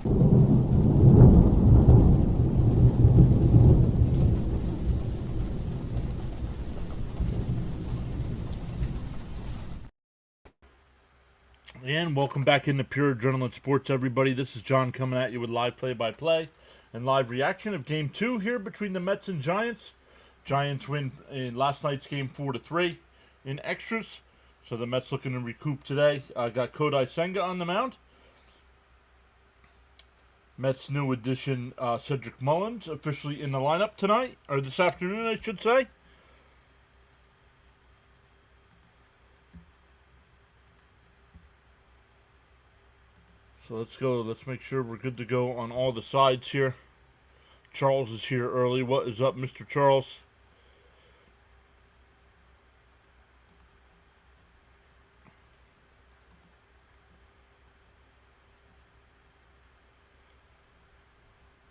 And welcome back into Pure Adrenaline Sports, everybody. This is John coming at you with live play-by-play and live reaction of Game 2 here between the Mets and Giants. Giants win in last night's game 4-3 in extras. So the Mets looking to recoup today. Got Kodai Senga on the mound. Mets new addition Cedric Mullins officially in the lineup tonight, or this afternoon, I should say. So let's go. Let's make sure we're good to go on all the sides here. Charles is here early. What is up, Mr. Charles?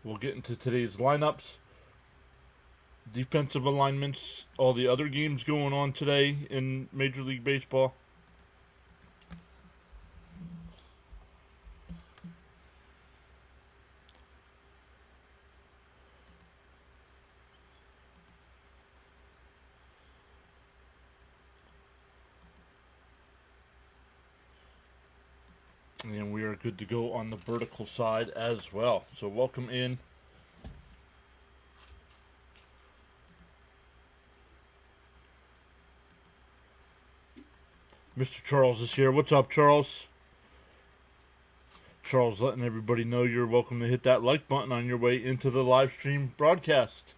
We'll get into today's lineups, defensive alignments, all the other games going on today in Major League Baseball. And we are good to go on the vertical side as well. So welcome in. Mr. Charles is here. What's up, Charles? Charles letting everybody know you're welcome to hit that like button on your way into the live stream broadcast.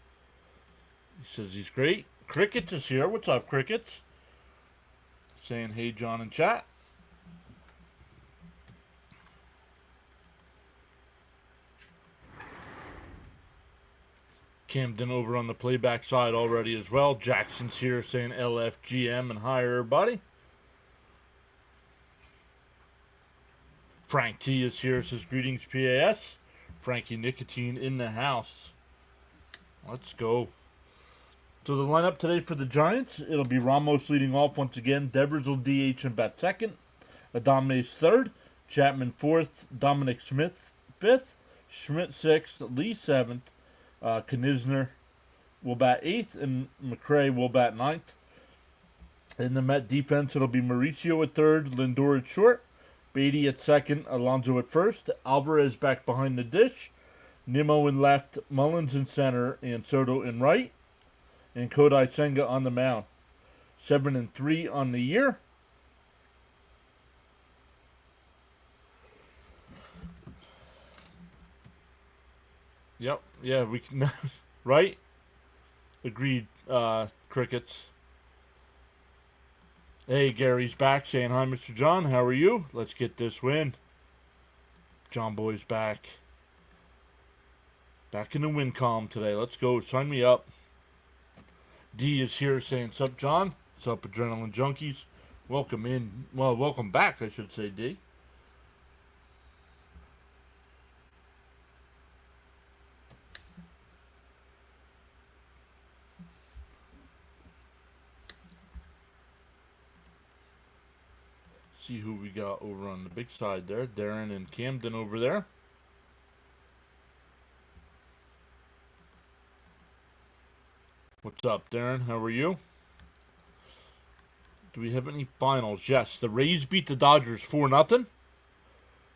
He says he's great. Crickets is here. What's up, Crickets? Saying hey, John, in chat. Camden over on the playback side already as well. Jackson's here saying LFGM and hi, everybody. Frank T is here, says greetings, PAS. Frankie Nicotine in the house. Let's go. So the lineup today for the Giants, it'll be Ramos leading off once again. Devers will DH and bat second. Adame's third. Chapman fourth. Dominic Smith fifth. Schmidt sixth. Lee seventh. Knizner will bat eighth, and McRae will bat ninth. In the Met defense, it'll be Mauricio at third, Lindor at short, Beatty at second, Alonso at first, Alvarez back behind the dish, Nimmo in left, Mullins in center, and Soto in right, and Kodai Senga on the mound. 7-3 on the year. Yep, yeah, we can, right? Agreed, Crickets. Hey, Gary's back saying hi, Mr. John. How are you? Let's get this win. John Boy's back. Back in the win column today. Let's go. Sign me up. D is here saying, sup, John? Sup, Adrenaline Junkies? Welcome in. Well, welcome back, I should say, D. See who we got over on the big side there. Darren and Camden over there. What's up, Darren? How are you? Do we have any finals? Yes, the Rays beat the Dodgers 4-0.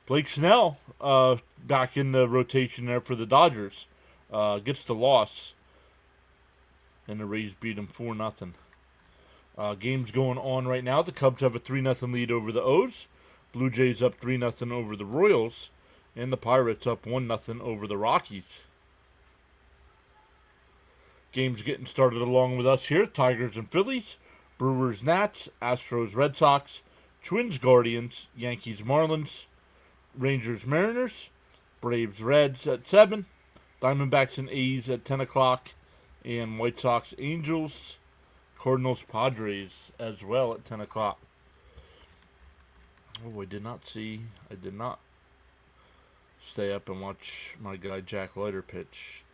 Blake Snell back in the rotation there for the Dodgers. Gets the loss. And the Rays beat him 4-0. Games going on right now. The Cubs have a 3-0 lead over the O's. Blue Jays up 3-0 over the Royals. And the Pirates up 1-0 over the Rockies. Games getting started along with us here. Tigers and Phillies. Brewers Nats. Astros Red Sox. Twins Guardians. Yankees Marlins. Rangers Mariners. Braves Reds at 7. Diamondbacks and A's at 10 o'clock. And White Sox Angels. Cardinals Padres as well at 10 o'clock. Oh, I did not stay up and watch my guy Jack Leiter pitch.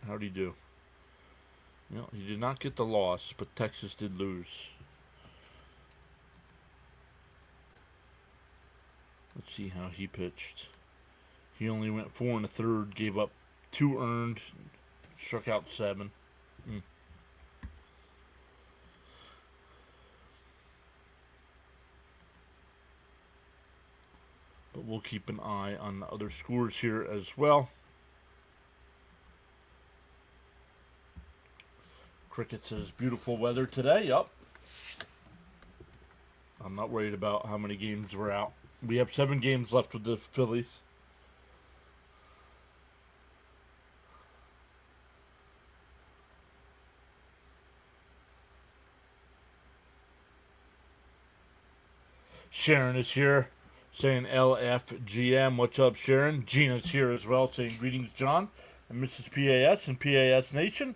How'd he do? You know, he did not get the loss, but Texas did lose. Let's see how he pitched. He only went 4 1/3, gave up 2 earned, struck out 7. But we'll keep an eye on the other scores here as well. Cricket says beautiful weather today. Yup. I'm not worried about how many games we're out. We have 7 games left with the Phillies. Sharon is here saying LFGM. What's up, Sharon? Gina's here as well saying greetings, John and Mrs. PAS and PAS Nation.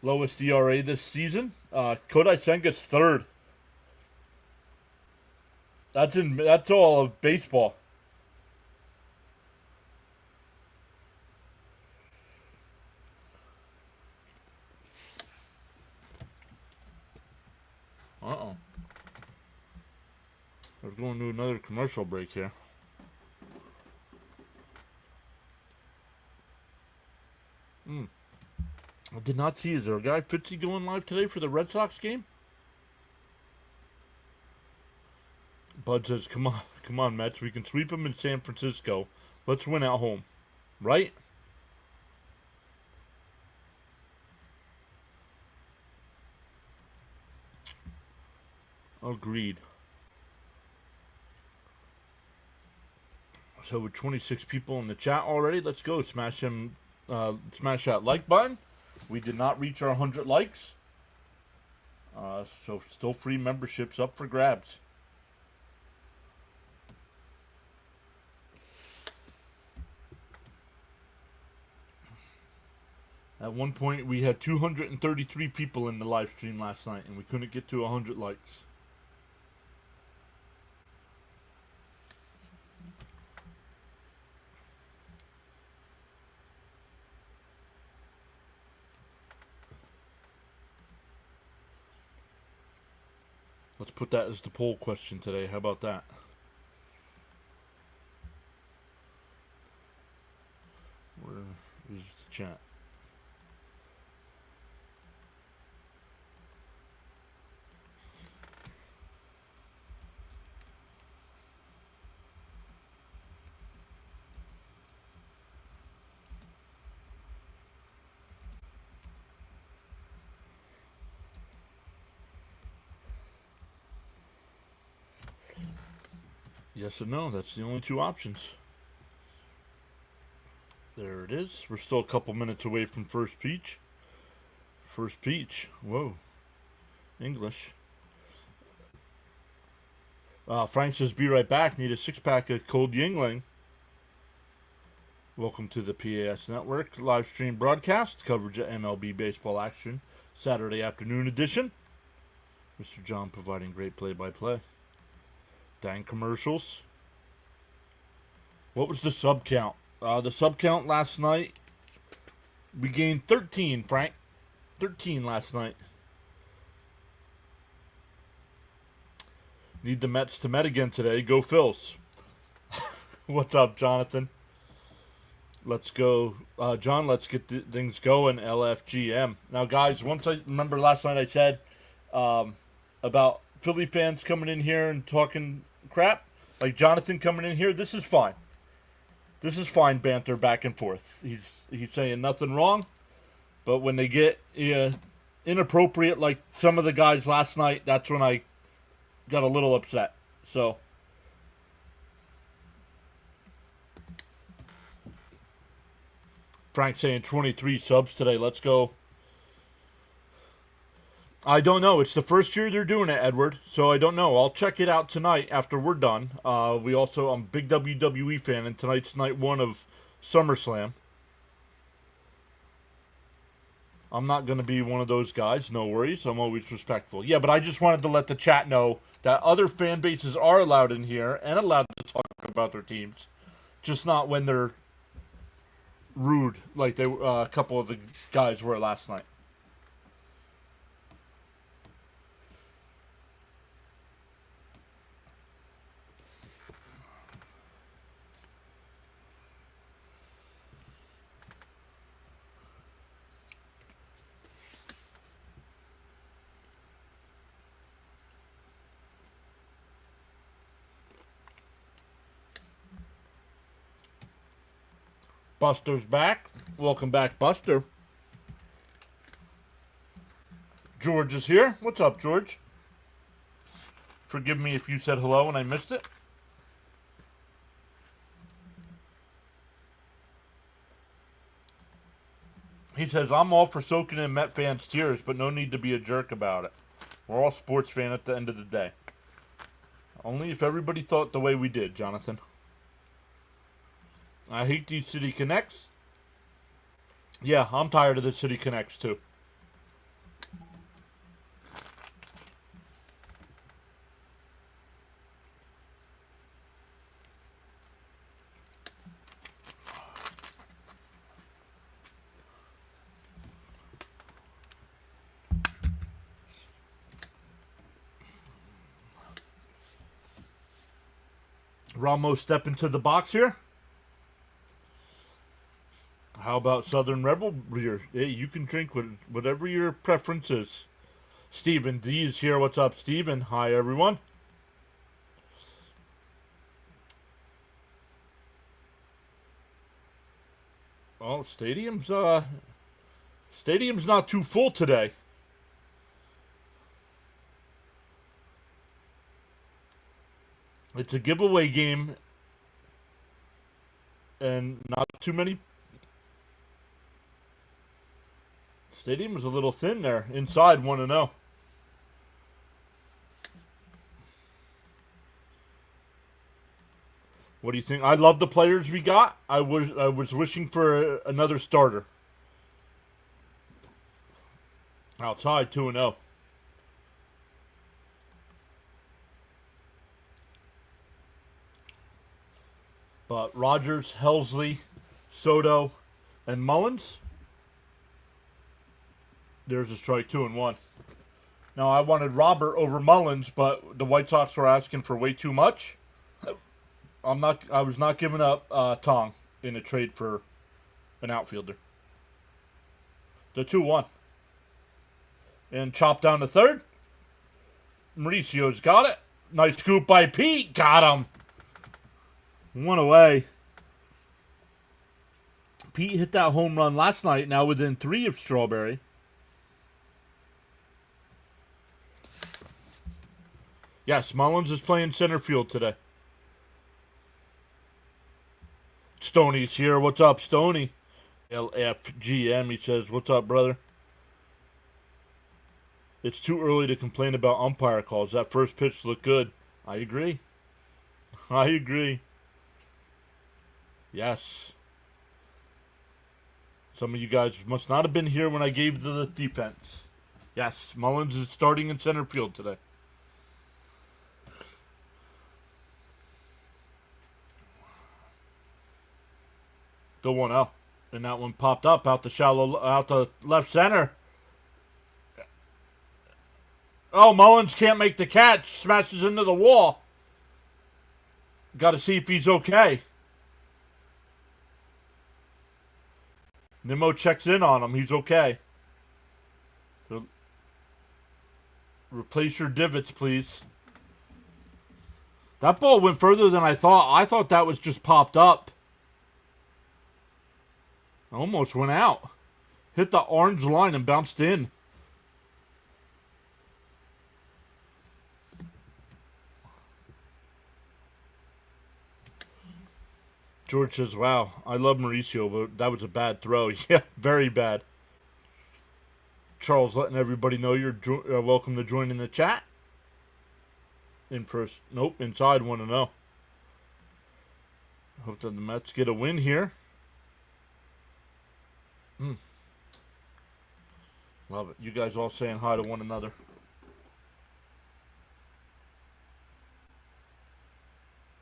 Lowest ERA this season. Kodai Senga's 3rd. That's all of baseball. Uh-oh. We're going to another commercial break here. I did not see. Is there a guy Fitzy going live today for the Red Sox game? Bud says, come on, Mets. We can sweep them in San Francisco. Let's win at home. Right? Agreed. So with 26 people in the chat already, let's go. Smash that like button. We did not reach our 100 likes. So still free memberships up for grabs. At one point, we had 233 people in the live stream last night, and we couldn't get to 100 likes. Let's put that as the poll question today. How about that? Where is the chat? Yes or no, that's the only 2 options. There it is. We're still a couple minutes away from first pitch. First pitch. Whoa. English. Frank says, be right back. Need a 6-pack of cold Yingling. Welcome to the PAS Network live stream broadcast. Coverage of MLB baseball action. Saturday afternoon edition. Mr. John providing great play-by-play. Dang commercials. What was the sub count? The sub count last night, we gained 13, Frank. 13 last night. Need the Mets to Met again today. Go Phils. What's up, Jonathan? Let's go. John, let's get things going. LFGM. Now, guys, once I remember last night I said about Philly fans coming in here and talking crap, like Jonathan coming in here. This is fine. This is fine banter back and forth. He's saying nothing wrong, but when they get inappropriate, like some of the guys last night, that's when I got a little upset. So Frank saying 23 subs today. Let's go. I don't know. It's the first year they're doing it, Edward. So I don't know. I'll check it out tonight after we're done. I'm a big WWE fan, and tonight's night 1 of SummerSlam. I'm not going to be one of those guys. No worries. I'm always respectful. Yeah, but I just wanted to let the chat know that other fan bases are allowed in here and allowed to talk about their teams. Just not when they're rude like they a couple of the guys were last night. Buster's back. Welcome back, Buster. George is here. What's up, George? Forgive me if you said hello and I missed it. He says, I'm all for soaking in Met fans' tears, but no need to be a jerk about it. We're all sports fans at the end of the day. Only if everybody thought the way we did, Jonathan. I hate these City Connects. Yeah, I'm tired of the City Connects too. Ramos step into the box here. How about Southern Rebel beer? Hey, you can drink whatever your preference is. Steven D is here. What's up, Steven? Hi, everyone. Oh, stadium's not too full today. It's a giveaway game, and not too many. Stadium is a little thin there. Inside 1-0. What do you think? I love the players we got. I was wishing for another starter. Outside 2-0. But Rogers, Helsley, Soto, and Mullins. There's a strike, 2-1. Now, I wanted Robert over Mullins, but the White Sox were asking for way too much. I was not giving up Tong in a trade for an outfielder. The 2-1. And chop down the third. Mauricio's got it. Nice scoop by Pete. Got him. One away. Pete hit that home run last night, now within 3 of Strawberry. Yes, Mullins is playing center field today. Stoney's here. What's up, Stoney? LFGM, he says, what's up, brother? It's too early to complain about umpire calls. That first pitch looked good. I agree. I agree. Yes. Some of you guys must not have been here when I gave the defense. Yes, Mullins is starting in center field today. The 1-0. And that one popped up out the left center. Oh, Mullins can't make the catch. Smashes into the wall. Got to see if he's okay. Nimmo checks in on him. He's okay. So, replace your divots, please. That ball went further than I thought. I thought that was just popped up. Almost went out. Hit the orange line and bounced in. George says, wow, I love Mauricio, but that was a bad throw. Yeah, very bad. Charles letting everybody know you're welcome to join in the chat. In first. Nope, inside 1-0. Hope that the Mets get a win here. Love it. You guys all saying hi to one another.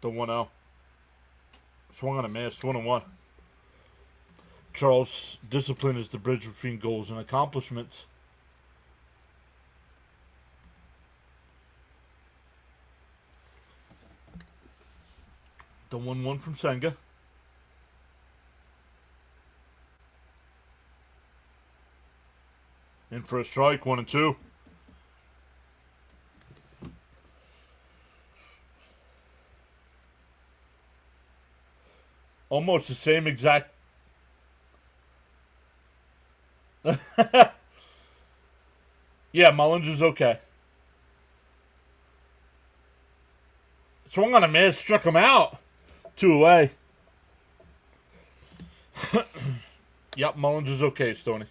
The 1-0. Swung on a miss. 1-1. Charles, discipline is the bridge between goals and accomplishments. The 1-1 from Senga. In for a strike, 1-2. Almost the same exact. Yeah, Mullins is okay. Swung on a miss, struck him out. 2 away. Yep, Mullins is okay, Stoney.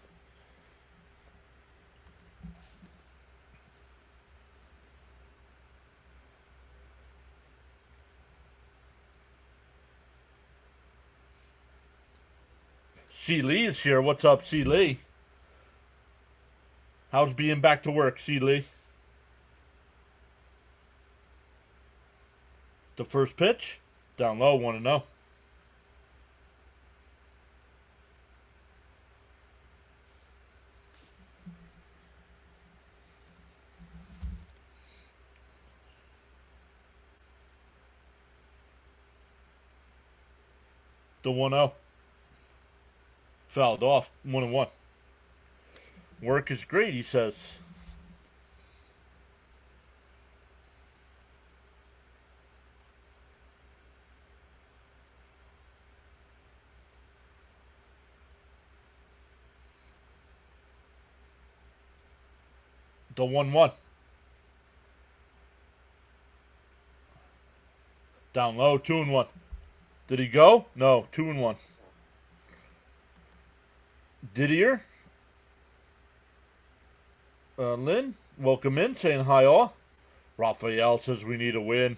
C. Lee is here. What's up, C. Lee? How's being back to work, C. Lee? The first pitch, down low, 1-0. The 1-0. Fouled off, 1-1. Work is great, he says. The 1-1. Down low, 2-1. Did he go? No, 2-1. Didier. Lynn, welcome in, saying hi all. Raphael says we need a win.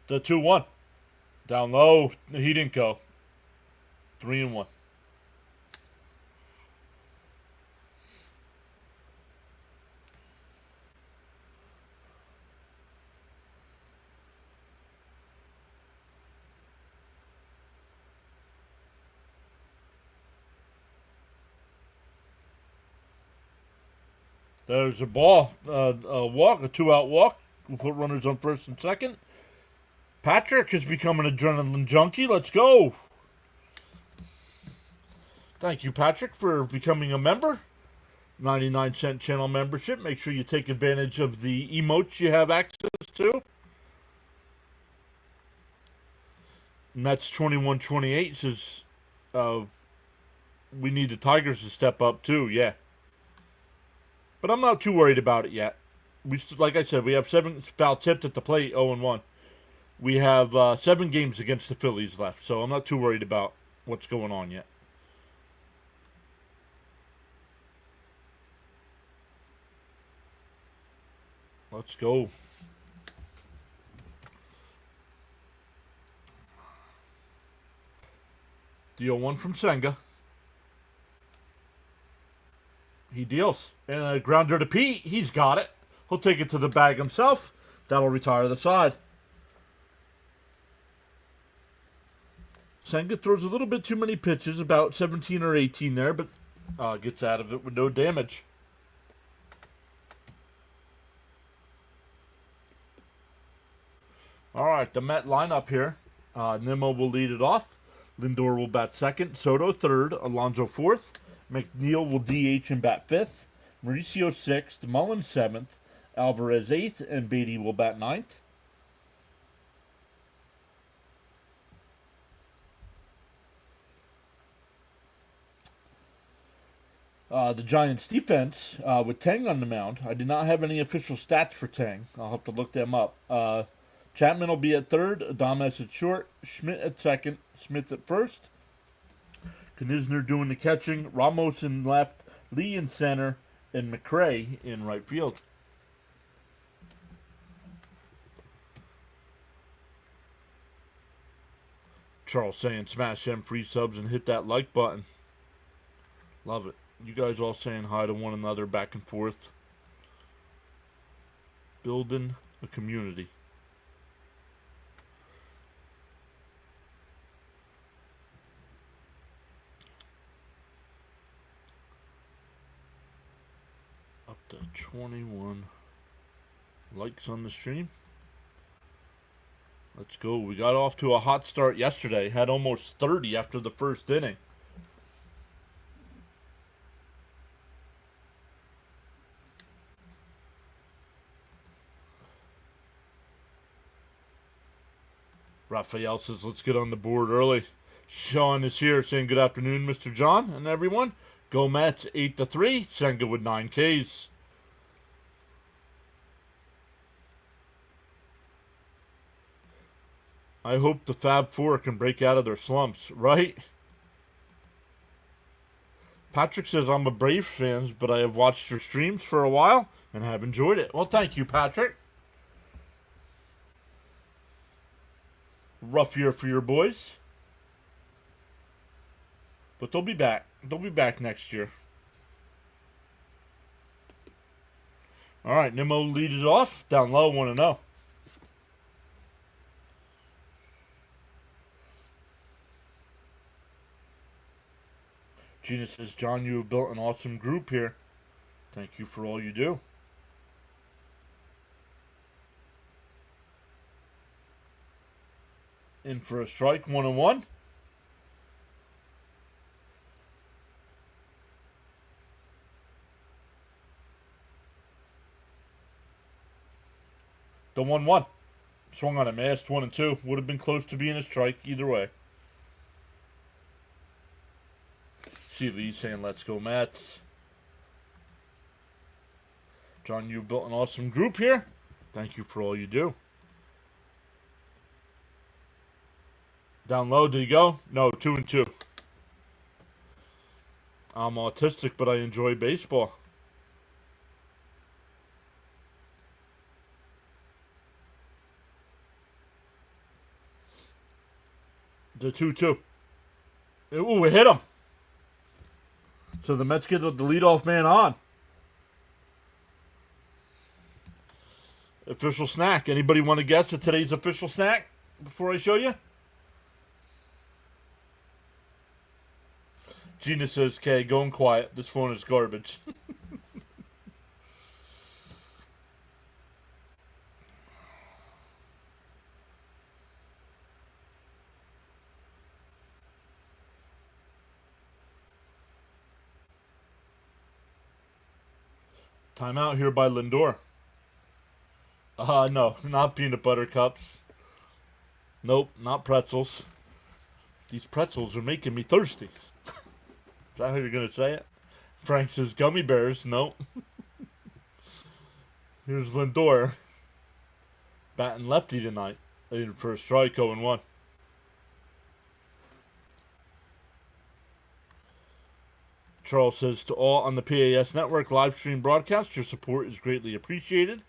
The 2-1. Down low. He didn't go. 3-1. There's a ball. A walk, a 2-out walk. We'll put runners on first and second. Patrick has become an adrenaline junkie. Let's go. Thank you, Patrick, for becoming a member. 99-cent channel membership. Make sure you take advantage of the emotes you have access to. Mets 21-28 says we need the Tigers to step up too. Yeah. But I'm not too worried about it yet. Like I said, we have 7 foul tipped at the plate, 0-1. We have 7 games against the Phillies left, so I'm not too worried about what's going on yet. Let's go. The 0-1 from Senga. He deals. And a grounder to Pete. He's got it. He'll take it to the bag himself. That'll retire the side. Senga throws a little bit too many pitches, about 17 or 18 there, but gets out of it with no damage. All right, the Met lineup here. Nimmo will lead it off. Lindor will bat second. Soto third. Alonso fourth. McNeil will DH and bat fifth. Mauricio sixth. Mullins seventh. Alvarez eighth. And Beatty will bat ninth. The Giants defense with Tang on the mound. I did not have any official stats for Tang. I'll have to look them up. Chapman will be at third. Adames at short. Schmidt at second. Smith at first. Knizner doing the catching. Ramos in left. Lee in center. And McRae in right field. Charles saying smash them free subs and hit that like button. Love it. You guys all saying hi to one another back and forth. Building a community. Up to 21 likes on the stream. Let's go. We got off to a hot start yesterday. Had almost 30 after the first inning. Raphael says, let's get on the board early. Sean is here saying, good afternoon, Mr. John and everyone. Go Mets 8-3. Senga with 9 Ks. I hope the Fab Four can break out of their slumps, right? Patrick says, I'm a Braves fan, but I have watched your streams for a while and have enjoyed it. Well, thank you, Patrick. Rough year for your boys. But they'll be back. They'll be back next year. All right, Nimmo leads it off. Down low, 1-0. Gina says, John, you have built an awesome group here. Thank you for all you do. In for a strike, 1-1. The 1-1. Swung on a missed, 1-2. Would have been close to being a strike either way. C. Lee saying, let's go Mets. John, you've built an awesome group here. Thank you for all you do. Down low, did he go? No, 2-2. I'm autistic, but I enjoy baseball. The 2-2. Ooh, we hit him. So the Mets get the leadoff man on. Official snack. Anybody want to guess at today's official snack before I show you? Gina says, "Okay, going quiet. This phone is garbage." Timeout here by Lindor. No, not peanut butter cups. Nope, not pretzels. These pretzels are making me thirsty. Is that how you're going to say it? Frank says gummy bears. Nope. Here's Lindor. Batting lefty tonight. In for a strike, 0-1. Charles says, to all on the PAS Network live stream broadcast, your support is greatly appreciated,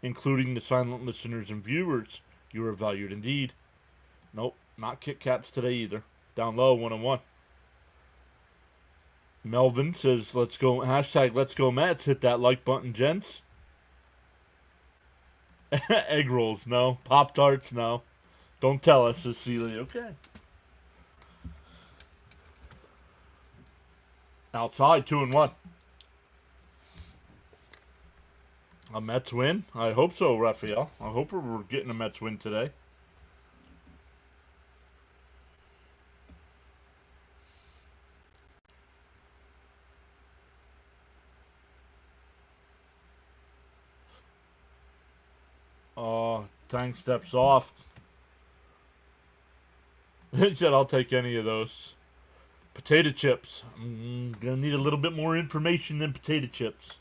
including the silent listeners and viewers. You are valued indeed. Nope, not Kit Kats today either. Down low, 1-1. Melvin says, let's go, hashtag let's go Mets. Hit that like button, gents. Egg rolls, no. Pop-Tarts, no. Don't tell us, Cecilia. Okay. Outside, 2-1. A Mets win? I hope so, Raphael. I hope we're getting a Mets win today. Tang steps off. He said, I'll take any of those. Potato chips. I'm going to need a little bit more information than potato chips.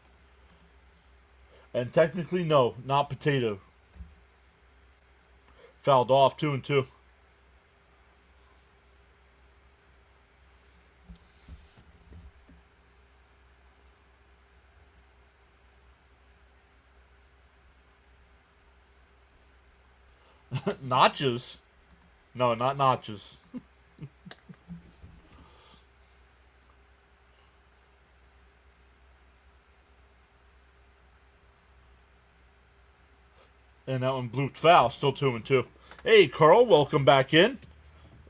And technically, no, not potato. Fouled off, 2-2. Notches? No, not notches. And that one blooped foul. Still 2-2. Hey, Carl, welcome back in.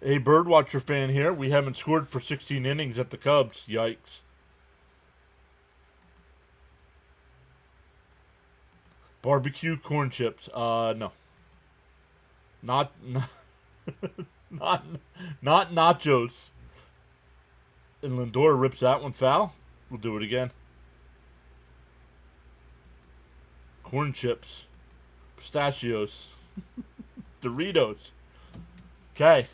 Hey, Birdwatcher fan here. We haven't scored for 16 innings at the Cubs. Yikes. Barbecue corn chips. No. Not not nachos. And Lindor rips that one foul. We'll do it again. Corn chips. Pistachios. Doritos. Okay.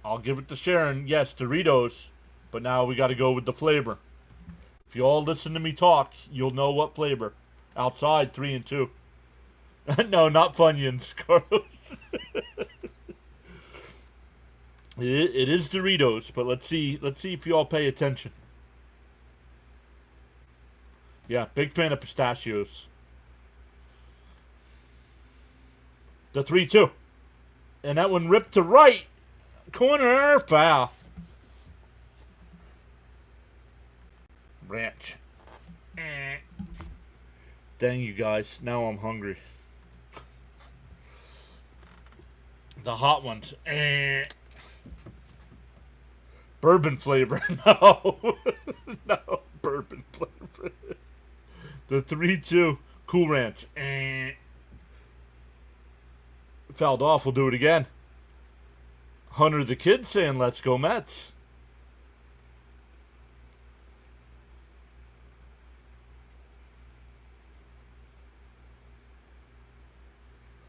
I'll give it to Sharon. Yes, Doritos. But now we got to go with the flavor. If you all listen to me talk, you'll know what flavor. Outside, 3-2. No, not Funyuns, Carlos. It is Doritos, but let's see if you all pay attention. Yeah, big fan of pistachios. The 3-2. And that one ripped to right. Corner, foul. Ranch. Dang you guys, now I'm hungry. The hot ones. Bourbon flavor. No. No, bourbon flavor. The 3-2. Cool Ranch. Fouled off. We'll do it again. Hunter the Kid saying, let's go Mets.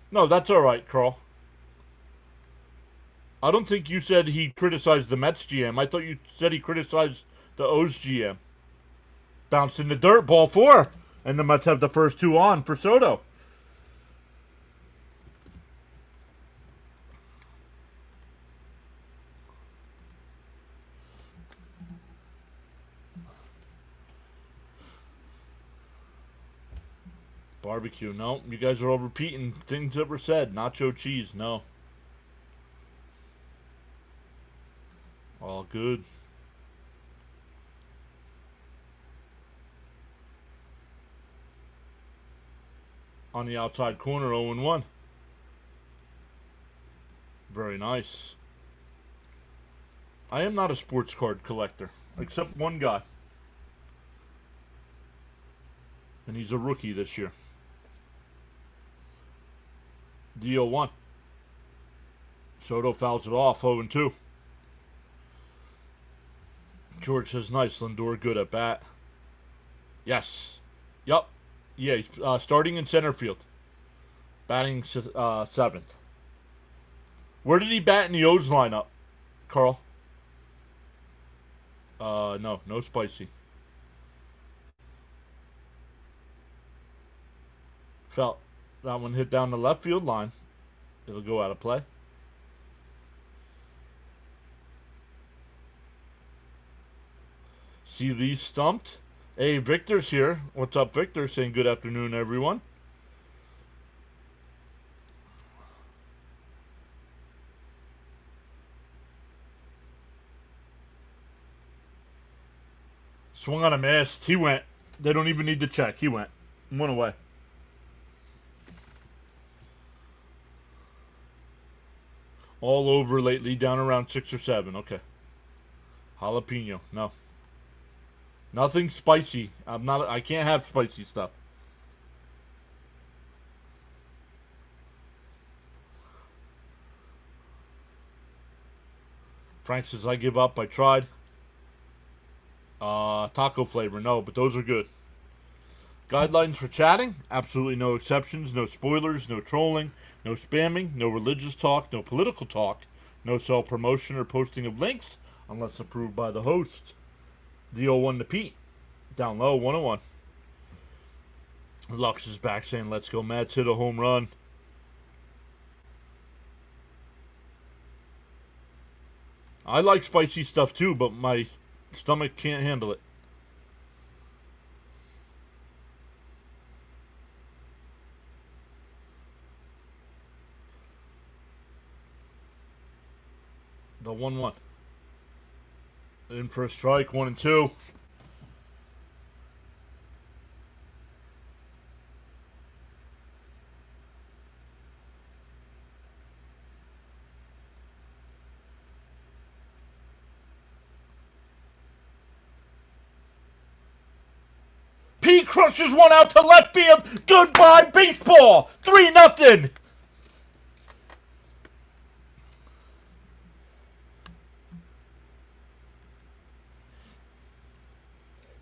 No, that's all right, Carl. I don't think you said he criticized the Mets GM. I thought you said he criticized the O's GM. Bounced in the dirt, ball 4. And the Mets have the first 2 on for Soto. Barbecue, no. You guys are all repeating things that were said. Nacho cheese, no. All good. On the outside corner, 0-1. Very nice. I am not a sports card collector, except one guy. And he's a rookie this year. D01. Soto fouls it off, 0-2. George says, nice. Lindor good at bat. Yes. Yup. Yeah, he's starting in center field. Batting 7th. Where did he bat in the O's lineup, Carl? No spicy. Felt that one hit down the left field line. It'll go out of play. See these stumped? Hey, Victor's here. What's up, Victor? Saying good afternoon, everyone. Swung on a missed. He went. They don't even need to check. He went. Went away. All over lately, down around 6 or 7. Okay. Jalapeno. No. Nothing spicy. I can't have spicy stuff. Frank says, I give up. I tried. Taco flavor. No, but those are good. Guidelines for chatting. Absolutely no exceptions. No spoilers. No trolling. No spamming. No religious talk. No political talk. No self-promotion or posting of links unless approved by the host. The 0-1 to Pete. Down low, 101. Lux is back saying, let's go Mets, hit a home run. I like spicy stuff too, but my stomach can't handle it. The 1-1. In for a strike, 1-2. crushes one out to left field. Goodbye, baseball. 3-0.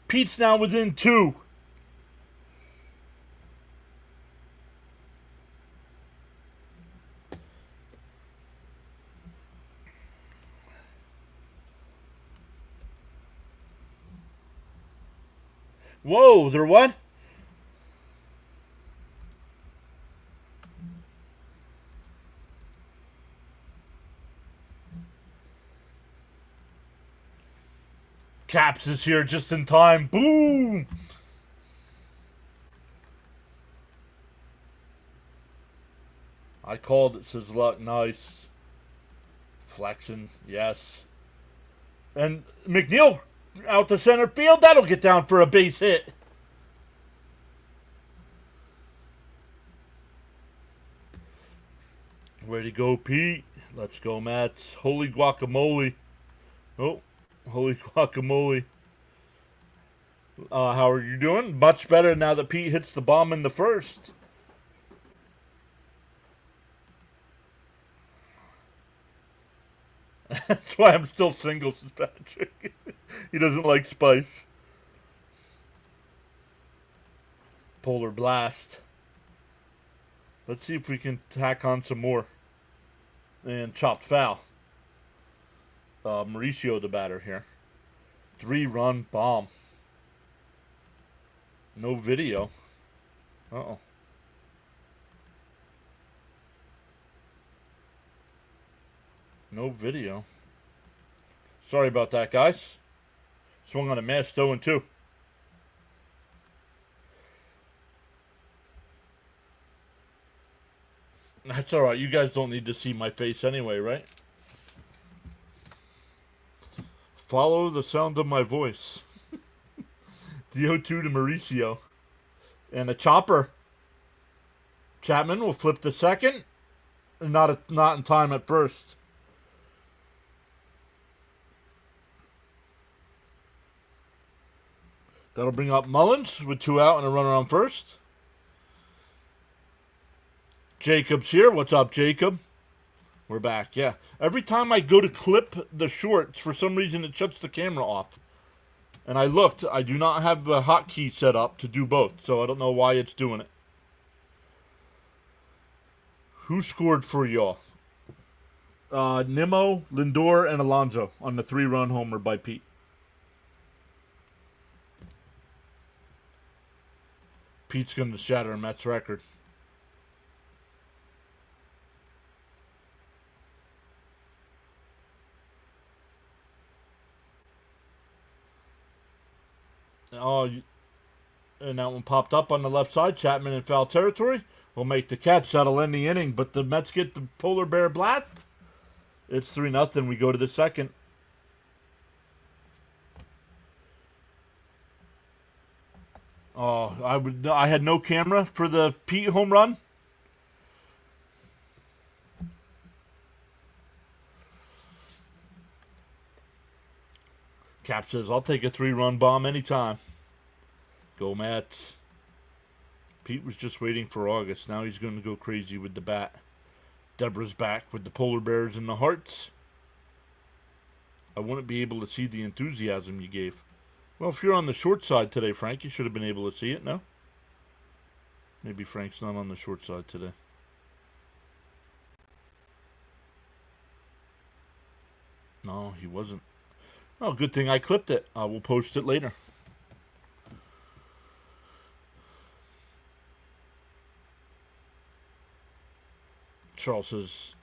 Pete's now within 2. Whoa, they're what? Caps is here just in time. Boom! I called it, says Luck. Nice. Flexing, yes. And McNeil out to center field. That'll get down for a base hit. Way to go, Pete. Let's go, Mets. Holy guacamole. Oh, holy guacamole. How are you doing? Much better now that Pete hits the bomb in the first. That's why I'm still single, says Patrick. He doesn't like spice. Polar blast. Let's see if we can tack on some more. And chopped foul. Mauricio the batter here. 3-run bomb. No video. Uh-oh. No video. Sorry about that, guys. Swung on a miss, 0-2. That's alright. You guys don't need to see my face anyway, right? Follow the sound of my voice. The 0-2 to Mauricio. And a chopper. Chapman will flip the second. Not in time at first. That'll bring up Mullins with 2 out and a runner on first. Jacob's here. What's up, Jacob? We're back, yeah. Every time I go to clip the shorts, for some reason it shuts the camera off. And I looked. I do not have a hotkey set up to do both, so I don't know why it's doing it. Who scored for y'all? Nimmo, Lindor, and Alonso on the 3-run homer by Pete. Pete's going to shatter a Mets record. Oh, and that one popped up on the left side. Chapman in foul territory will make the catch. That'll end the inning, but the Mets get the polar bear blast. It's 3-0. We go to the second. Oh, I had no camera for the Pete home run. Cap says, I'll take a 3-run bomb anytime. Go Mets. Pete was just waiting for August. Now he's going to go crazy with the bat. Deborah's back with the polar bears and the hearts. I wouldn't be able to see the enthusiasm you gave. Well, if you're on the short side today, Frank, you should have been able to see it, no? Maybe Frank's not on the short side today. No, he wasn't. Oh, good thing I clipped it. I will post it later. Charles says,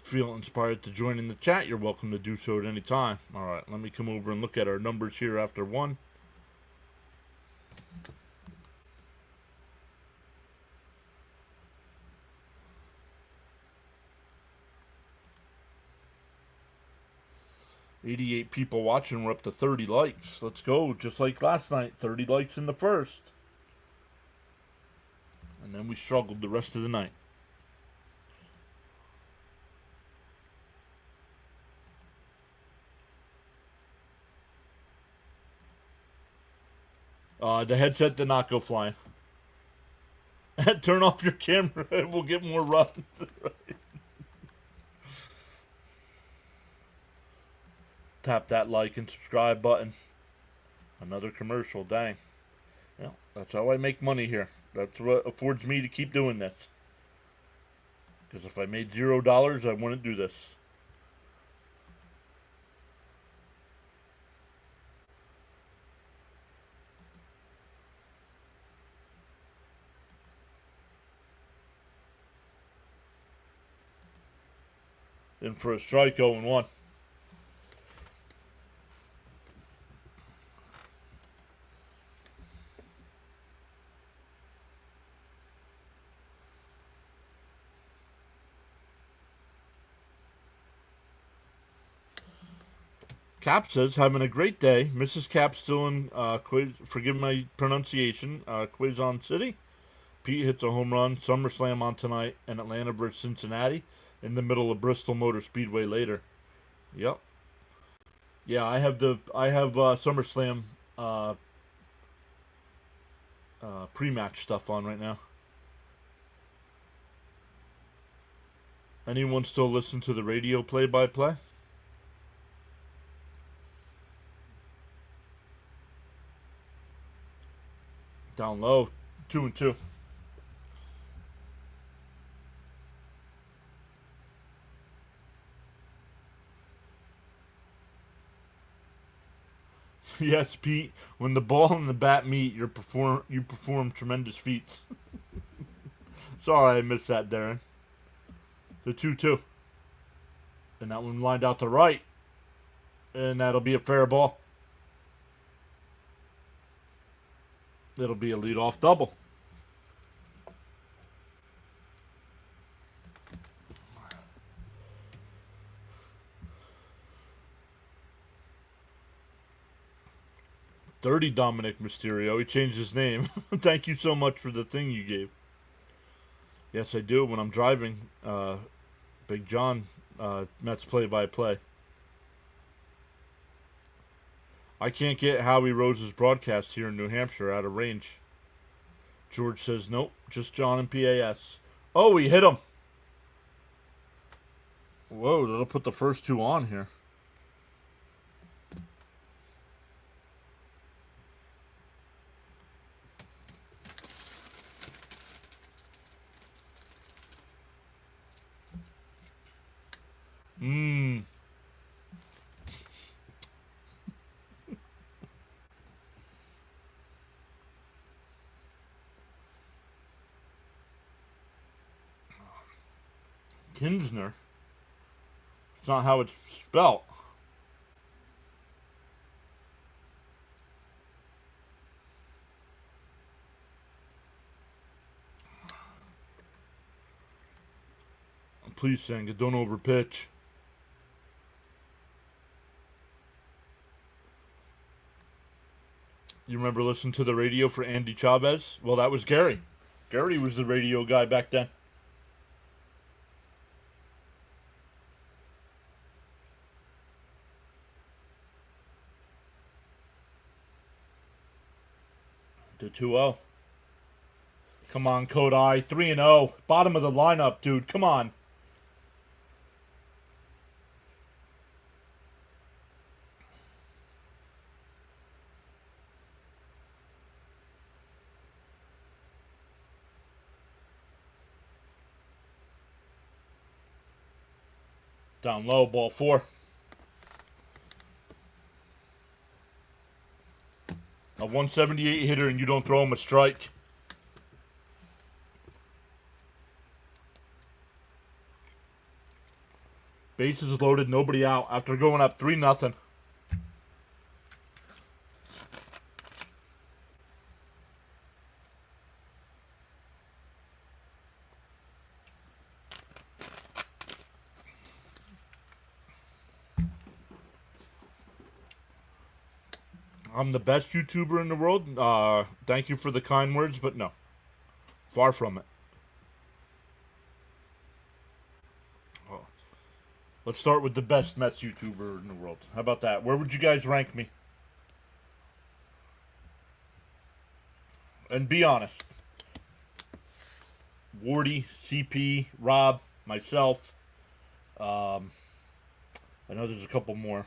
feel inspired to join in the chat. You're welcome to do so at any time. All right, let me come over and look at our numbers here after 1. $88 people watching. We're up to 30 likes. Let's go. Just like last night. 30 likes in the first. And then we struggled the rest of the night. The headset did not go flying. Turn off your camera. We'll get more runs. Tap that like and subscribe button. Another commercial. Dang. Yeah, that's how I make money here. That's what affords me to keep doing this. Because if I made $0, I wouldn't do this. In for a strike, 0-1. Cap says, having a great day. Mrs. Cap still in quiz. Forgive my pronunciation. Quezon City. Pete hits a home run. SummerSlam on tonight, and Atlanta versus Cincinnati in the middle of Bristol Motor Speedway later. Yep. Yeah, I have SummerSlam pre-match stuff on right now. Anyone still listen to the radio play-by-play? Down low, 2-2. Yes, Pete. When the ball and the bat meet, you perform tremendous feats. Sorry, I missed that, Darren. The 2-2, and that one lined out to right, and that'll be a fair ball. It'll be a leadoff double. Dirty Dominic Mysterio. He changed his name. Thank you so much for the thing you gave. Yes, I do. When I'm driving, Big John, Mets play-by-play. I can't get Howie Rose's broadcast here in New Hampshire out of range. George says, nope, just John and PAS. Oh, he hit him. Whoa, that'll put the first two on here. Kinsner. It's not how it's spelt. Please, Senga, don't overpitch. You remember listening to the radio for Andy Chavez? Well, that was Gary. Gary was the radio guy back then. The 2-0. Come on, Kodai. 3-0. Bottom of the lineup, dude. Come on. Down low, ball 4. A 178 hitter and you don't throw him a strike. Bases loaded, nobody out after going up 3-0. I'm the best YouTuber in the world. Thank you for the kind words, but no. Far from it. Oh. Let's start with the best Mets YouTuber in the world. How about that? Where would you guys rank me? And be honest. Wardy, CP, Rob, myself. I know there's a couple more.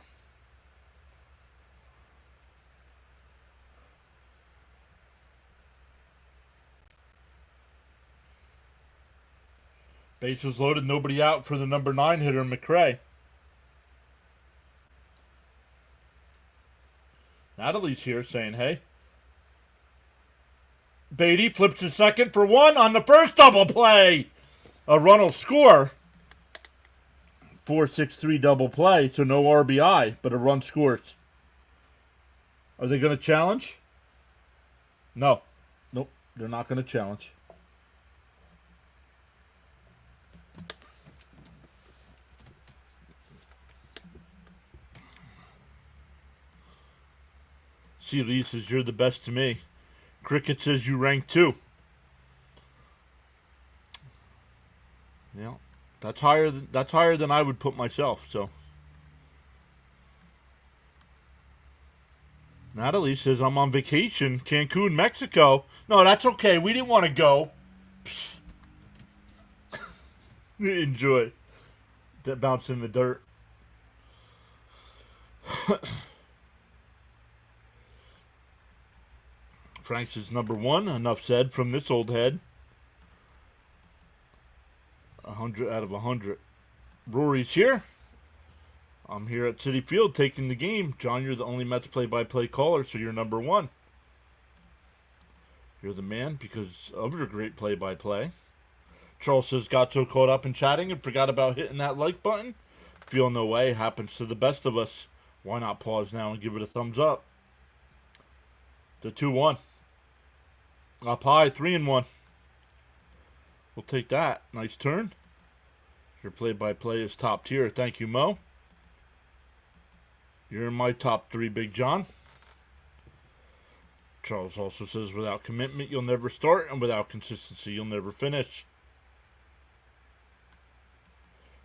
Bases loaded, nobody out for the number 9 hitter, McRae. Natalie's here saying, hey. Beatty flips to second for 1 on the first double play. A run will score. 4-6-3 double play, so no RBI, but a run scores. Are they going to challenge? No. Nope, they're not going to challenge. See, Lee says you're the best to me. Cricket says you rank 2. Yeah, that's higher than I would put myself. So, Natalie says I'm on vacation, Cancun, Mexico. No, that's okay. We didn't want to go. Enjoy. That bounce in the dirt. Franks is number 1. Enough said from this old head. 100 out of 100. Rory's here. I'm here at Citi Field taking the game. John, you're the only Mets play-by-play caller, so you're number 1. You're the man because of your great play-by-play. Charles says, got so caught up in chatting and forgot about hitting that like button. Feel no way. Happens to the best of us. Why not pause now and give it a thumbs up? The 2-1. Up high, 3-1. We'll take that. Nice turn. Your play-by-play is top tier. Thank you, Mo. You're in my top 3, Big John. Charles also says, without commitment, you'll never start, and without consistency, you'll never finish.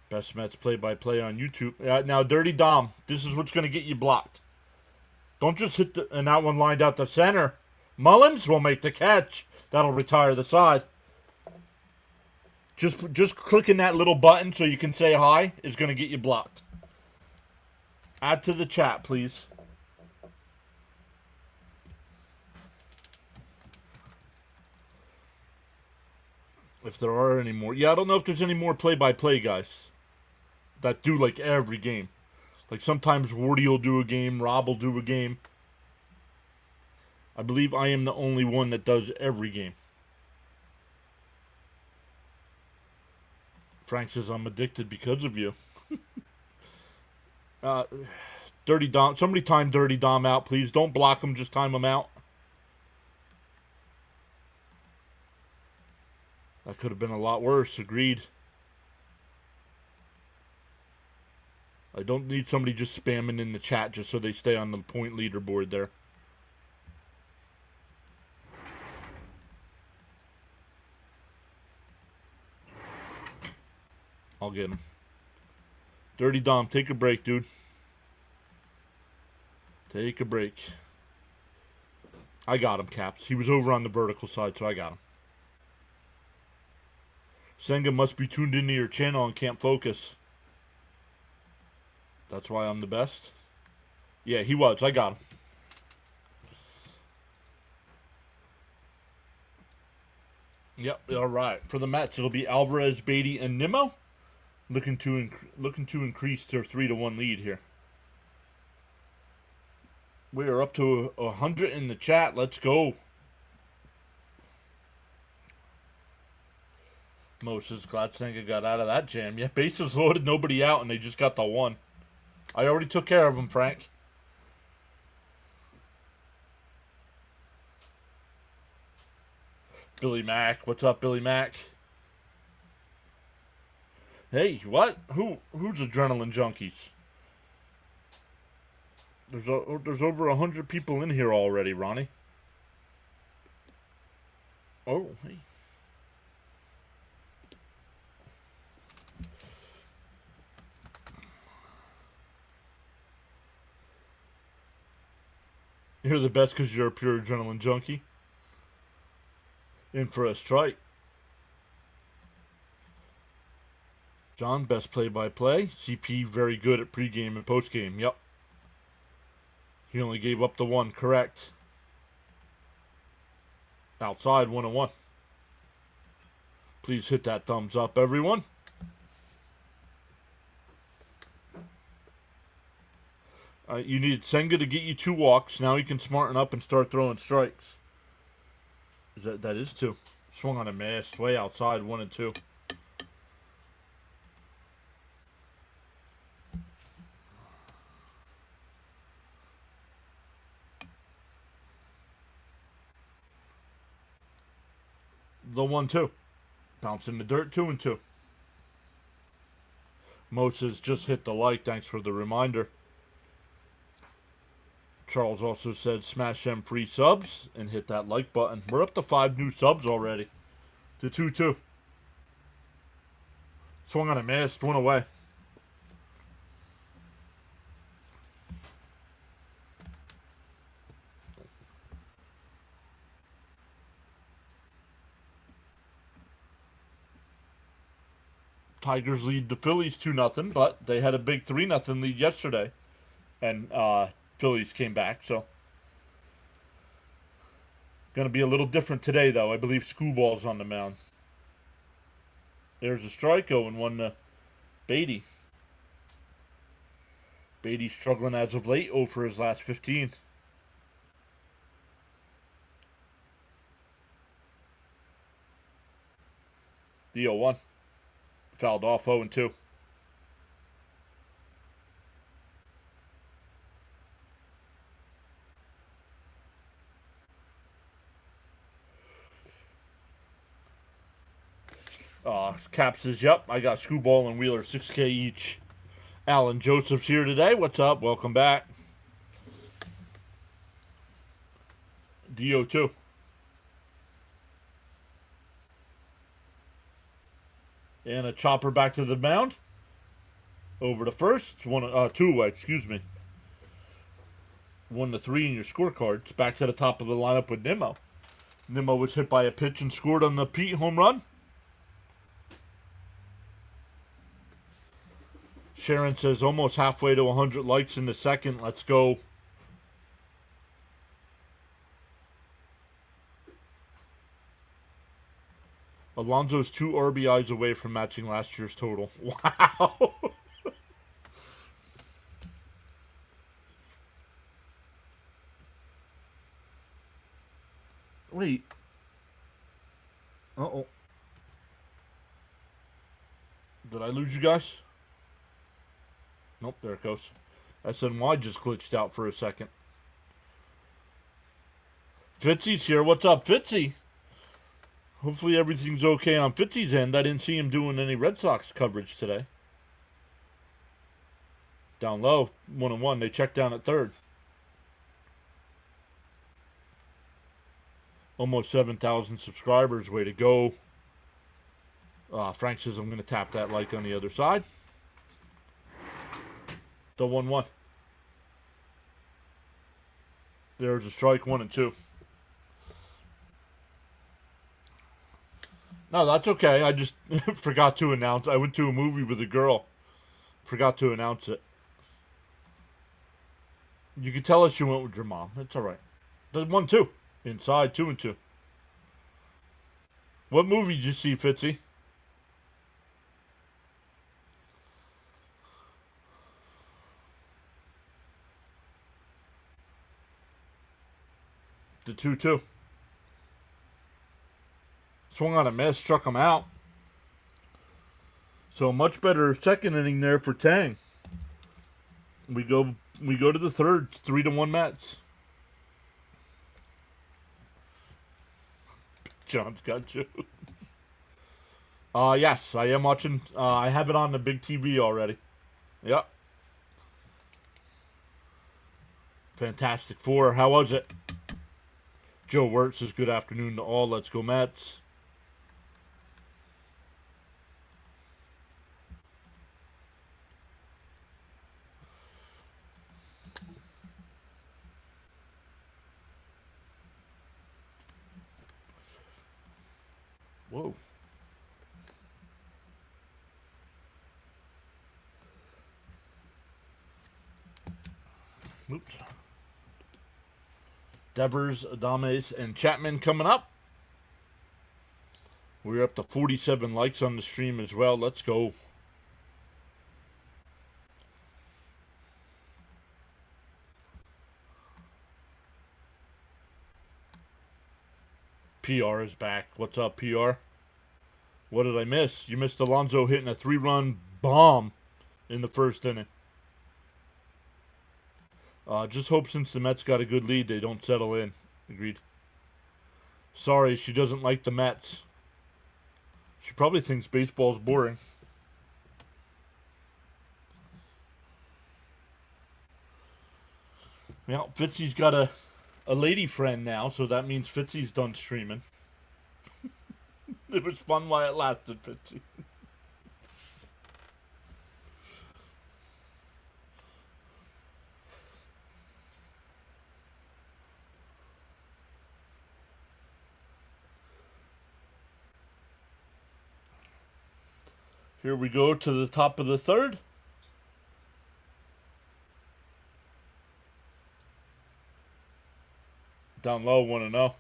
Best Mets play-by-play on YouTube. Now, Dirty Dom, this is what's going to get you blocked. Don't just hit and that one lined out the center. Mullins will make the catch. That'll retire the side. Just clicking that little button so you can say hi is going to get you blocked. Add to the chat, please. If there are any more. Yeah, I don't know if there's any more play-by-play guys that do like every game. Like sometimes Wardy will do a game, Rob will do a game. I believe I am the only one that does every game. Frank says I'm addicted because of you. Dirty Dom, somebody time Dirty Dom out, please. Don't block him, just time him out. That could have been a lot worse, agreed. I don't need somebody just spamming in the chat just so they stay on the point leaderboard there. I'll get him. Dirty Dom, take a break, dude. Take a break. I got him, Caps. He was over on the vertical side, so I got him. Senga must be tuned into your channel and can't focus. That's why I'm the best. Yeah, he was. I got him. Yep, all right. For the Mets, it'll be Alvarez, Beatty, and Nimmo. Looking to increase their 3-1 lead here. We are up to 100 in the chat. Let's go. Mo says glad Senga got out of that jam. Yeah, bases loaded, nobody out, and they just got the 1. I already took care of him, Frank. Billy Mack. What's up, Billy Mack? Hey, what? Who's Adrenaline Junkies? There's over 100 people in here already, Ronnie. Oh, hey. You're the best because you're a pure adrenaline junkie. In for a strike. John, best play-by-play. CP very good at pregame and postgame. Yep. He only gave up the one. Correct. Outside 1-1. Please hit that thumbs up, everyone. You needed Senga to get you 2 walks. Now you can smarten up and start throwing strikes. That is 2. Swung on a miss. Way outside 1-2. The 1-2. Bounce in the dirt 2-2. Moses just hit the like. Thanks for the reminder. Charles also said smash them free subs and hit that like button. We're up to 5 new subs already. To 2-2. Swung on a miss. Went away. Tigers lead the Phillies 2-0, but they had a big 3-0 lead yesterday. And Phillies came back, so. Going to be a little different today, though. I believe Schoolball's on the mound. There's a strike 0-1 to Beatty. Beatty's struggling as of late, 0 for his last 15. The 0-1. Fouled off 0-2. Cap says, yep, I got Screwball and Wheeler, 6K each. Alan Joseph's here today. What's up? Welcome back. DO2. And a chopper back to the mound. Over to first. 2 away, excuse me. 1-3 in your scorecards. Back to the top of the lineup with Nimmo. Nimmo was hit by a pitch and scored on the Pete home run. Sharon says almost halfway to 100 likes in the second. Let's go. Alonso's 2 RBIs away from matching last year's total. Wow. Wait. Uh-oh. Did I lose you guys? Nope, there it goes. SNY just glitched out for a second. Fitzy's here. What's up, Fitzy? Hopefully everything's okay on Fitzy's end. I didn't see him doing any Red Sox coverage today. Down low, 1-1. They checked down at third. Almost 7,000 subscribers. Way to go. Frank says I'm going to tap that like on the other side. The 1-1. There's a strike, 1-2. No, that's okay. I just forgot to announce. I went to a movie with a girl. Forgot to announce it. You could tell us you went with your mom. It's all right. The 1-2. Inside, 2-2. What movie did you see, Fitzy? The 2-2. Swung on a miss, struck him out. So much better second inning there for Tang. We go to the third, 3-1 Mets. John's got jokes. Yes, I am watching. I have it on the big TV already. Yep. Fantastic Four. How was it? Joe Wirtz says good afternoon to all. Let's go Mets. Whoa. Oops. Devers, Adames, and Chapman coming up. We're up to 47 likes on the stream as well. Let's go. PR is back. What's up, PR? What did I miss? You missed Alonso hitting a 3-run bomb in the first inning. Just hope since the Mets got a good lead, they don't settle in. Agreed. Sorry, she doesn't like the Mets. She probably thinks baseball's boring. Well, Fitzy's got a lady friend now, so that means Fitzy's done streaming. It was fun while it lasted, Fitzy. Here we go to the top of the third. Down low, 1-0.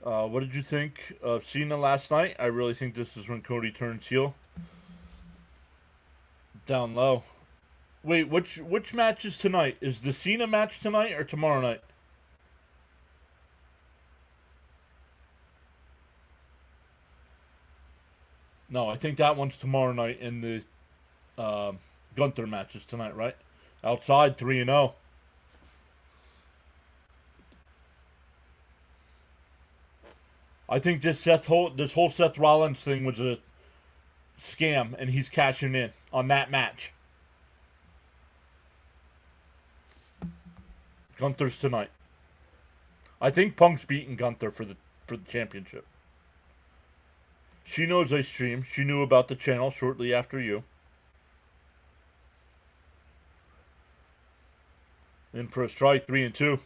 What did you think of Cena last night? I really think this is when Cody turns heel. Down low. Wait, which match is tonight? Is the Cena match tonight or tomorrow night? No, I think that one's tomorrow night, and the Gunther match is tonight, right? Outside, 3-0. I think this whole Seth Rollins thing was a scam, and he's cashing in on that match. Gunther's tonight. I think Punk's beating Gunther for the championship. She knows I stream. She knew about the channel shortly after you. In for a strike, 3-2.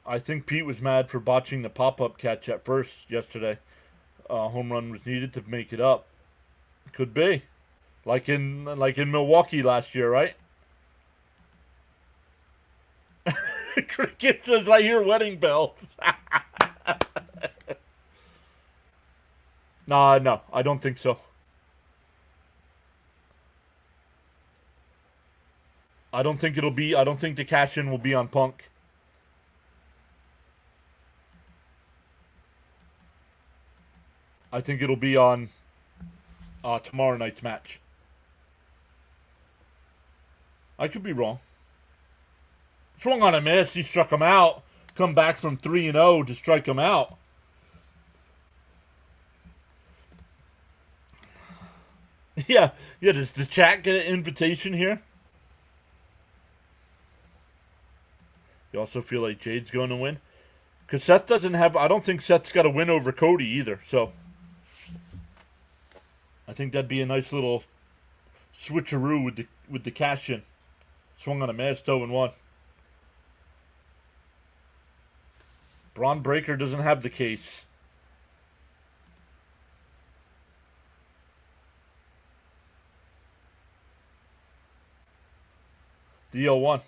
I think Pete was mad for botching the pop-up catch at first yesterday. Home run was needed to make it up. Could be. Like in Milwaukee last year, right? Cricket says, I hear wedding bells. No, I don't think so. I don't think the cash-in will be on Punk. I think it'll be on tomorrow night's match. I could be wrong. Swung on a miss. He struck him out. Come back from 3-0 to strike him out. Yeah. Does the chat get an invitation here? You also feel like Jade's going to win? Because Seth doesn't have... I don't think Seth's got a win over Cody either, so... I think that'd be a nice little switcheroo with the cash-in. Swung on a miss, 0-1. Braun Breaker doesn't have the case. The 0-1.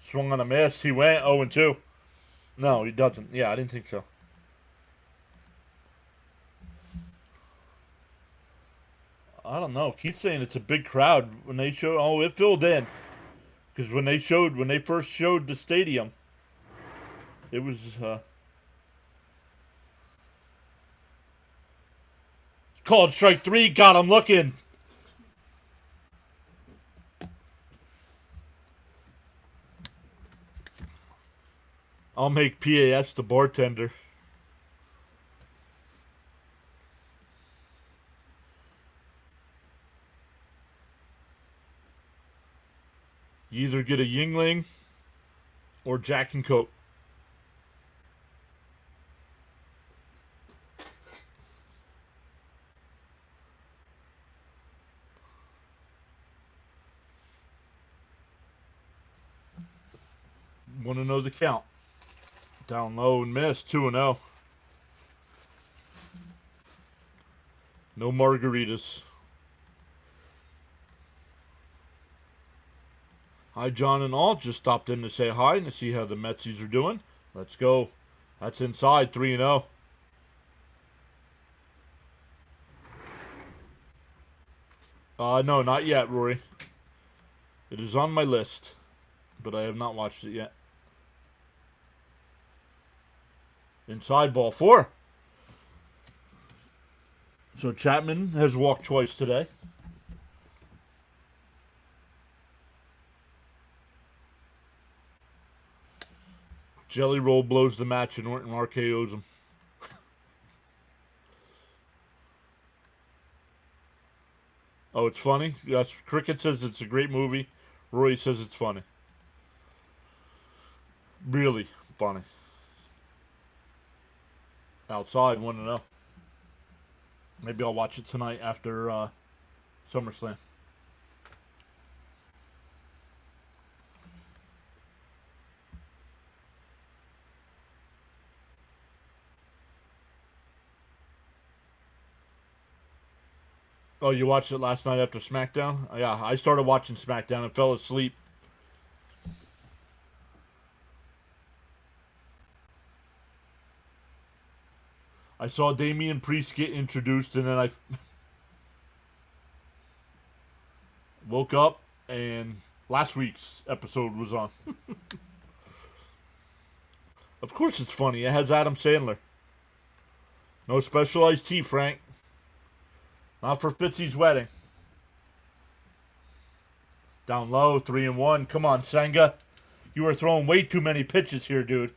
Swung on a miss. He went 0-2. No, he doesn't. Yeah, I didn't think so. I don't know. Keith's saying it's a big crowd when they showed. Oh, it filled in. Because when they first showed the stadium, it was called strike 3. Got him looking. I'll make PAS the bartender. You either get a Yingling or Jack and Coke. Want to know the count? Down low and miss. 2-0. No margaritas. Hi, John and all. Just stopped in to say hi and to see how the Metsies are doing. Let's go. That's inside. 3-0. No, not yet, Rory. It is on my list, but I have not watched it yet. Inside ball 4. So Chapman has walked twice today. Jelly Roll blows the match and Orton RKO's him. Oh, it's funny? Yes, Cricket says it's a great movie. Roy says it's funny. Really funny. Outside, 1-0. Maybe I'll watch it tonight after SummerSlam. Oh, you watched it last night after SmackDown? Yeah, I started watching SmackDown and fell asleep. I saw Damian Priest get introduced, and then I woke up, and last week's episode was on. Of course it's funny. It has Adam Sandler. No specialized tea, Frank. Not for Fitzy's wedding. Down low, 3-1. Come on, Senga. You are throwing way too many pitches here, dude.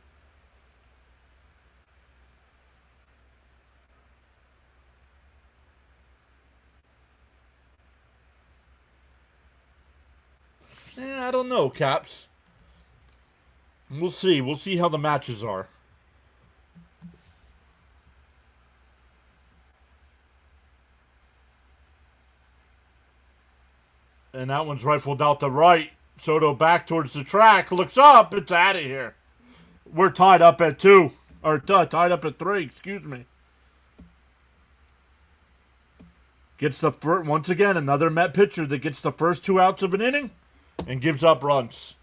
I don't know, Caps. We'll see. We'll see how the matches are. And that one's rifled out to right. Soto back towards the track. Looks up. It's out of here. We're tied up at 2. Or tied up at 3. Excuse me. Gets the first, once again, another Met pitcher that gets the first 2 outs of an inning and gives up runs.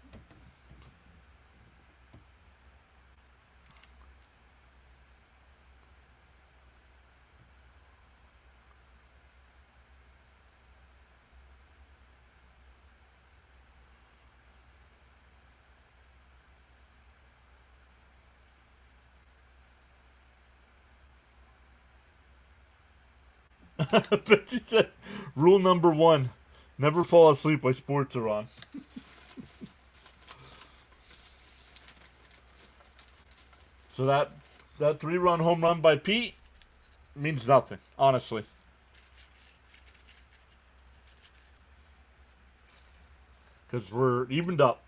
Betsy said, rule number 1, never fall asleep while sports are on. So that 3-run home run by Pete means nothing, honestly. Because we're evened up.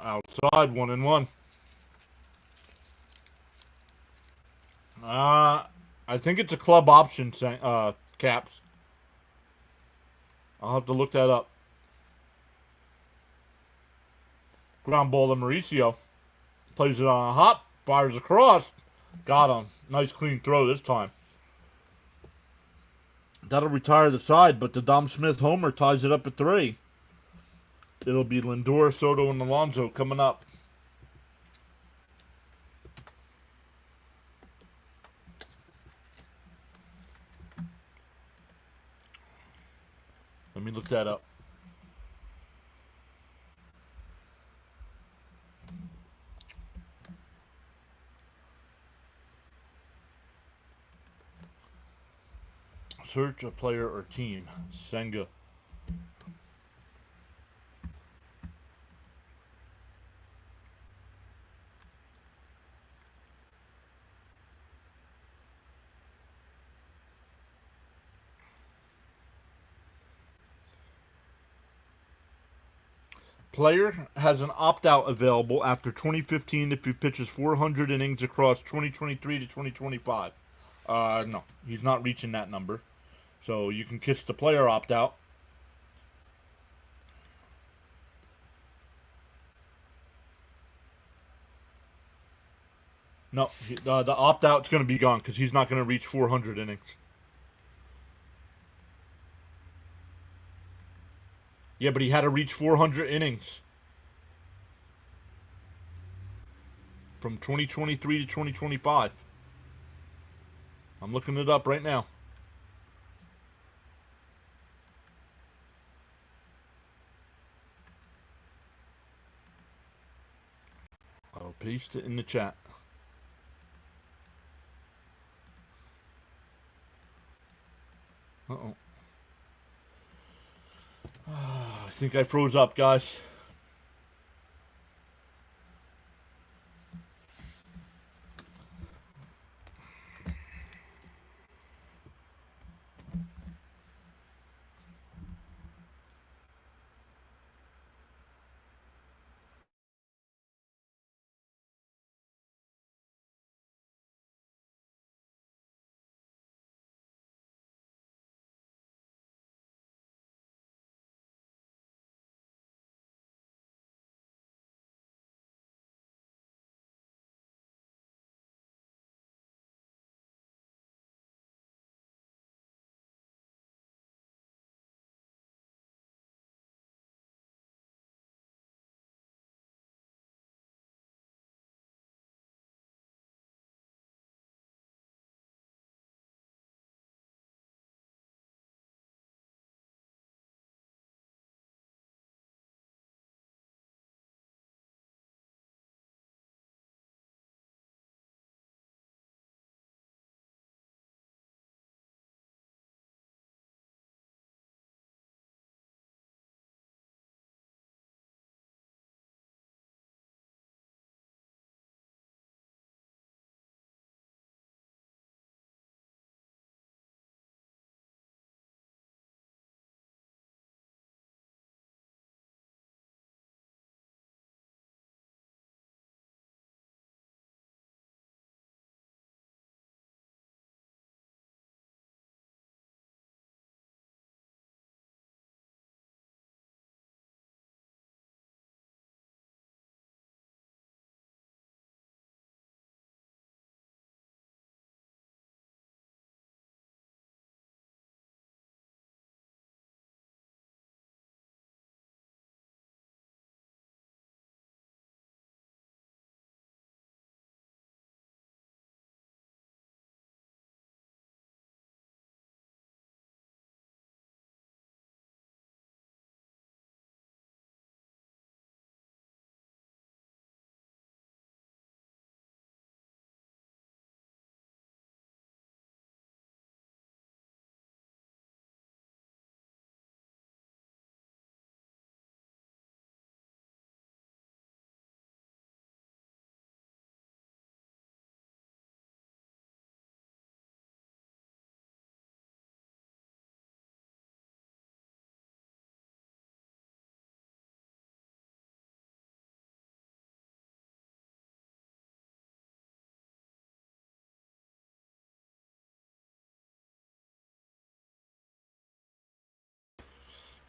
Outside, 1-1. I think it's a club option, Caps. I'll have to look that up. Ground ball to Mauricio. Plays it on a hop. Fires across. Got him. Nice clean throw this time. That'll retire the side, but the Dom Smith homer ties it up at 3. It'll be Lindor, Soto, and Alonso coming up. Let me look that up. Search a player or team. Senga. Player has an opt-out available after 2015 if he pitches 400 innings across 2023 to 2025. No, he's not reaching that number. So you can kiss the player opt-out. No, the opt-out's going to be gone because he's not going to reach 400 innings. Yeah, but he had to reach 400 innings from 2023 to 2025. I'm looking it up right now. I'll paste it in the chat. Uh-oh. I think I froze up, guys.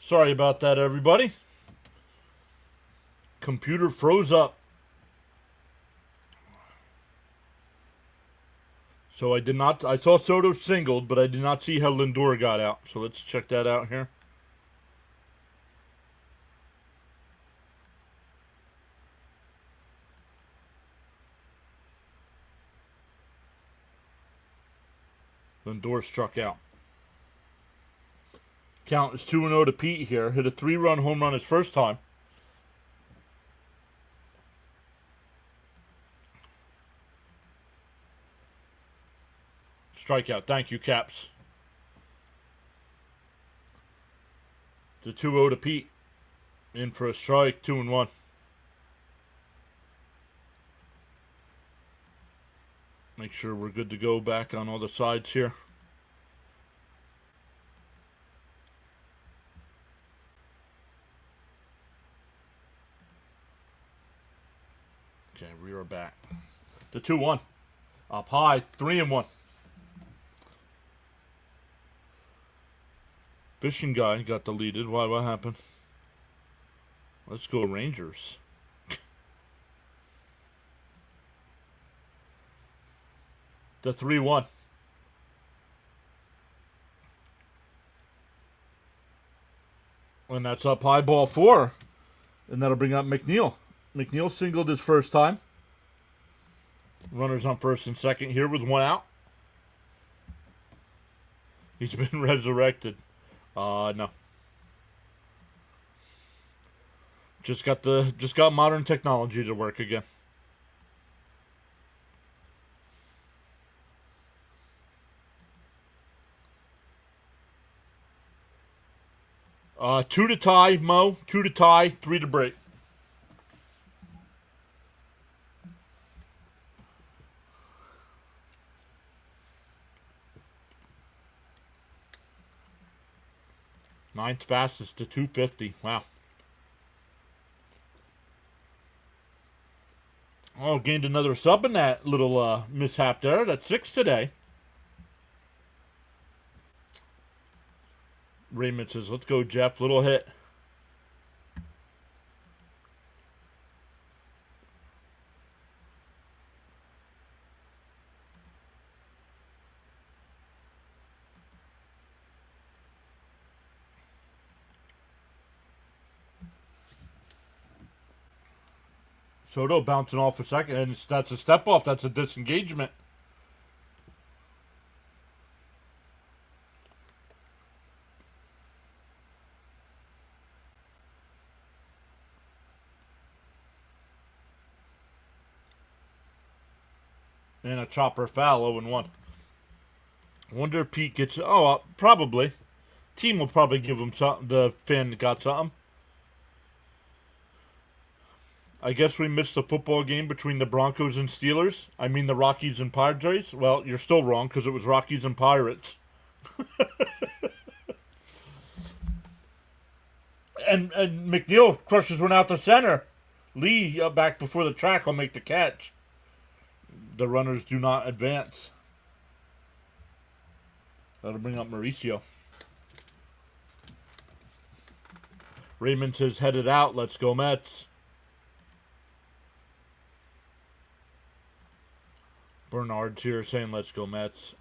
Sorry about that, everybody. Computer froze up. So I saw Soto singled, but I did not see how Lindor got out. So let's check that out here. Lindor struck out. Count is 2-0 to Pete here. Hit a 3-run home run his first time. Strikeout. Thank you, Caps. The 2-0 to Pete. In for a strike. 2-1. Make sure we're good to go back on all the sides here. Okay, we are back. The 2-1. Up high. 3-1. Fishing guy got deleted. Why? What happened? Let's go Rangers. The 3-1. And that's up high, ball 4. And that'll bring up McNeil. McNeil singled his first time. Runners on first and second here with 1 out. He's been resurrected. No. Just got modern technology to work again. Two to tie, Mo. 2 to tie, 3 to break. Ninth fastest to 250. Wow. Oh, gained another sub in that little mishap there. That's 6 today. Raymond says, let's go, Jeff. Little hit. Soto bouncing off a second, and that's a step off. That's a disengagement. And a chopper foul, 0-1. Wonder if Pete gets... Oh, probably. Team will probably give him something. The fan got something. I guess we missed the football game between the Broncos and Steelers. I mean the Rockies and Padres. Well, you're still wrong because it was Rockies and Pirates. and McNeil crushes one out to center. Lee, back before the track, will make the catch. The runners do not advance. That'll bring up Mauricio. Raymond says, headed out. Let's go, Mets. Bernard's here saying, let's go, Mets.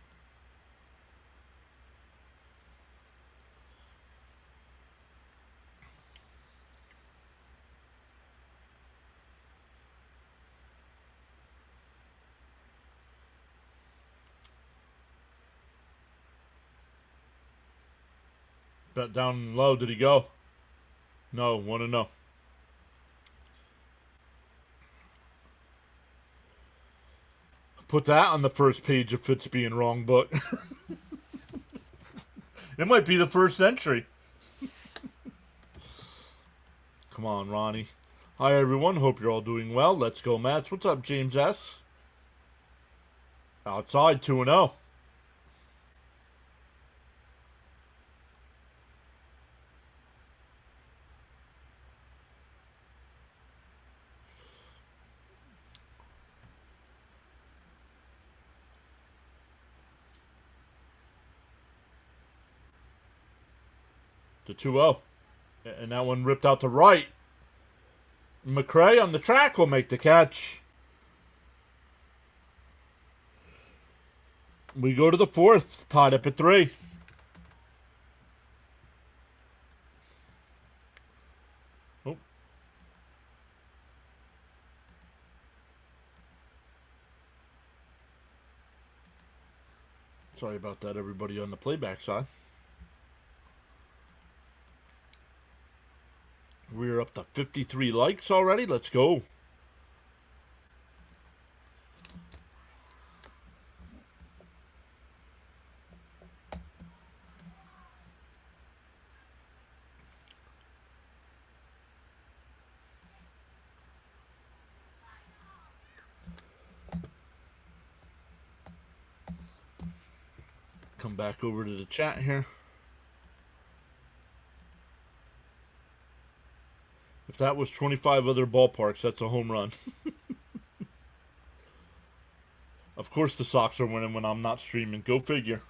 Bet down low. Did he go? No. 1-0. Put that on the first page of Fitz being wrong book. It might be the first entry. Come on, Ronnie. Hi, everyone. Hope you're all doing well. Let's go, Mets. What's up, James S? Outside, 2-0. The 2-0. And that one ripped out to right. McRae on the track will make the catch. We go to the 4th, tied up at 3. Oh. Sorry about that, everybody on the playback side. We're up to 53 likes already. Let's go. Come back over to the chat here. If that was 25 other ballparks, that's a home run. Of course the Sox are winning when I'm not streaming. Go figure.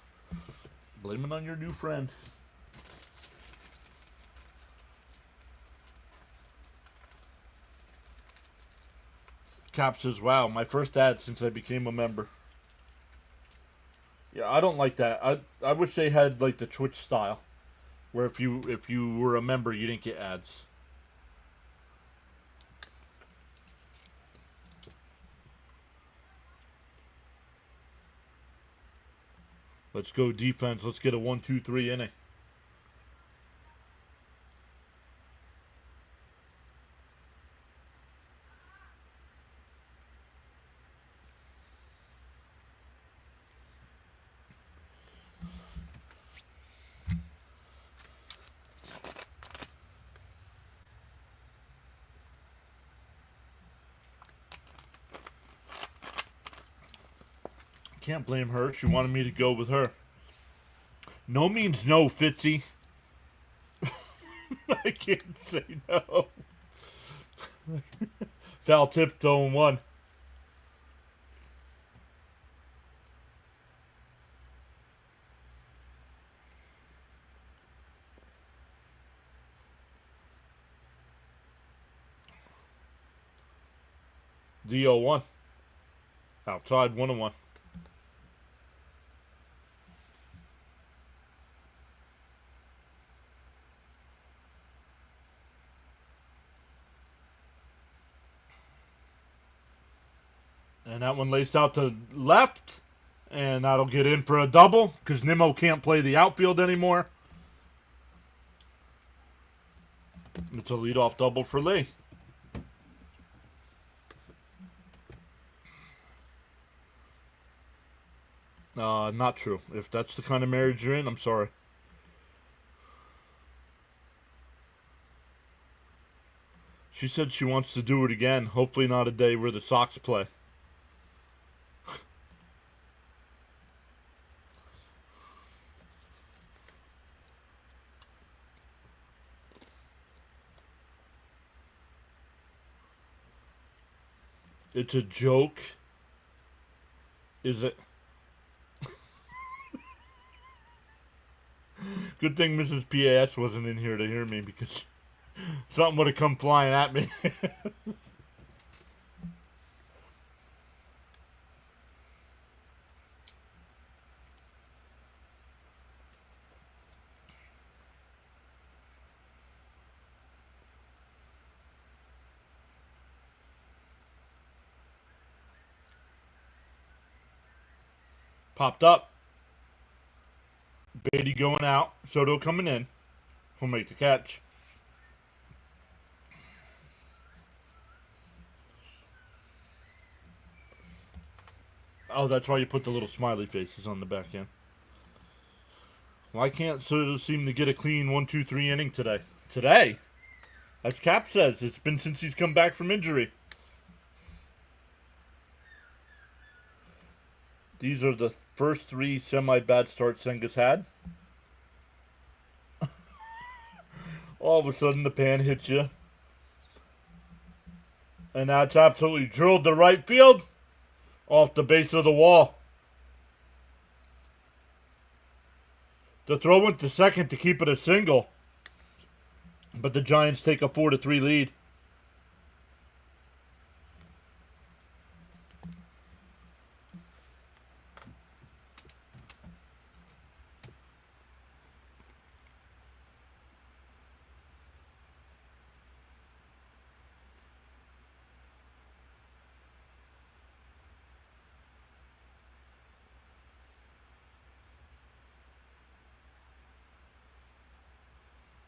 Blame it on your new friend. Cap says, wow, my first ad since I became a member. Yeah, I don't like that. I wish they had like the Twitch style, where if you were a member, you didn't get ads. Let's go defense. Let's get a 1-2-3 inning. Can't blame her. She wanted me to go with her. No means no, Fitzy. I can't say no. Foul tip, 0-1. The 0-1. Outside, 1-1. And that one laced out to left. And that'll get in for a double because Nimmo can't play the outfield anymore. It's a leadoff double for Lee. Not true. If that's the kind of marriage you're in, I'm sorry. She said she wants to do it again. Hopefully not a day where the Sox play. It's a joke. Is it? Good thing Mrs. PAS wasn't in here to hear me because something would have come flying at me. Popped up. Beatty going out. Soto coming in. He'll make the catch. Oh, that's why you put the little smiley faces on the back end. Why can't Soto seem to get a clean 1-2-3 inning today? Today? As Cap says, it's been since he's come back from injury. These are the first 3 semi-bad starts Senga's had. All of a sudden the pan hits you. And that's absolutely drilled to right field. Off the base of the wall. The throw went to second to keep it a single. But the Giants take a 4-3 lead.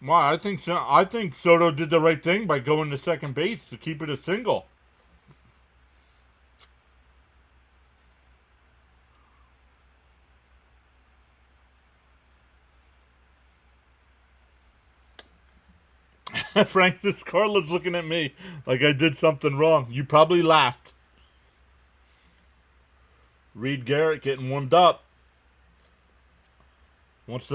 Well, I think Soto did the right thing by going to second base to keep it a single. Francis Carla's looking at me like I did something wrong. You probably laughed. Reed Garrett getting warmed up. Once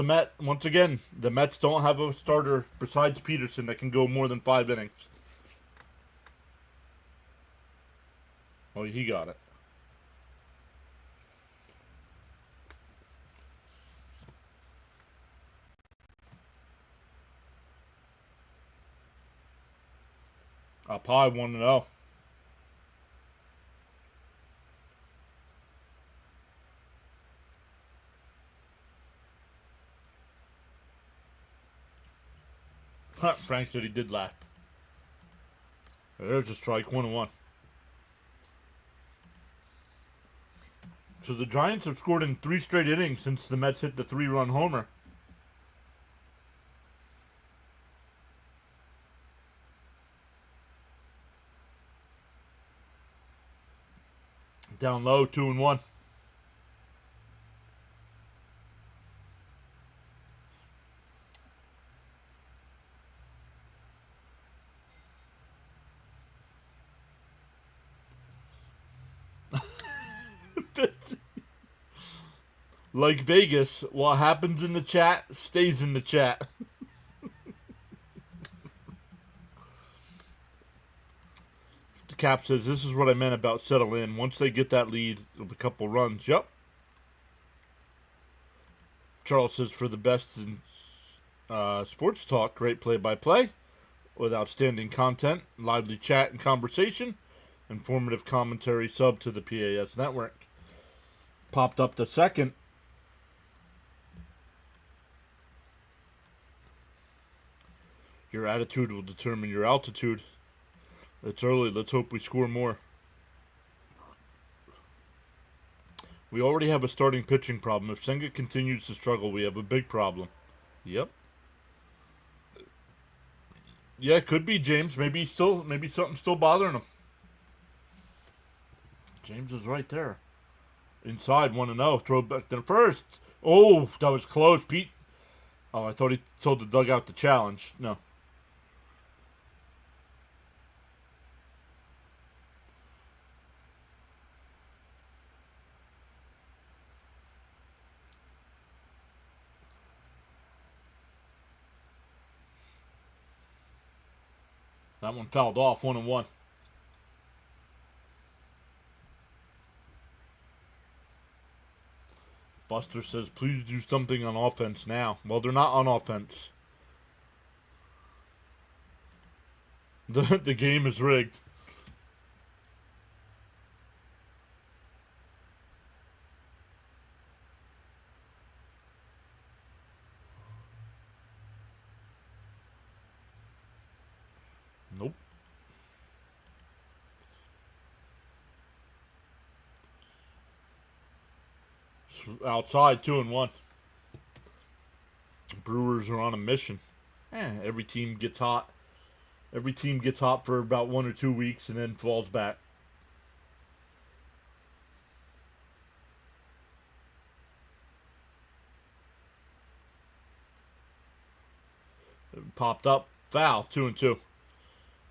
again, the Mets don't have a starter besides Peterson that can go more than 5 innings. Oh, he got it. Up high, 1-0. Frank said he did laugh. There's a strike, 1-1. So the Giants have scored in 3 straight innings since the Mets hit the 3-run homer. Down low, 2-1. Like Vegas, what happens in the chat stays in the chat. The Cap says, this is what I meant about settle in. Once they get that lead of a couple runs, yep. Charles says, for the best in sports talk, great play-by-play, with outstanding content, lively chat and conversation, informative commentary, sub to the PAS network. Popped up the second. Your attitude will determine your altitude. It's early. Let's hope we score more. We already have a starting pitching problem. If Senga continues to struggle, we have a big problem. Yep. Yeah, it could be James. Maybe something's still bothering him. James is right there. Inside, 1-0. Throw back to the first. Oh, that was close. Pete. Oh, I thought he told the dugout to challenge. No. That one fouled off, 1-1. Buster says, please do something on offense now. Well, they're not on offense. The game is rigged. Nope. Outside, 2-1. Brewers are on a mission. Every team gets hot. Every team gets hot for about 1 or 2 weeks and then falls back. It popped up. Foul, 2-2.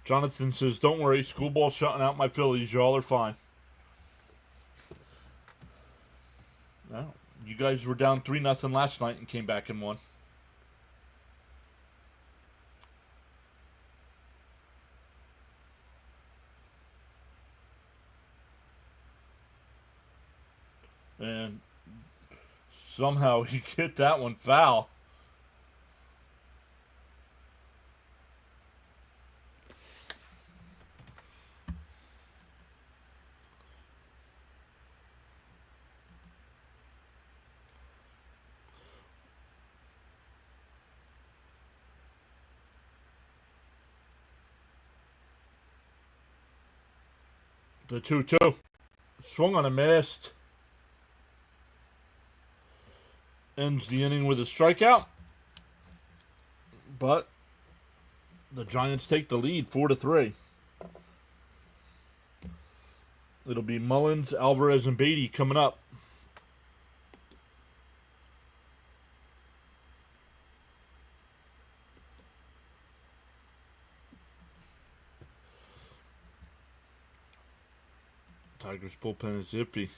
Jonathan says, don't worry, schoolball's shutting out my Phillies. Y'all are fine. Well, you guys were down 3-0 last night and came back and won. And somehow he hit that one foul. The 2-2. Swung on a missed. Ends the inning with a strikeout. But the Giants take the lead 4-3. It'll be Mullins, Alvarez, and Beatty coming up. Tigers bullpen is iffy.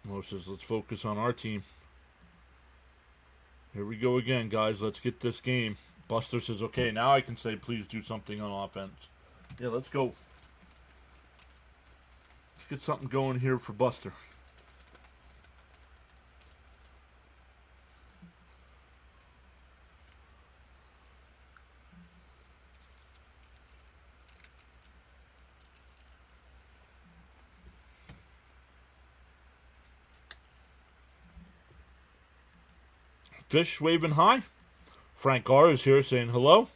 Mo says, let's focus on our team. Here we go again, guys. Let's get this game. Buster says, okay, now I can say please do something on offense. Yeah, let's go. Let's get something going here for Buster. Fish waving hi. Frank R is here saying hello.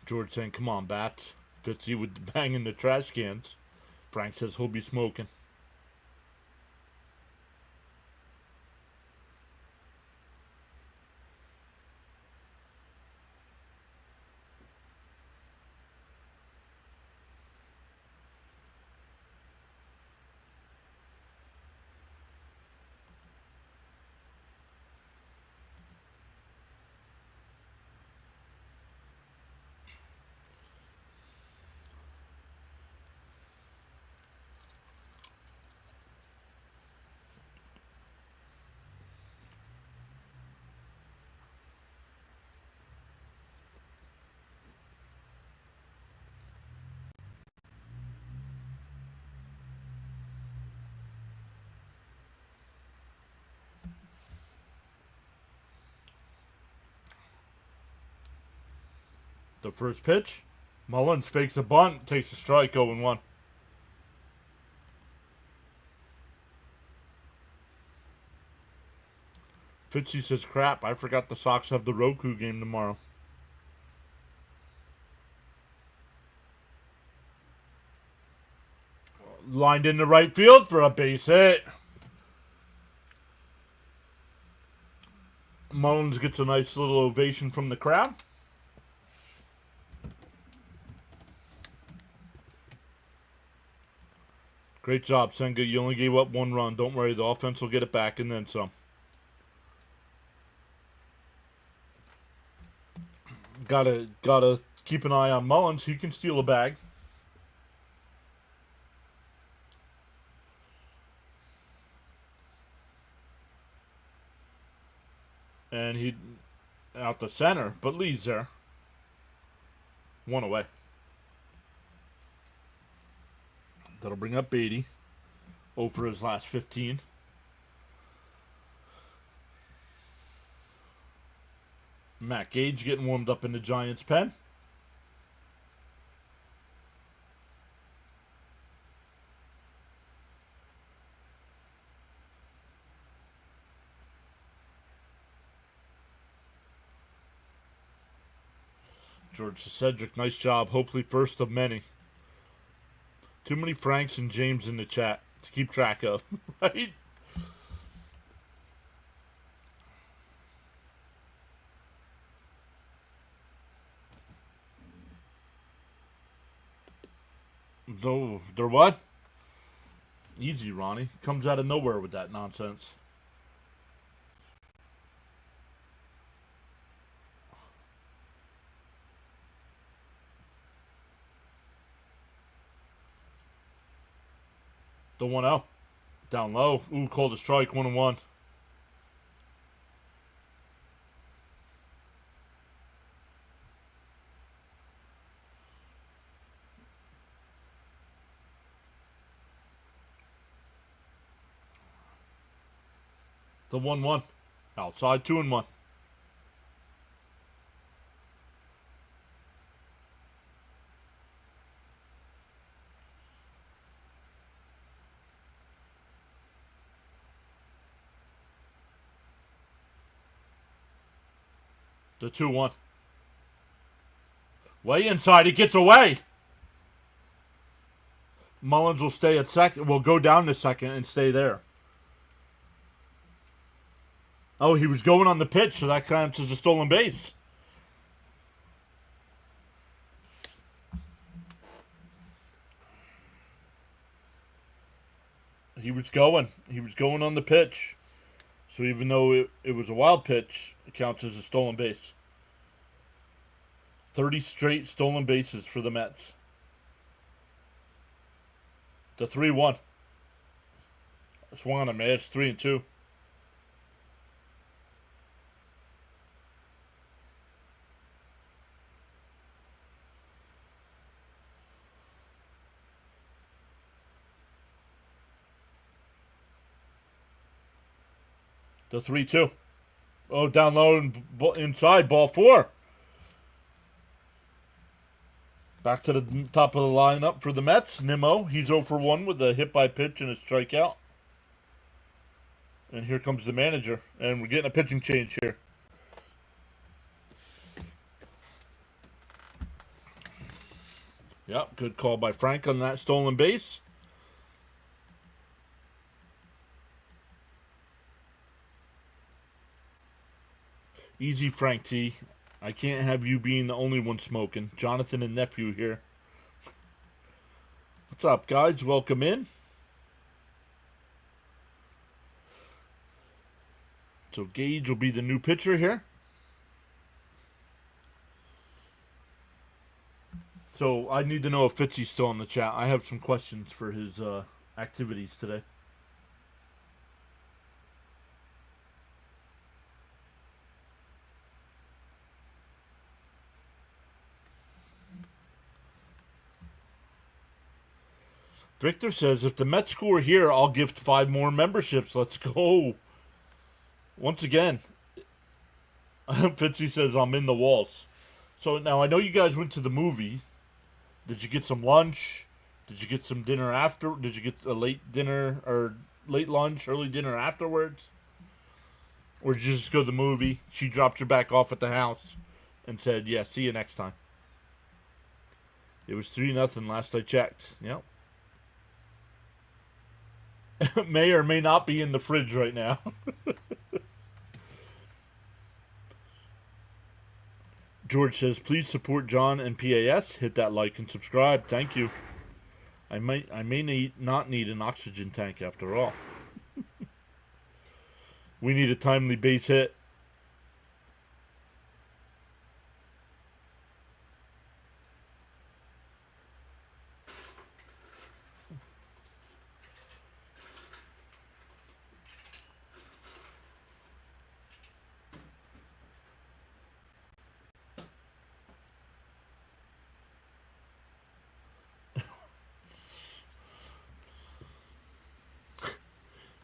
George saying, come on, Bats. Fitzy with banging the trash cans. Frank says he'll be smoking. The first pitch. Mullins fakes a bunt, takes a strike, 0-1. Fitzy says, crap, I forgot the Sox have the Roku game tomorrow. Lined into right field for a base hit. Mullins gets a nice little ovation from the crowd. Great job, Senga. You only gave up 1 run. Don't worry, the offense will get it back and then some. Gotta keep an eye on Mullins. He can steal a bag. And he out the center, but leads there. 1 away. That'll bring up Beatty. 0 for his last 15. Matt Gage getting warmed up in the Giants' pen. George Cedric, nice job. Hopefully first of many. Too many Franks and James in the chat to keep track of, right? No, they're what? Easy, Ronnie. Comes out of nowhere with that nonsense. The 1-0. Down low. Ooh, called a strike. 1-1. The 1-1. Outside 2-1. The 2-1. Way inside. He gets away. Mullins will stay at second. Will go down to second and stay there. Oh, he was going on the pitch, so that counts as a stolen base. He was going. He was going on the pitch. So even though it was a wild pitch, it counts as a stolen base. 30 straight stolen bases for the Mets. The 3-1. Swung on a man. It's 3-2. The 3-2. Oh, down low and inside. Ball 4. Back to the top of the lineup for the Mets. Nimmo. He's 0 for 1 with a hit by pitch and a strikeout. And here comes the manager. And we're getting a pitching change here. Yep, good call by Frank on that stolen base. Easy, Frank T. I can't have you being the only one smoking. Jonathan and nephew here. What's up, guys? Welcome in. So Gage will be the new pitcher here. So I need to know if Fitzy's still in the chat. I have some questions for his activities today. Victor says, if the Mets score here, I'll gift 5 more memberships. Let's go. Once again, Fitzy says, I'm in the walls. So now I know you guys went to the movie. Did you get some lunch? Did you get some dinner after? Did you get a late dinner or late lunch, early dinner afterwards? Or did you just go to the movie? She dropped you back off at the house and said, yeah, see you next time. It was 3-0 last I checked. Yep. May or may not be in the fridge right now. George says, please support John and PAS. Hit that like and subscribe. Thank you. I may not need an oxygen tank after all. We need a timely base hit.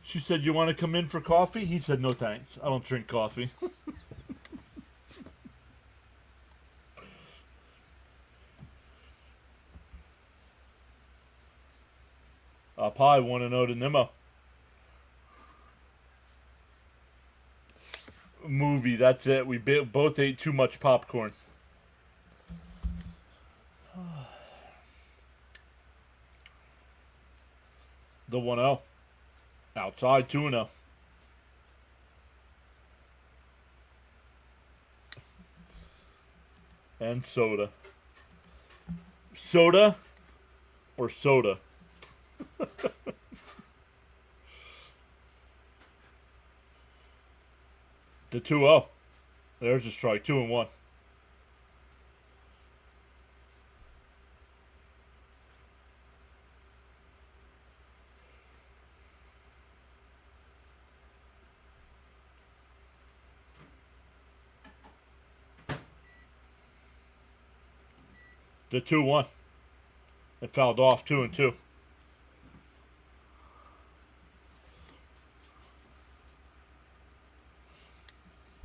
She said, you want to come in for coffee? He said, no thanks. I don't drink coffee. Pie want to know the Nemo. Movie, that's it. We both ate too much popcorn. The 1-0. Outside 2-0. And soda. Soda or soda? The 2-0. There's a strike. 2-1. The 2-1. It fouled off 2-2.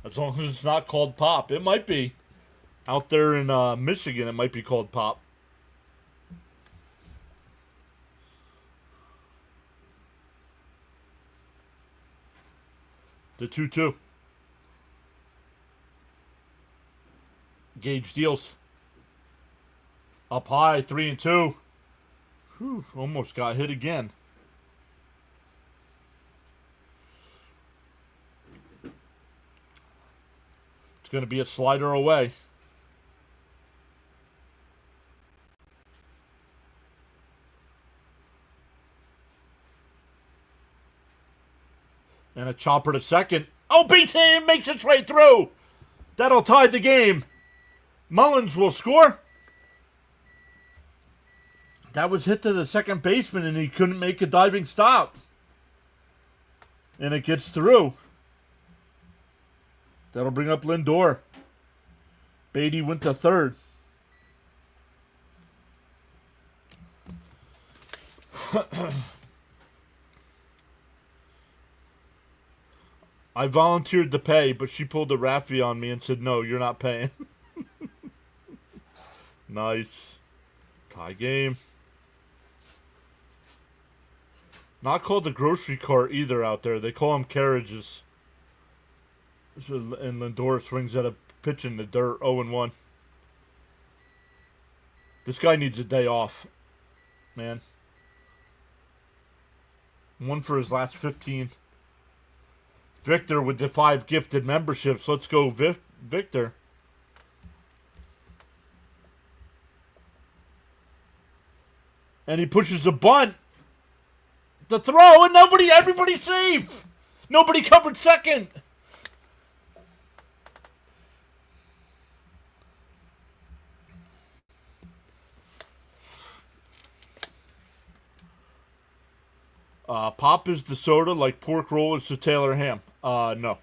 As long as it's not called pop. It might be. Out there in Michigan, it might be called pop. The 2-2. Gage deals. Up high, 3-2. Whew, almost got hit again. It's going to be a slider away. And a chopper to second. Oh, base hit, makes its way through. That'll tie the game. Mullins will score. That was hit to the second baseman, and he couldn't make a diving stop. And it gets through. That'll bring up Lindor. Beatty went to third. I volunteered to pay, but she pulled a Raffy on me and said, no, you're not paying. Nice. Tie game. Not called the grocery cart either out there. They call them carriages. And Lindor swings at a pitch in the dirt, 0-1. This guy needs a day off, man. 1 for his last 15. Victor with the 5 gifted memberships. Let's go, Victor. And he pushes the bunt. The throw, and everybody's safe. Nobody covered second. Pop is the soda like pork roll is the Taylor ham. No.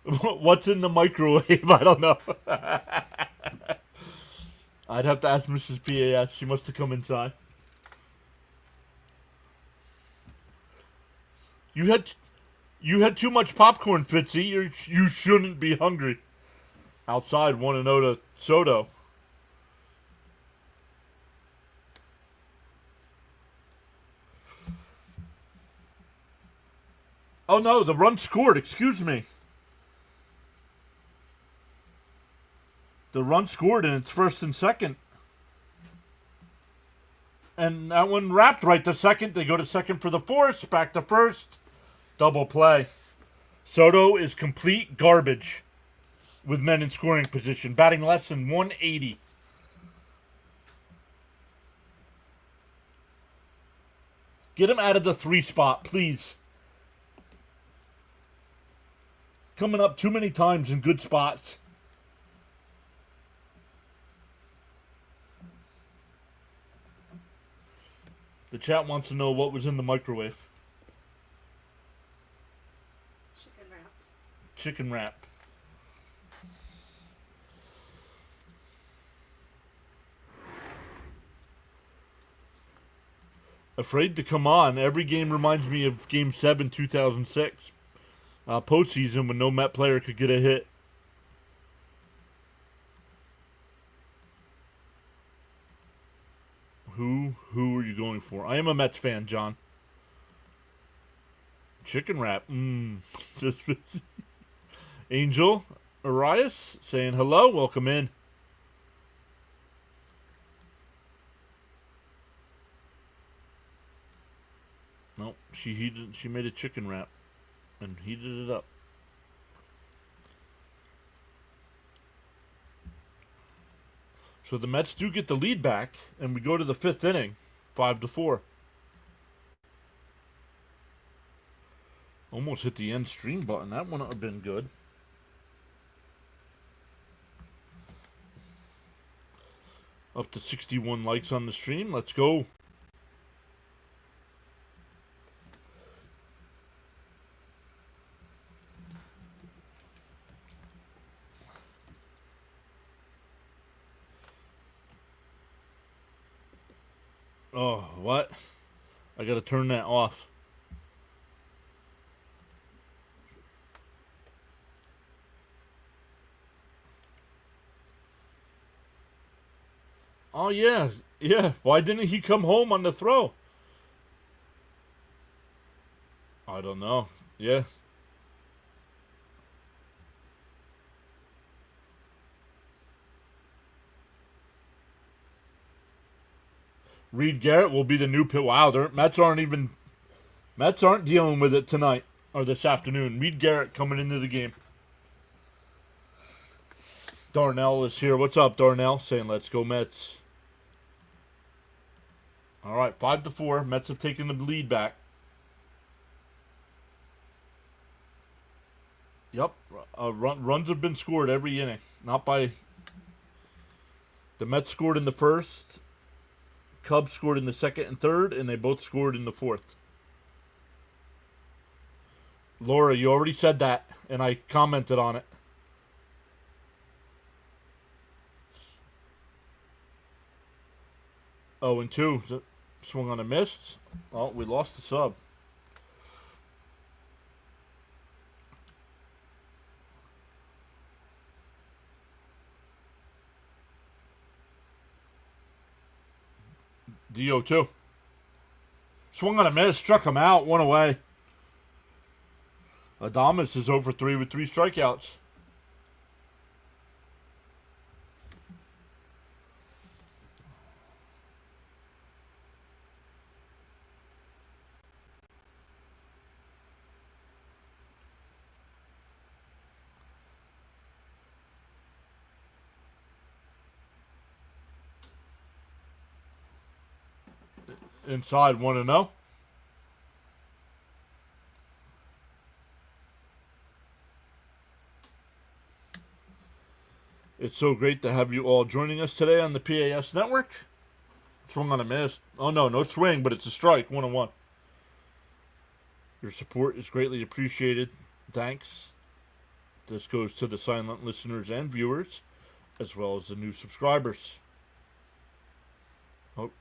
What's in the microwave? I don't know. I'd have to ask Mrs. PAS. She must have come inside. You had too much popcorn, Fitzy. You shouldn't be hungry. Outside 1-0 to Soto. Oh no, the run scored. Excuse me. The run scored, and it's first and second. And that one wrapped right to second. They go to second for the force. Back to first. Double play. Soto is complete garbage with men in scoring position. Batting less than 180. Get him out of the 3 spot, please. Coming up too many times in good spots. The chat wants to know what was in the microwave. Chicken wrap. Chicken wrap. Afraid to come on. Every game reminds me of Game 7, 2006. Postseason when no Met player could get a hit. Who are you going for? I am a Mets fan, John. Chicken wrap. Angel Arias saying hello. Welcome in. Nope. She made a chicken wrap and heated it up. So the Mets do get the lead back, and we go to the 5th inning, 5-4. Almost hit the end stream button. That wouldn't have been good. Up to 61 likes on the stream. Let's go. Oh, what? I gotta turn that off. Oh, yeah. Yeah. Why didn't he come home on the throw? I don't know. Yeah. Reed Garrett will be the new pit. Wow, Mets aren't dealing with it tonight or this afternoon. Reed Garrett coming into the game. Darnell is here. What's up, Darnell? Saying let's go Mets. All right, 5-4. Mets have taken the lead back. Yep, runs have been scored every inning. Not by the Mets scored in the first. Cubs scored in the second and third, and they both scored in the fourth. Laura, you already said that, and I commented on it. Oh, and 2. Swung on a miss. Oh, we lost the sub. DO2. Swung on a miss, struck him out, one away. Adames is over 3 with 3 strikeouts. Inside 1-0. It's so great to have you all joining us today on the PAS network. Swung on a miss. Oh no, no swing, but it's a strike. 1-1. Your support is greatly appreciated. Thanks. This goes to the silent listeners and viewers, as well as the new subscribers. Oh.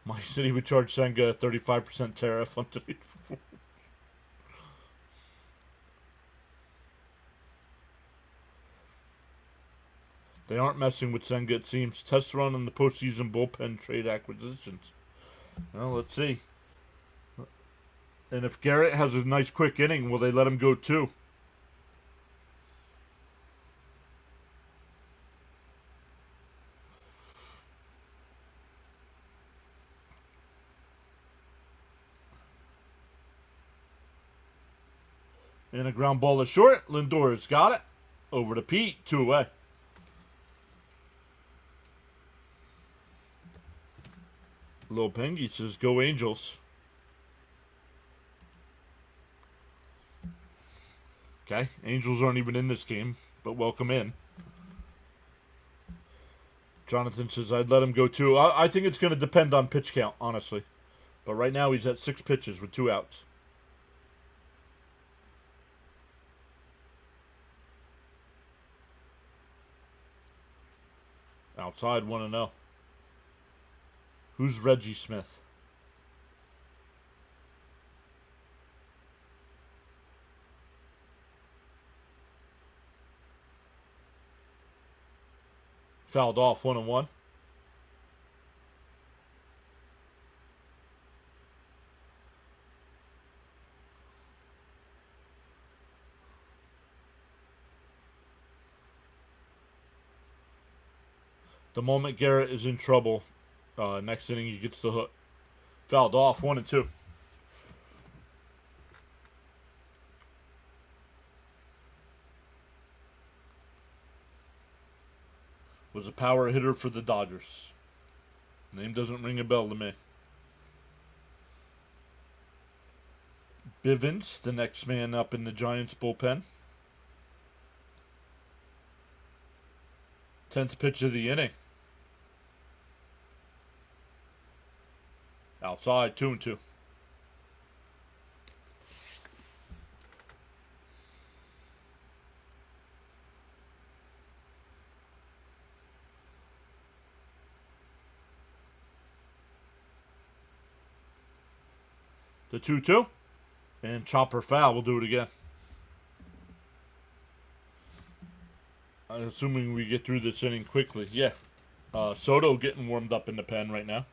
My city would charge Senga a 35% tariff on today's performance. They aren't messing with Senga, it seems. Test run on the postseason bullpen trade acquisitions. Well, let's see. And if Garrett has a nice quick inning, will they let him go too? And a ground ball is short. Lindor has got it. Over to Pete. 2 away. Lil Pengy says, go Angels. Okay. Angels aren't even in this game, but welcome in. Jonathan says, I'd let him go too. I think it's going to depend on pitch count, honestly. But right now he's at 6 pitches with 2 outs. Outside 1-0. Who's Reggie Smith? Fouled off 1-1. The moment Garrett is in trouble, next inning he gets the hook. Fouled off 1-2. Was a power hitter for the Dodgers. Name doesn't ring a bell to me. Bivens, the next man up in the Giants bullpen. 10th pitch of the inning. Outside, 2-2. The 2-2. And chopper foul. We'll do it again. I'm assuming we get through this inning quickly. Yeah. Soto getting warmed up in the pen right now.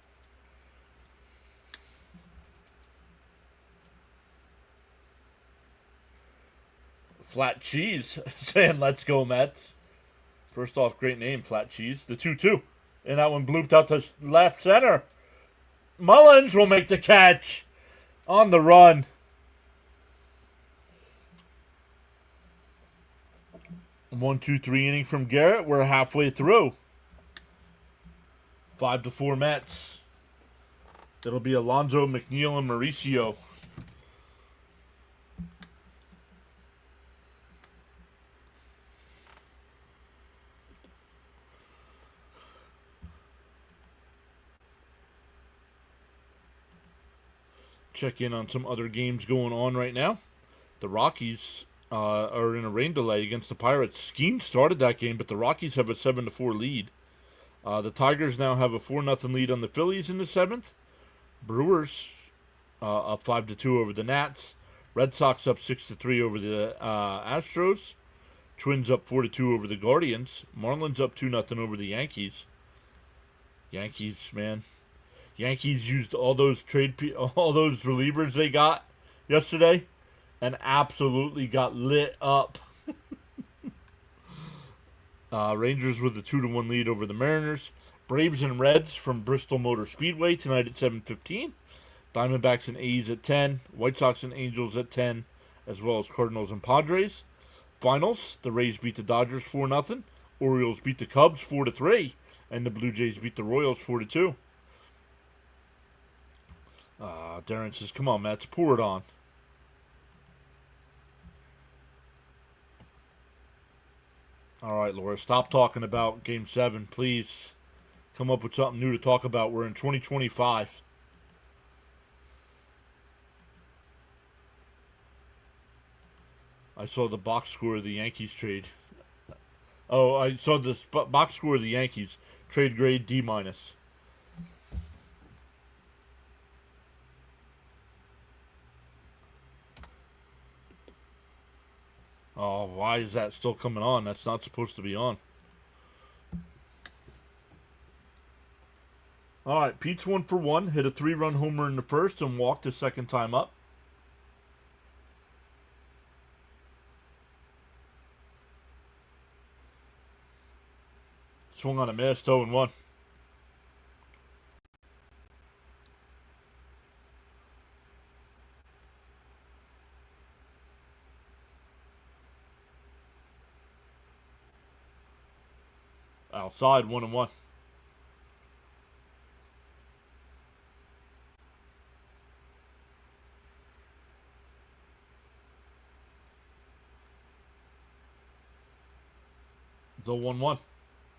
Flat Cheese saying, let's go, Mets. First off, great name, Flat Cheese. The 2-2. And that one blooped out to left center. Mullins will make the catch on the run. One, 2, 3 inning from Garrett. We're halfway through. 5-4 Mets. It'll be Alonso, McNeil, and Mauricio. Check in on some other games going on right now. The Rockies are in a rain delay against the Pirates. Skeen started that game, but the Rockies have a 7-4 lead. The Tigers now have a 4-0 lead on the Phillies in the 7th. Brewers up 5-2 over the Nats. Red Sox up 6-3 over the Astros. Twins up 4-2 over the Guardians. Marlins up 2-0 over the Yankees. Yankees, man. Yankees used all those all those relievers they got yesterday, and absolutely got lit up. Rangers with a 2-1 lead over the Mariners. Braves and Reds from Bristol Motor Speedway tonight at 7:15. Diamondbacks and A's at 10. White Sox and Angels at 10, as well as Cardinals and Padres. Finals: the Rays beat the Dodgers 4-0. Orioles beat the Cubs 4-3, and the Blue Jays beat the Royals 4-2. Darren says, "Come on, Mets, pour it on." All right, Laura, stop talking about Game 7, please. Come up with something new to talk about. We're in 2025. I saw the box score of the Yankees trade. Oh, I saw the box score of the Yankees. Trade grade D-. Oh, why is that still coming on? That's not supposed to be on. All right, Pete's 1 for 1. Hit a 3-run homer in the first and walked the second time up. Swung on a miss, 0-1. Outside, 1-1. The 1-1.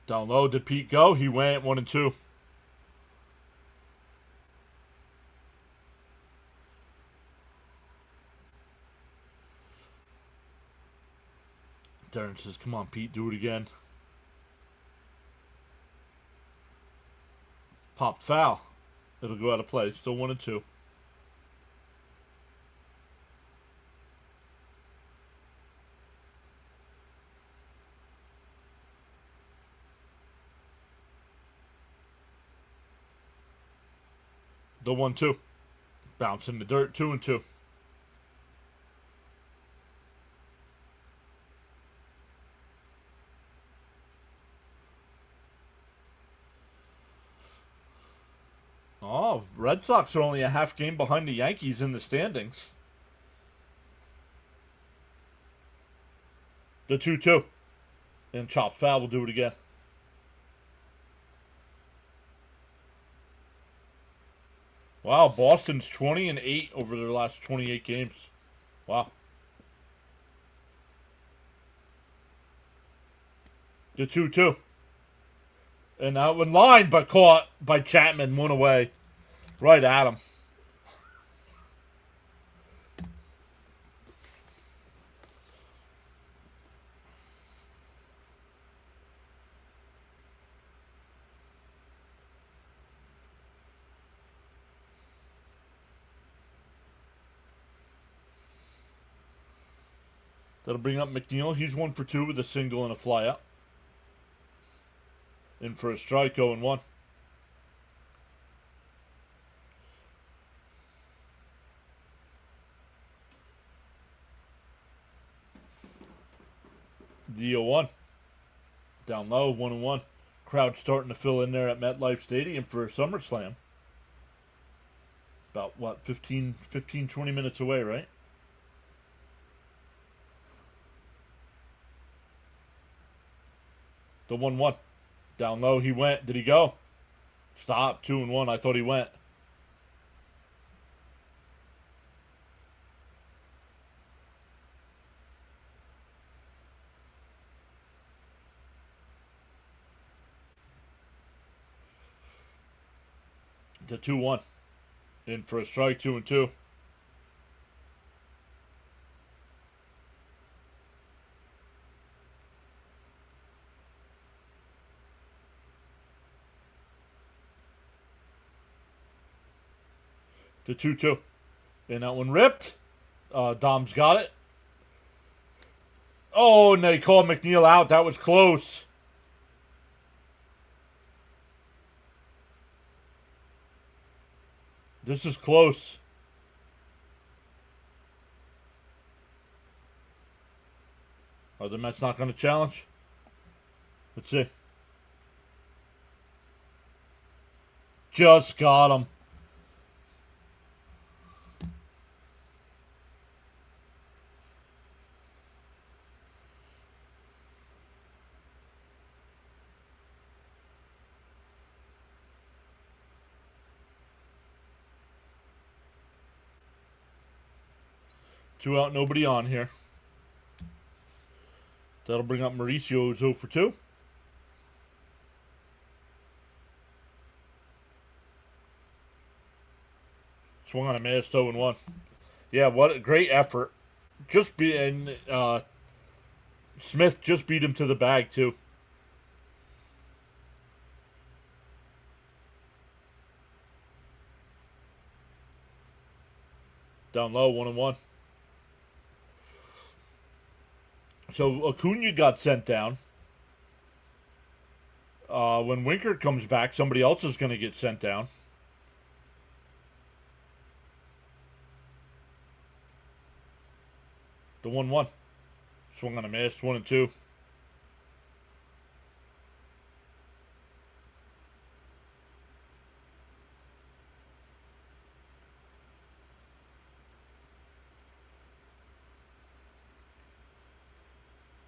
Down low, did Pete go? He went 1-2. Darren says, "Come on, Pete, do it again." Popped foul. It'll go out of play. Still 1-2. The 1-2. Bounce in the dirt, 2-2. Oh, Red Sox are only a half game behind the Yankees in the standings. The 2-2. And chopped foul will do it again. Wow, Boston's 20-8 over their last 28 games. Wow. The 2-2. And out in line, but caught by Chapman, 1 away. Right at him. That'll bring up McNeil. He's 1 for 2 with a single and a flyout. In for a strike, 0-1. The 0-1. Down low, 1-1. Crowd starting to fill in there at MetLife Stadium for a SummerSlam. About, what, 15, 20 minutes away, right? The 1-1. Down low, he went. Did he go? Stop, 2-1. I thought he went. The 2-1. In for a strike, 2-2. The 2-2. And that one ripped. Dom's got it. Oh, and they called McNeil out. That was close. This is close. Are the Mets not going to challenge? Let's see. Just got him. Two out, nobody on here. That'll bring up Mauricio's 0 for 2. Swung on a miss, 0 and 1. Yeah, what a great effort. Smith just beat him to the bag, too. Down low, 1 and 1. So Acuna got sent down. When Winker comes back, somebody else is going to get sent down. The 1-1. Swung on a miss, 1 and 2.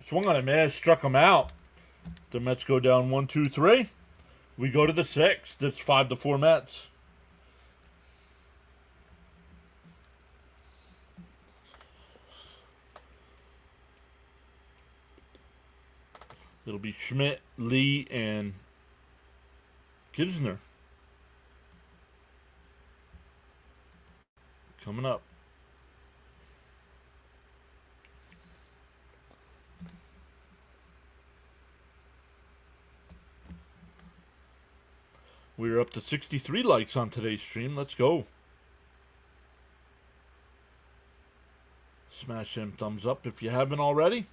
Swung on a miss, struck him out. The Mets go down 1, 2, 3. We go to the 6th. It's 5-4 Mets. It'll be Schmidt, Lee, and Kisner coming up. We're up to 63 likes on today's stream. Let's go. Smash them thumbs up if you haven't already.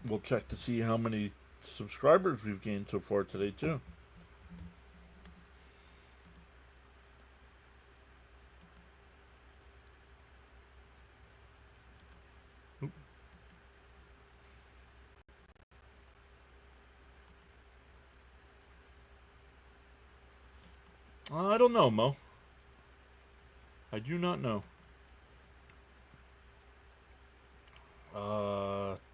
We'll check to see how many subscribers we've gained so far today, too. Oop. I don't know, Mo. I do not know.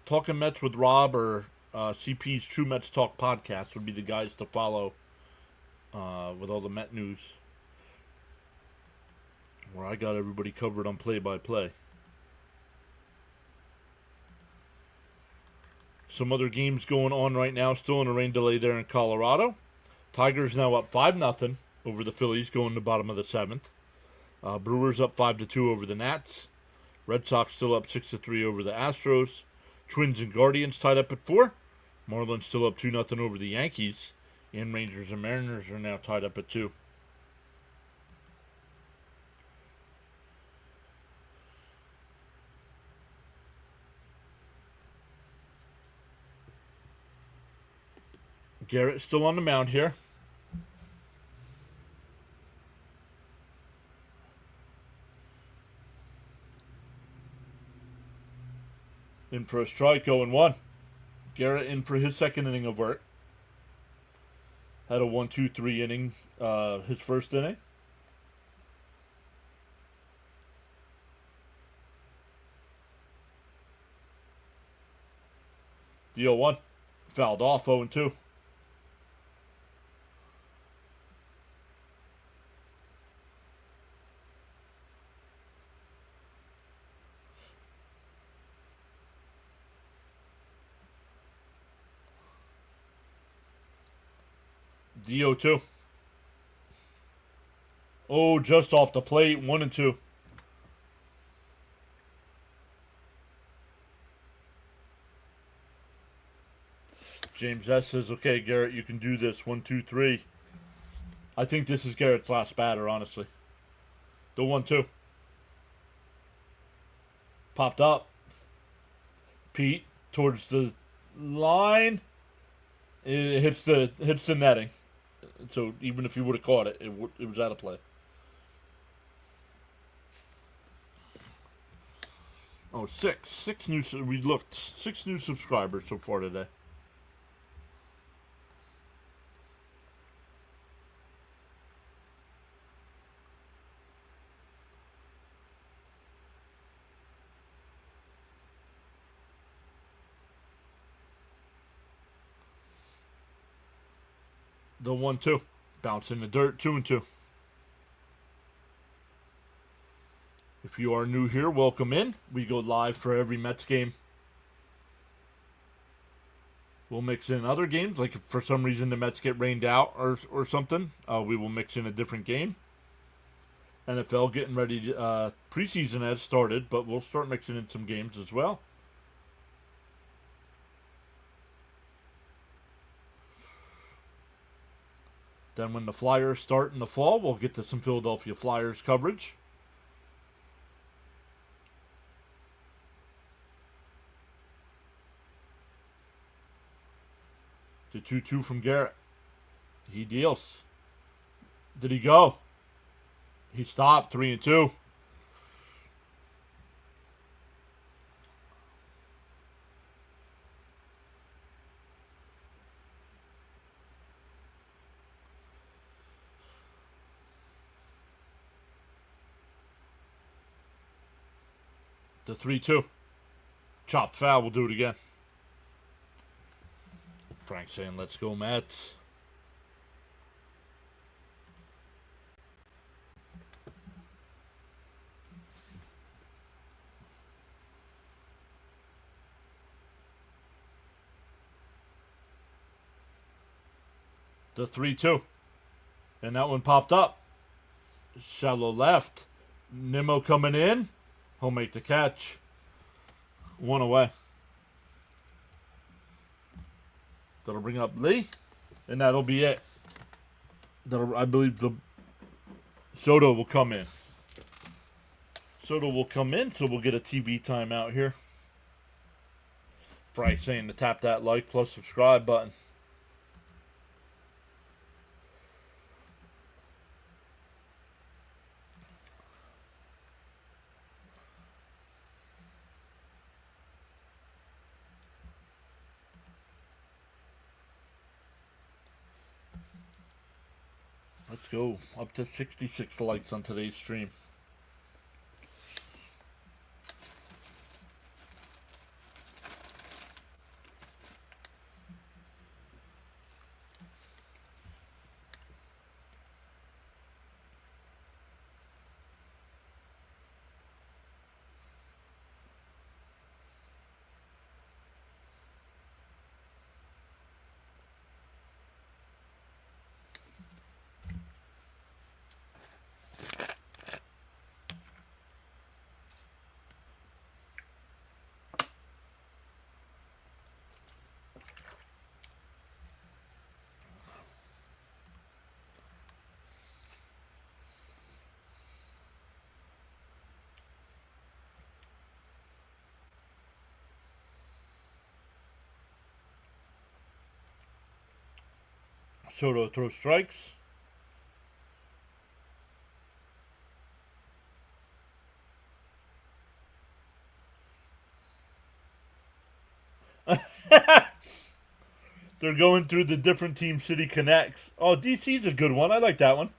Talking Mets with Rob or CP's True Mets Talk podcast would be the guys to follow with all the Met news. Where I got everybody covered on play-by-play. Some other games going on right now. Still in a rain delay there in Colorado. Tigers now up 5-0 over the Phillies going to the bottom of the 7th. Brewers up 5-2 over the Nats. Red Sox still up 6-3 over the Astros. Twins and Guardians tied up at 4. Marlins still up 2-0 over the Yankees. And Rangers and Mariners are now tied up at 2. Garrett still on the mound here. In for a strike, 0-1. Garrett in for his second inning of work. Had a 1-2-3 inning, his first inning. The 0-1. Fouled off, 0-2. The 0-2. Oh, just off the plate, 1-2. James S. says, okay, Garrett, you can do this. 1, 2, 3. I think this is Garrett's last batter, honestly. The 1-2. Popped up. Pete towards the line. It hits the netting. So even if he would have caught it, it was out of play. Oh, six. Six new. We looked. 6 new subscribers so far today. The 1-2. Bounce in the dirt. 2-2. If you are new here, welcome in. We go live for every Mets game. We'll mix in other games, like if for some reason the Mets get rained out or something, we will mix in a different game. NFL getting ready. Preseason has started, but we'll start mixing in some games as well. Then when the Flyers start in the fall, we'll get to some Philadelphia Flyers coverage. The 2-2 from Garrett. He deals. Did he go? He stopped. 3-2. The 3-2. Chopped foul. We'll do it again. Frank saying, let's go, Mets. The 3-2. And that one popped up. Shallow left. Nimmo coming in. He'll make the catch. 1 away. That'll bring up Lee. And that'll be it. I believe the Soto will come in. Soto will come in, so we'll get a TV timeout here. Frank saying to tap that like plus subscribe button. Let's go. Up to 66 likes on today's stream. Soto throws strikes. They're going through the different Team City Connects. Oh, DC's a good one. I like that one.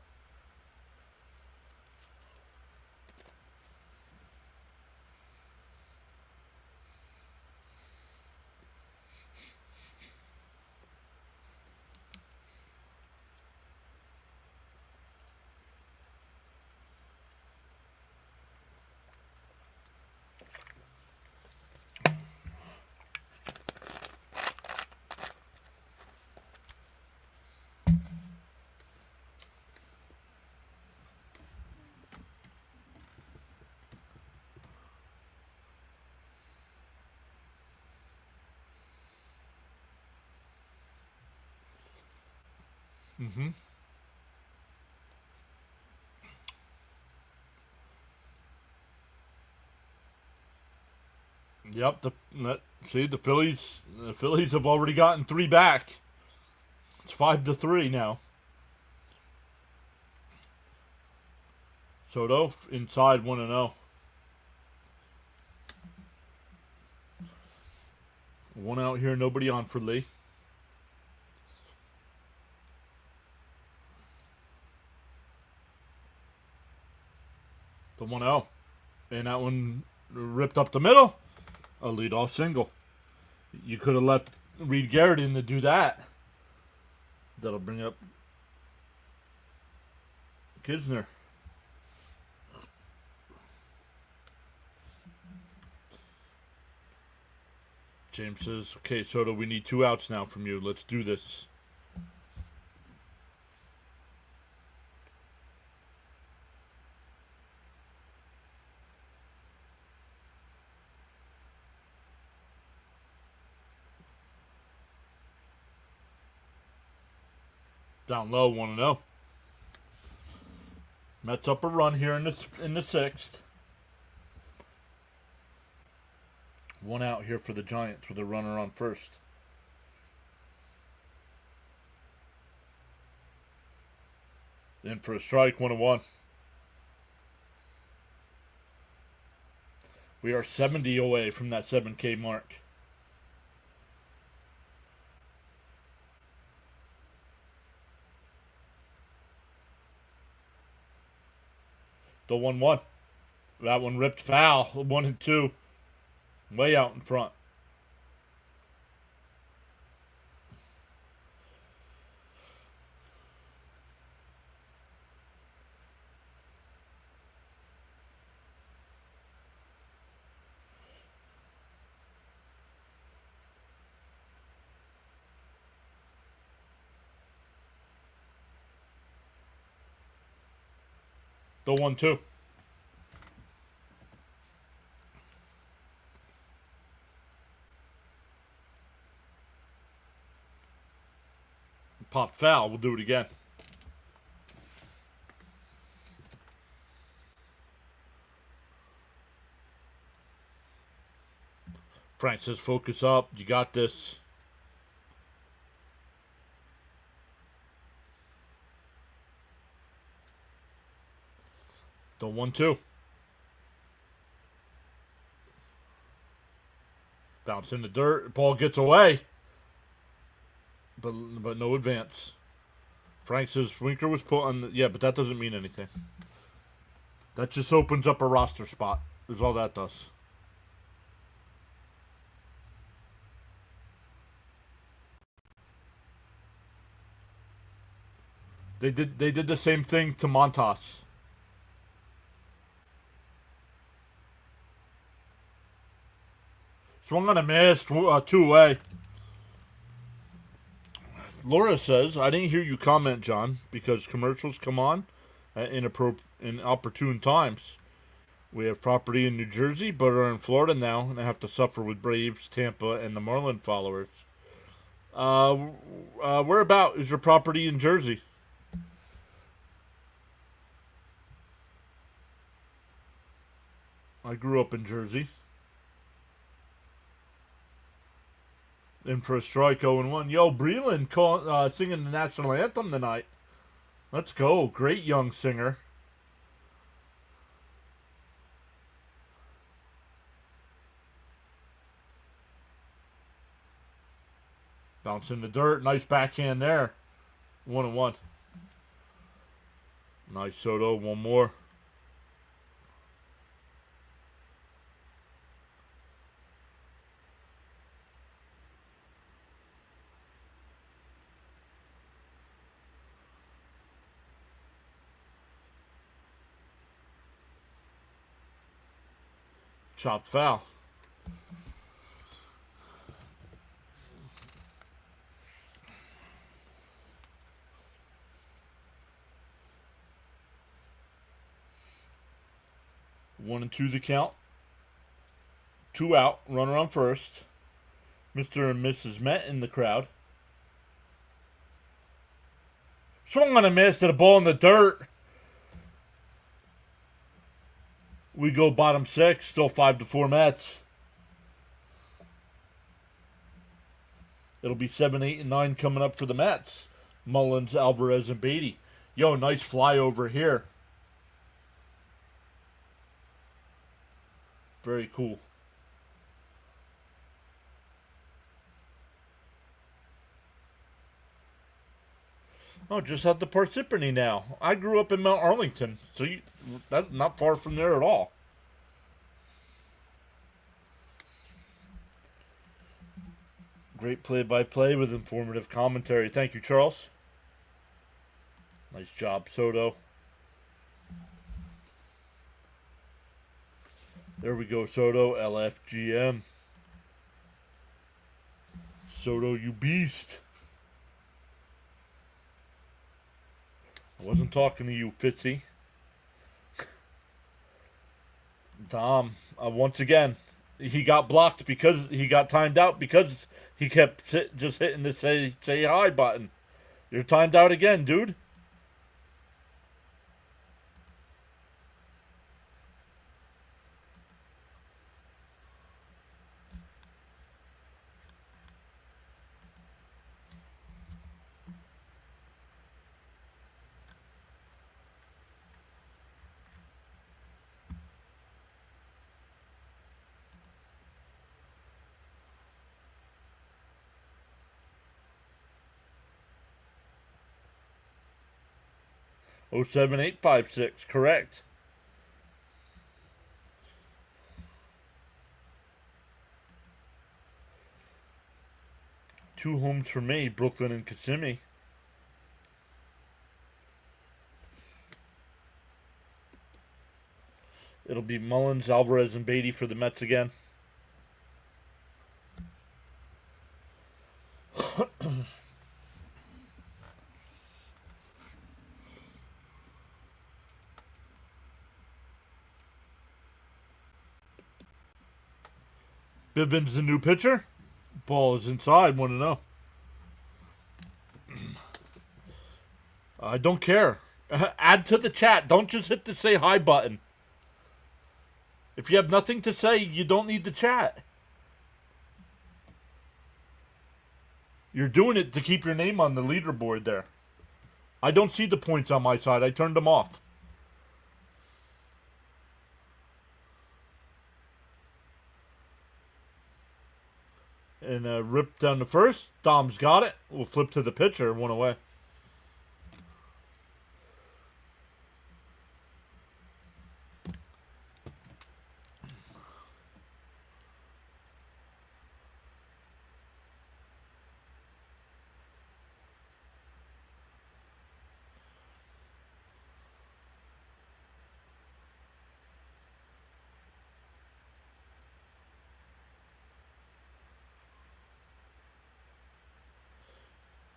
Mm-hmm. Yep. The Phillies have already gotten 3 back. It's 5-3 now. Soto inside 1-0. One out here, nobody on for Lee. The 1-0. And that one ripped up the middle. A leadoff single. You could have left Reed Garrett in to do that. That'll bring up Kisner. James says, okay, Soto, we need 2 outs now from you. Let's do this. Down low, 1-0. Mets up a run here in the 6th. 1 out here for the Giants with a runner on first. In for a strike, 1-1. We are 70 away from that 7K mark. The 1-1. That one ripped foul. 1-2. Way out in front. The 1-2. Popped foul. We'll do it again. Frank says, focus up. You got this. The 1-2. Bounce in the dirt. Ball gets away. But no advance. Frank says Winker was put on. Yeah, but that doesn't mean anything. That just opens up a roster spot. Is all that does. They did the same thing to Montas. Swung on a miss, 2-away. Laura says, I didn't hear you comment, John, because commercials come on at inopportune times. We have property in New Jersey, but are in Florida now, and I have to suffer with Braves, Tampa, and the Marlin followers. Whereabout is your property in Jersey? I grew up in Jersey. In for a strike, 0-1. Yo, Breland singing the national anthem tonight. Let's go. Great young singer. Bounce in the dirt. Nice backhand there. 1-1. Nice Soto. One more. Chopped foul. One and two the count. 2 out. Runner on first. Mr. and Mrs. Met in the crowd. Swung on a miss to the ball in the dirt. We go bottom 6. Still 5-4 Mets. It'll be 7, 8, and 9 coming up for the Mets. Mullins, Alvarez, and Beatty. Yo, nice fly over here. Very cool. Oh, just at the Parsippany now. I grew up in Mount Arlington, so that's not far from there at all. Great play-by-play with informative commentary. Thank you, Charles. Nice job, Soto. There we go, Soto. LFGM. Soto, you beast. I wasn't talking to you, Fitzy. Tom, once again, he got blocked because he got timed out because he kept just hitting the say hi button. You're timed out again, dude. Oh 07856, correct. Two homes for me, Brooklyn and Kissimmee. It'll be Mullins, Alvarez, and Beatty for the Mets again. Bivens the new pitcher. Ball is inside. Want to know? I don't care. Add to the chat. Don't just hit the say hi button. If you have nothing to say, you don't need the chat. You're doing it to keep your name on the leaderboard there. I don't see the points on my side. I turned them off. And rip down the first. Dom's got it. We'll flip to the pitcher. One away.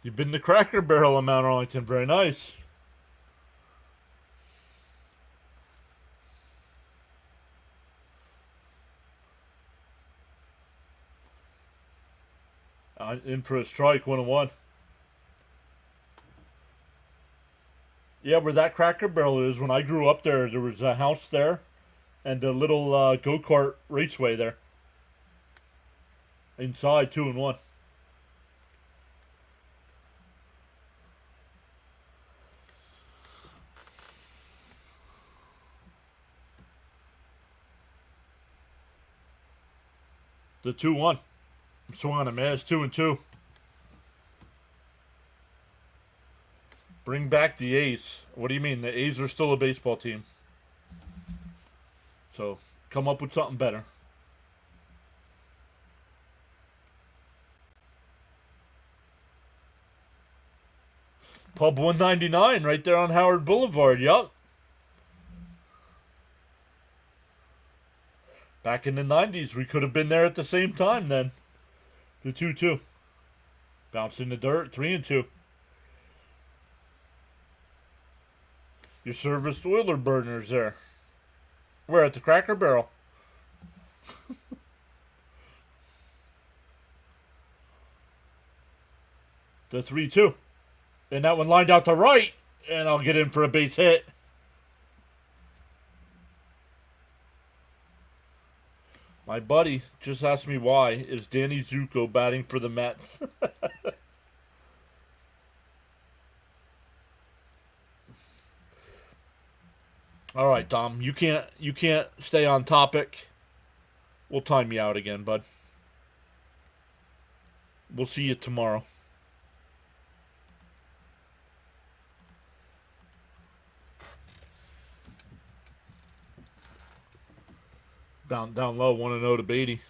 You've been to Cracker Barrel in Mount Arlington. Very nice. In for a strike, 1-1. Yeah, where that Cracker Barrel is, when I grew up there was a house there and a little go-kart raceway there. Inside, 2-1. The 2-1. Swung on a man. It's 2-2. Bring back the A's. What do you mean? The A's are still a baseball team. So, come up with something better. Pub 199 right there on Howard Boulevard. Yup. Back in the 90s, we could have been there at the same time then. The 2-2. Bounce in the dirt, 3-2. Your serviced oiler burners there. We're at the Cracker Barrel. The 3-2. And that one lined out to right. And I'll get in for a base hit. My buddy just asked me why is Danny Zuko batting for the Mets. All right, Dom, you can't stay on topic. We'll time you out again, bud. We'll see you tomorrow. Down low, 1-0 to Beatty.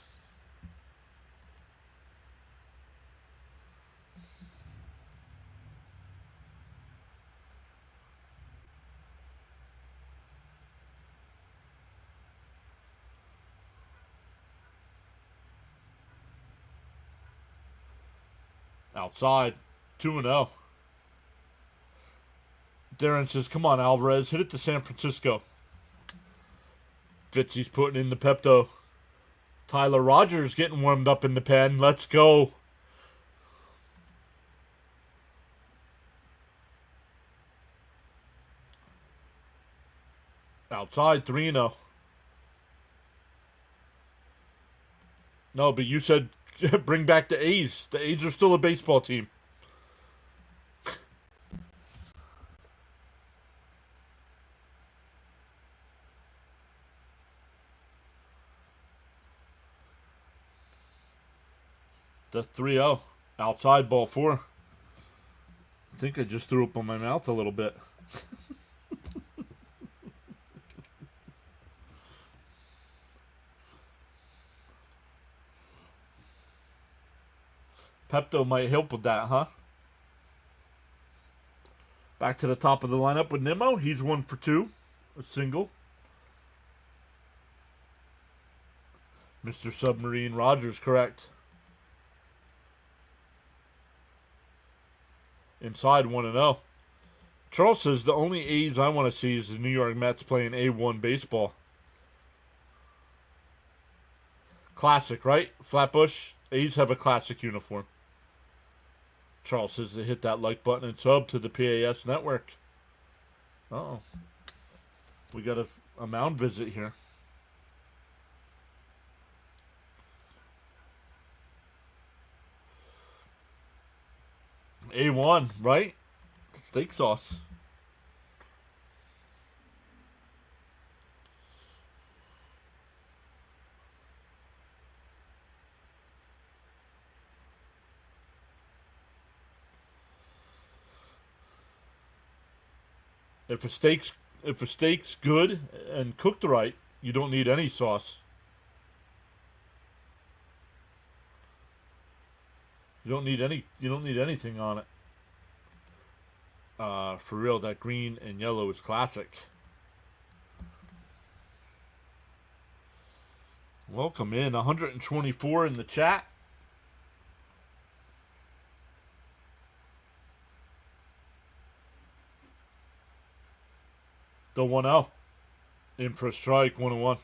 Outside, 2-0. Darren says, come on, Alvarez, hit it to San Francisco. Fitzy's putting in the Pepto. Tyler Rogers getting warmed up in the pen. Let's go. Outside, 3-0. No, but you said bring back the A's. The A's are still a baseball team. The 3-0. Outside, ball 4. I think I just threw up on my mouth a little bit. Pepto might help with that, huh? Back to the top of the lineup with Nimmo. He's 1 for 2. A single. Mr. Submarine Rogers, correct. Inside, 1-0. Charles says the only A's I want to see is the New York Mets playing A1 baseball. Classic, right? Flatbush. A's have a classic uniform. Charles says to hit that like button and sub to the PAS network. Uh-oh. We got a mound visit here. A1, right? Steak sauce. If a steak's good and cooked right, you don't need any sauce. You don't need anything on it. For real, that green and yellow is classic. Welcome in, 124 in the chat. The 1-0. In for a strike, 1-1.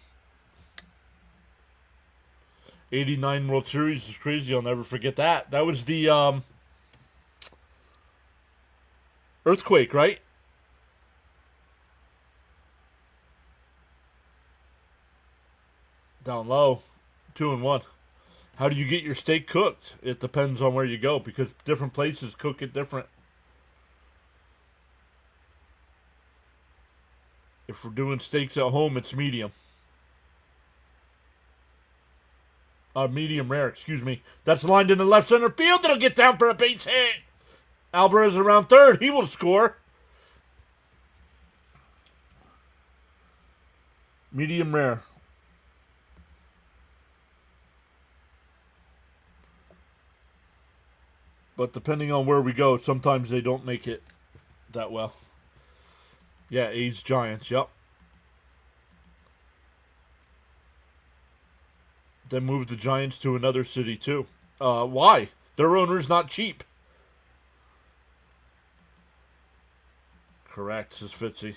89 World Series is crazy. I'll never forget that. That was the earthquake, right? Down low, 2-1. How do you get your steak cooked? It depends on where you go because different places cook it different. If we're doing steaks at home, it's medium. Medium rare, excuse me. That's lined in the left center field. It'll get down for a base hit. Alvarez around third. He will score. Medium rare. But depending on where we go, sometimes they don't make it that well. Yeah, A's Giants, yep. Then move the Giants to another city, too. Why? Their owner's not cheap. Correct, says Fitzy.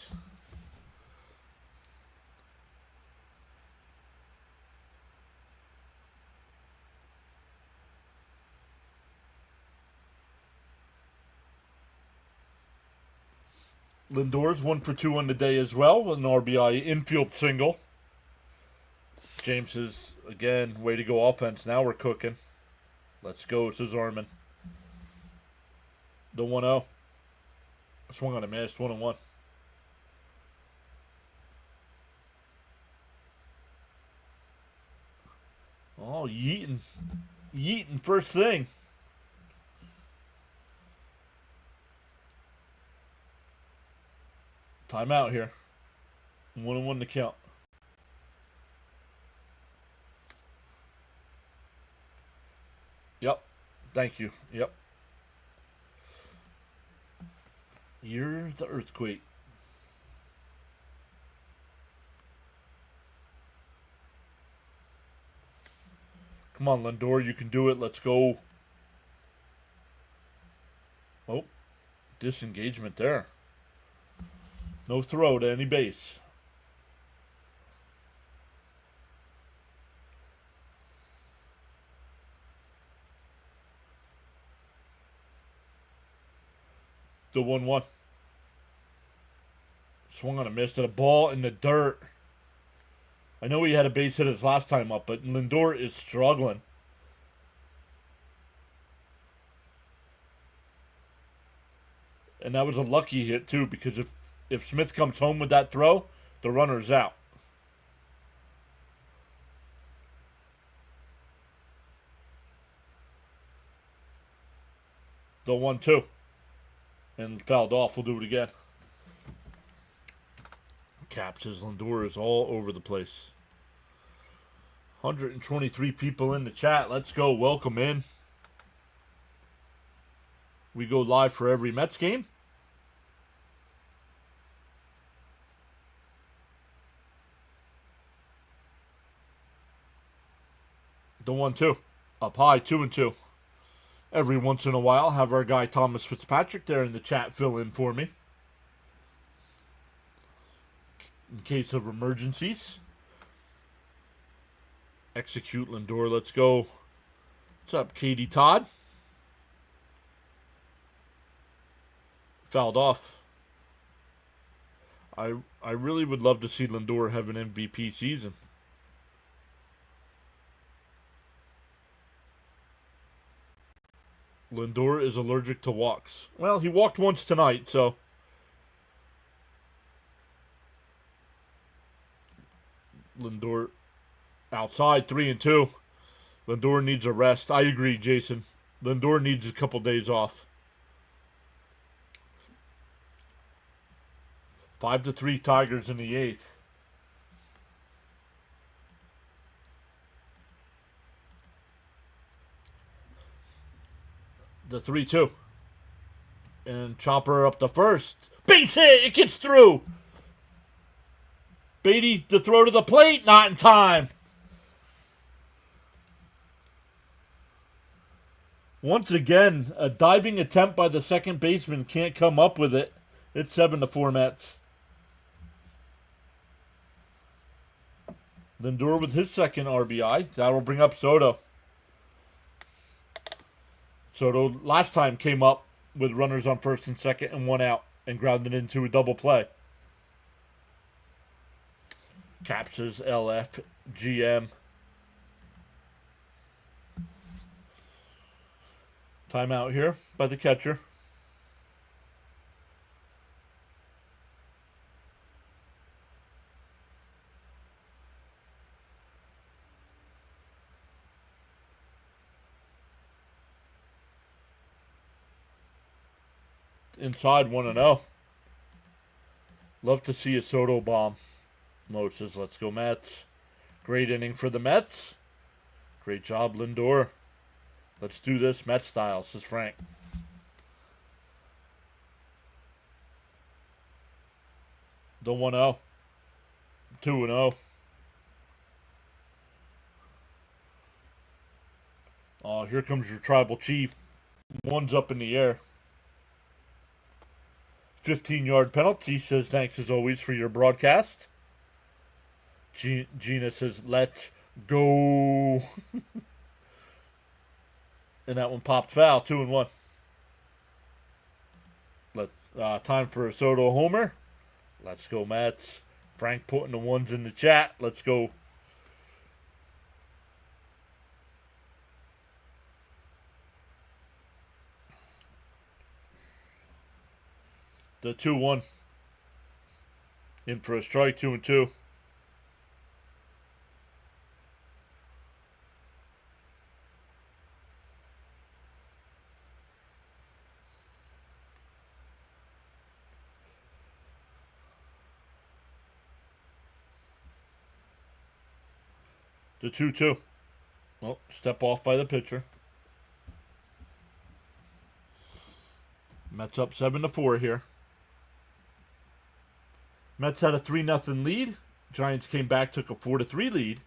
Lindor's 1 for 2 on the day as well. An RBI infield single. James says, again, way to go offense. Now we're cooking. Let's go, says Armin. The 1-0. Swung on a miss, 1-1. Oh, yeeting. Yeeting first thing. Timeout here. 1-1 to count. Thank you. Yep. Year the earthquake. Come on, Lindor, you can do it. Let's go. Oh, disengagement there. No throw to any base. The 1-1. Swung on a miss to the ball in the dirt. I know he had a base hit his last time up, but Lindor is struggling. And that was a lucky hit, too, because if Smith comes home with that throw, the runner's out. The 1-2. And fouled off. We'll do it again. Cap says Lindor is all over the place. 123 people in the chat. Let's go. Welcome in. We go live for every Mets game. The 1-2. Up high, 2-2. Every once in a while, have our guy Thomas Fitzpatrick there in the chat fill in for me. In case of emergencies. Execute Lindor. Let's go. What's up, Katie Todd? Fouled off. I really would love to see Lindor have an MVP season. Lindor is allergic to walks. Well, he walked once tonight, so. Lindor outside, 3-2. Lindor needs a rest. I agree, Jason. Lindor needs a couple days off. 5-3 Tigers in the 8th. The 3-2. And Chopper up the first. Base hit! It gets through! Beatty, the throw to the plate, not in time. Once again, a diving attempt by the second baseman can't come up with it. It's 7-4 Mets. Lindor with his second RBI. That'll bring up Soto. Soto last time came up with runners on first and second and one out and grounded into a double play. Captures LF GM. Timeout here by the catcher. Inside 1-0. Love to see a Soto bomb. Mo says, let's go Mets. Great inning for the Mets. Great job, Lindor. Let's do this Mets style, says Frank. The 1-0. 2-0. Oh, here comes your tribal chief. One's up in the air. 15-yard penalty, says thanks as always for your broadcast. Gina says, let's go. And that one popped foul, 2-1. Time for a Soto homer. Let's go, Mets. Frank putting the ones in the chat. Let's go. The 2-1. In for a strike, 2-2. The 2-2. Well, step off by the pitcher. Mets up 7-4 here. Mets had a 3-0 lead. Giants came back, took a 4-3 lead.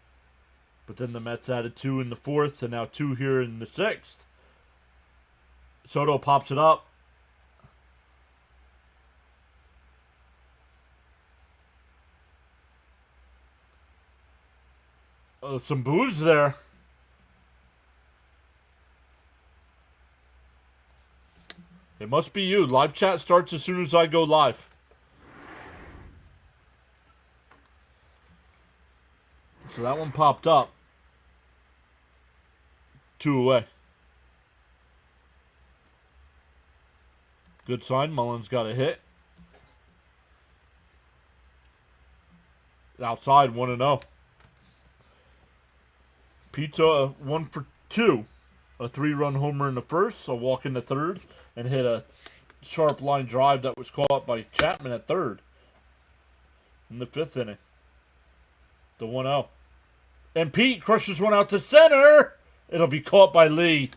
But then the Mets added 2 in the 4th, and now 2 here in the 6th. Soto pops it up. Some boos there. It must be you. Live chat starts as soon as I go live. So that one popped up. 2 away. Good sign. Mullins got a hit. Outside, 1-0. Pizza 1 for 2. A 3-run homer in the first, a walk in the third, and hit a sharp line drive that was caught by Chapman at third in the 5th inning. The 1-0. And Pete crushes one out to center. It'll be caught by Lee.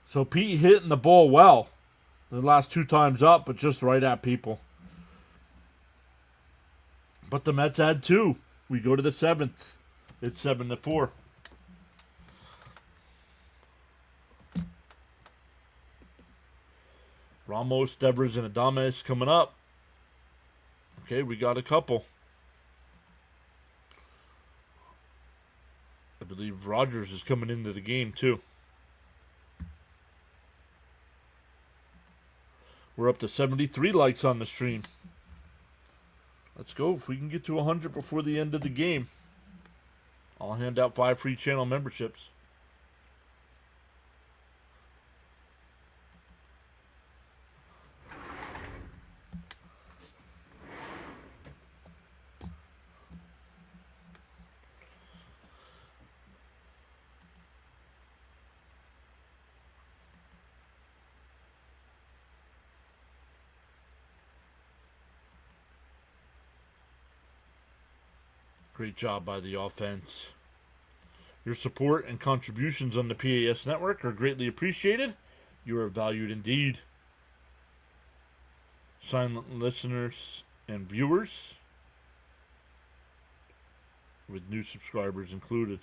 So Pete hitting the ball well the last 2 times up, but just right at people. But the Mets add 2. We go to the 7th. It's 7-4. Ramos, Devers, and Adames coming up. Okay, we got a couple. I believe Rogers is coming into the game too. We're up to 73 likes on the stream. Let's go. If we can get to 100 before the end of the game, I'll hand out 5 free channel memberships. Great job by the offense. Your support and contributions on the PAS network are greatly appreciated. You are valued indeed. Silent listeners and viewers, with new subscribers included.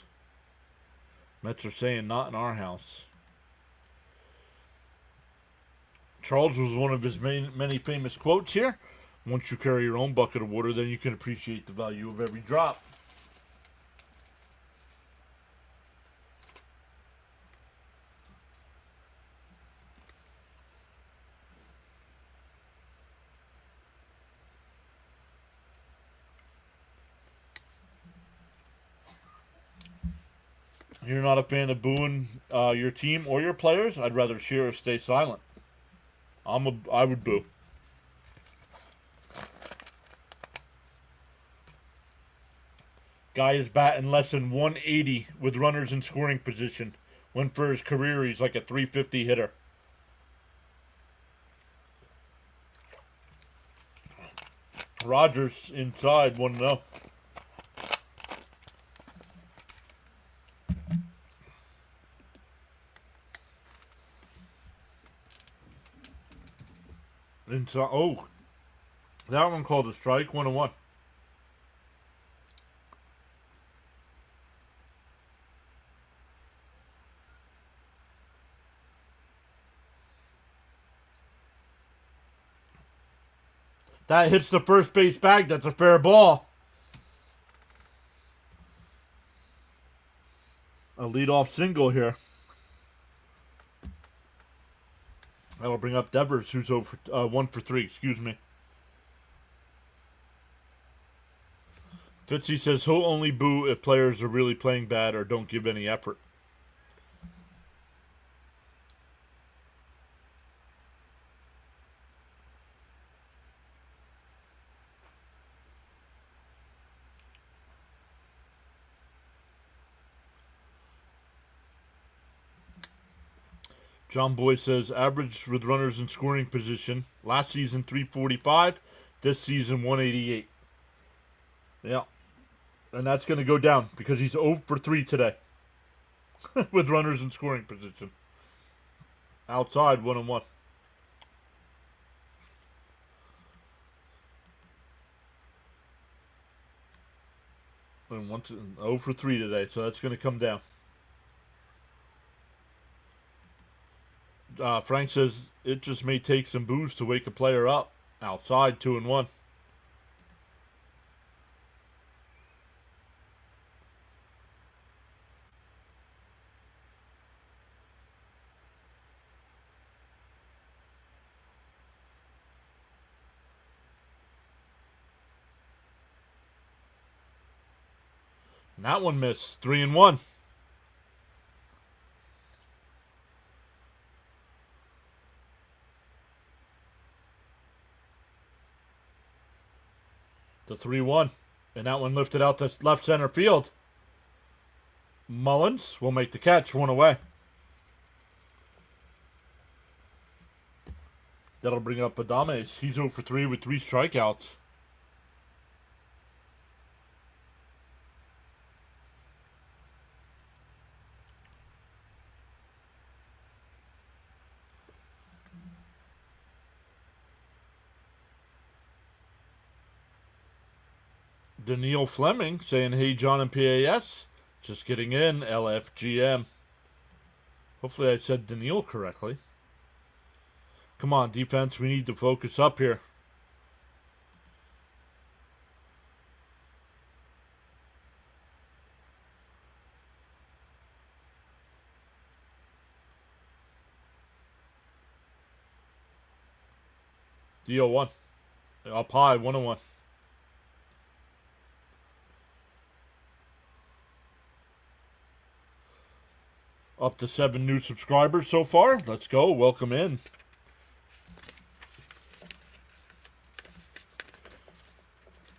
Mets are saying not in our house. Charles was one of his many famous quotes here. Once you carry your own bucket of water, then you can appreciate the value of every drop. You're not a fan of booing your team or your players? I'd rather cheer or stay silent. I would boo. Guy is batting less than 180 with runners in scoring position. When for his career, he's like a 350 hitter. Rogers inside 1-0. Inside. Oh, that one called a strike. 1-1. That hits the first base bag. That's a fair ball. A leadoff single here. That'll bring up Devers, who's 1 for 3. Excuse me. Fitzy says he'll only boo if players are really playing bad or don't give any effort. John Boy says average with runners in scoring position. Last season 345. This season 188. Yeah. And that's going to go down because he's 0 for 3 today. With runners in scoring position. Outside, 1-1. And 0 for 3 today, so that's going to come down. Frank says it just may take some booze to wake a player up. Outside, 2-1. And that one missed. 3-1. The 3-1. And that one lifted out to left center field. Mullins will make the catch. 1 away. That'll bring up Adames. He's 0 for 3 with 3 strikeouts. Daniil Fleming saying, hey, John and PAS. Just getting in, LFGM. Hopefully I said Daniil correctly. Come on, defense. We need to focus up here. DO1. Up high, 1-1. Up to 7 new subscribers so far. Let's go. Welcome in.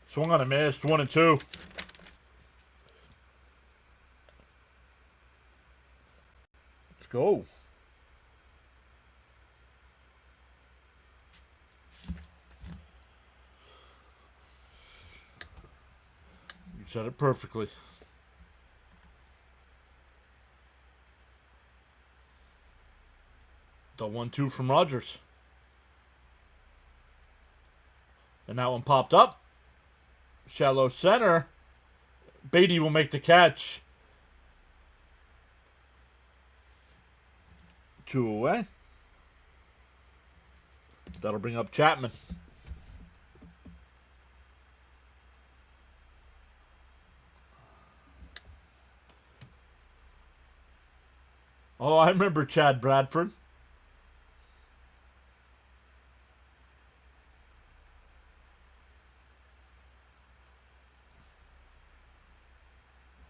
Swung on a missed. 1-2. Let's go. You said it perfectly. The 1-2 from Rogers. And that one popped up. Shallow center. Beatty will make the catch. 2 away. That'll bring up Chapman. Oh, I remember Chad Bradford.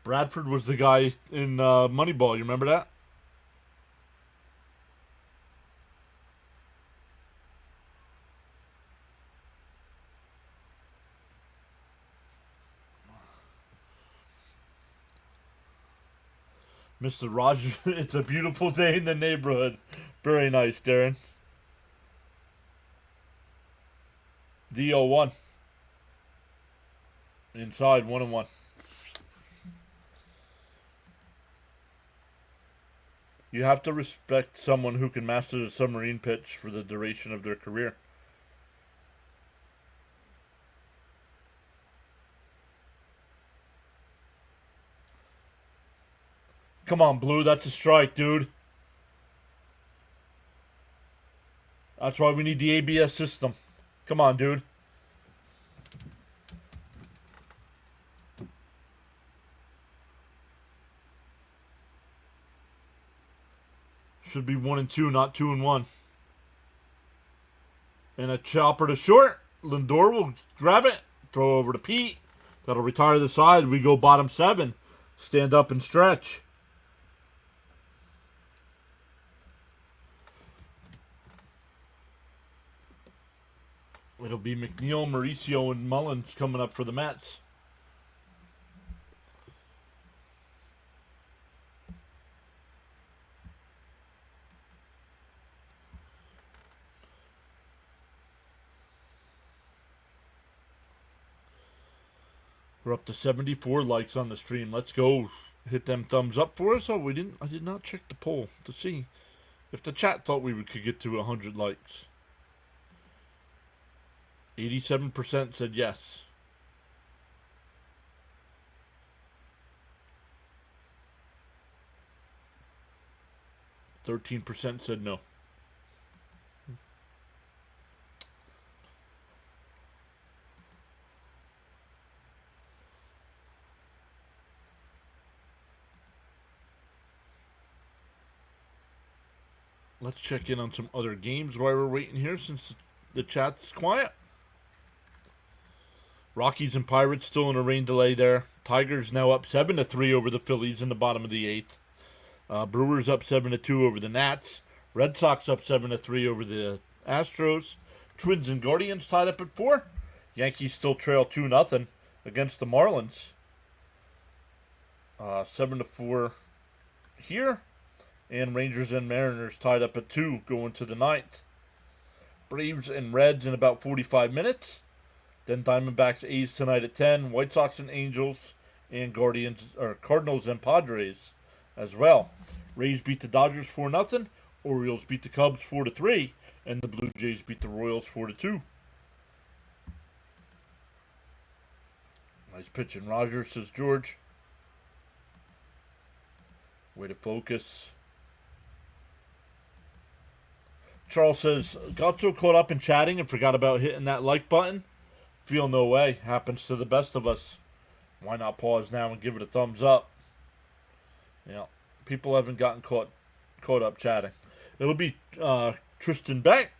Bradford was the guy in Moneyball. You remember that? Mr. Rogers, it's a beautiful day in the neighborhood. Very nice, Darren. DO1. Inside, 1-1. You have to respect someone who can master the submarine pitch for the duration of their career. Come on, Blue. That's a strike, dude. That's why we need the ABS system. Come on, dude. Should be 1-2, not 2-1. And a chopper to short. Lindor will grab it. Throw over to Pete. That'll retire the side. We go bottom 7. Stand up and stretch. It'll be McNeil, Mauricio, and Mullins coming up for the Mets. We're up to 74 likes on the stream. Let's go. Hit them thumbs up for us. Oh, I did not check the poll to see. If the chat thought we could get to 100 likes. 87% said yes. %13 said no. Let's check in on some other games while we're waiting here since the chat's quiet. Rockies and Pirates still in a rain delay there. Tigers now up 7-3 over the Phillies in the bottom of the 8th. Brewers up 7-2 over the Nats. Red Sox up 7-3 over the Astros. Twins and Guardians tied up at 4. Yankees still trail 2-0 against the Marlins. 7-4 here. And Rangers and Mariners tied up at 2 going to the 9th. Braves and Reds in about 45 minutes. Then Diamondbacks A's tonight at 10. White Sox and Angels and Cardinals and Padres as well. Rays beat the Dodgers 4-0. Orioles beat the Cubs 4-3. And the Blue Jays beat the Royals 4-2. Nice pitching, Roger, says George. Way to focus. Charles says, got so caught up in chatting and forgot about hitting that like button. Feel no way. Happens to the best of us. Why not pause now and give it a thumbs up? Yeah, people haven't gotten caught up chatting. It'll be Tristan Beck,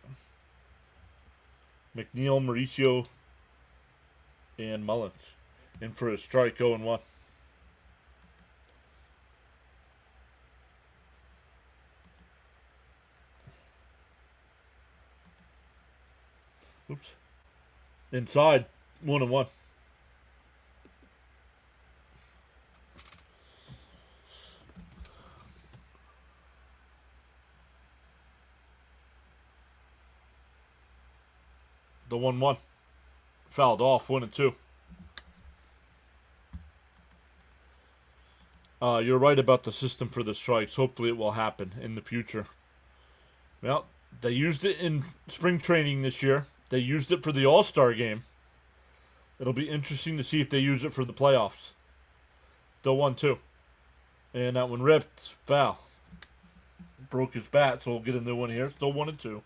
McNeil, Mauricio, and Mullins in for a strike 0-1. Oops. Inside, 1-1. The 1-1. Fouled off, 1-2. You're right about the system for the strikes. Hopefully it will happen in the future. Well, they used it in spring training this year. They used it for the All-Star game. It'll be interesting to see if they use it for the playoffs. The 1-2. And that one ripped. Foul. Broke his bat, so we'll get a new one here. Still 1-2.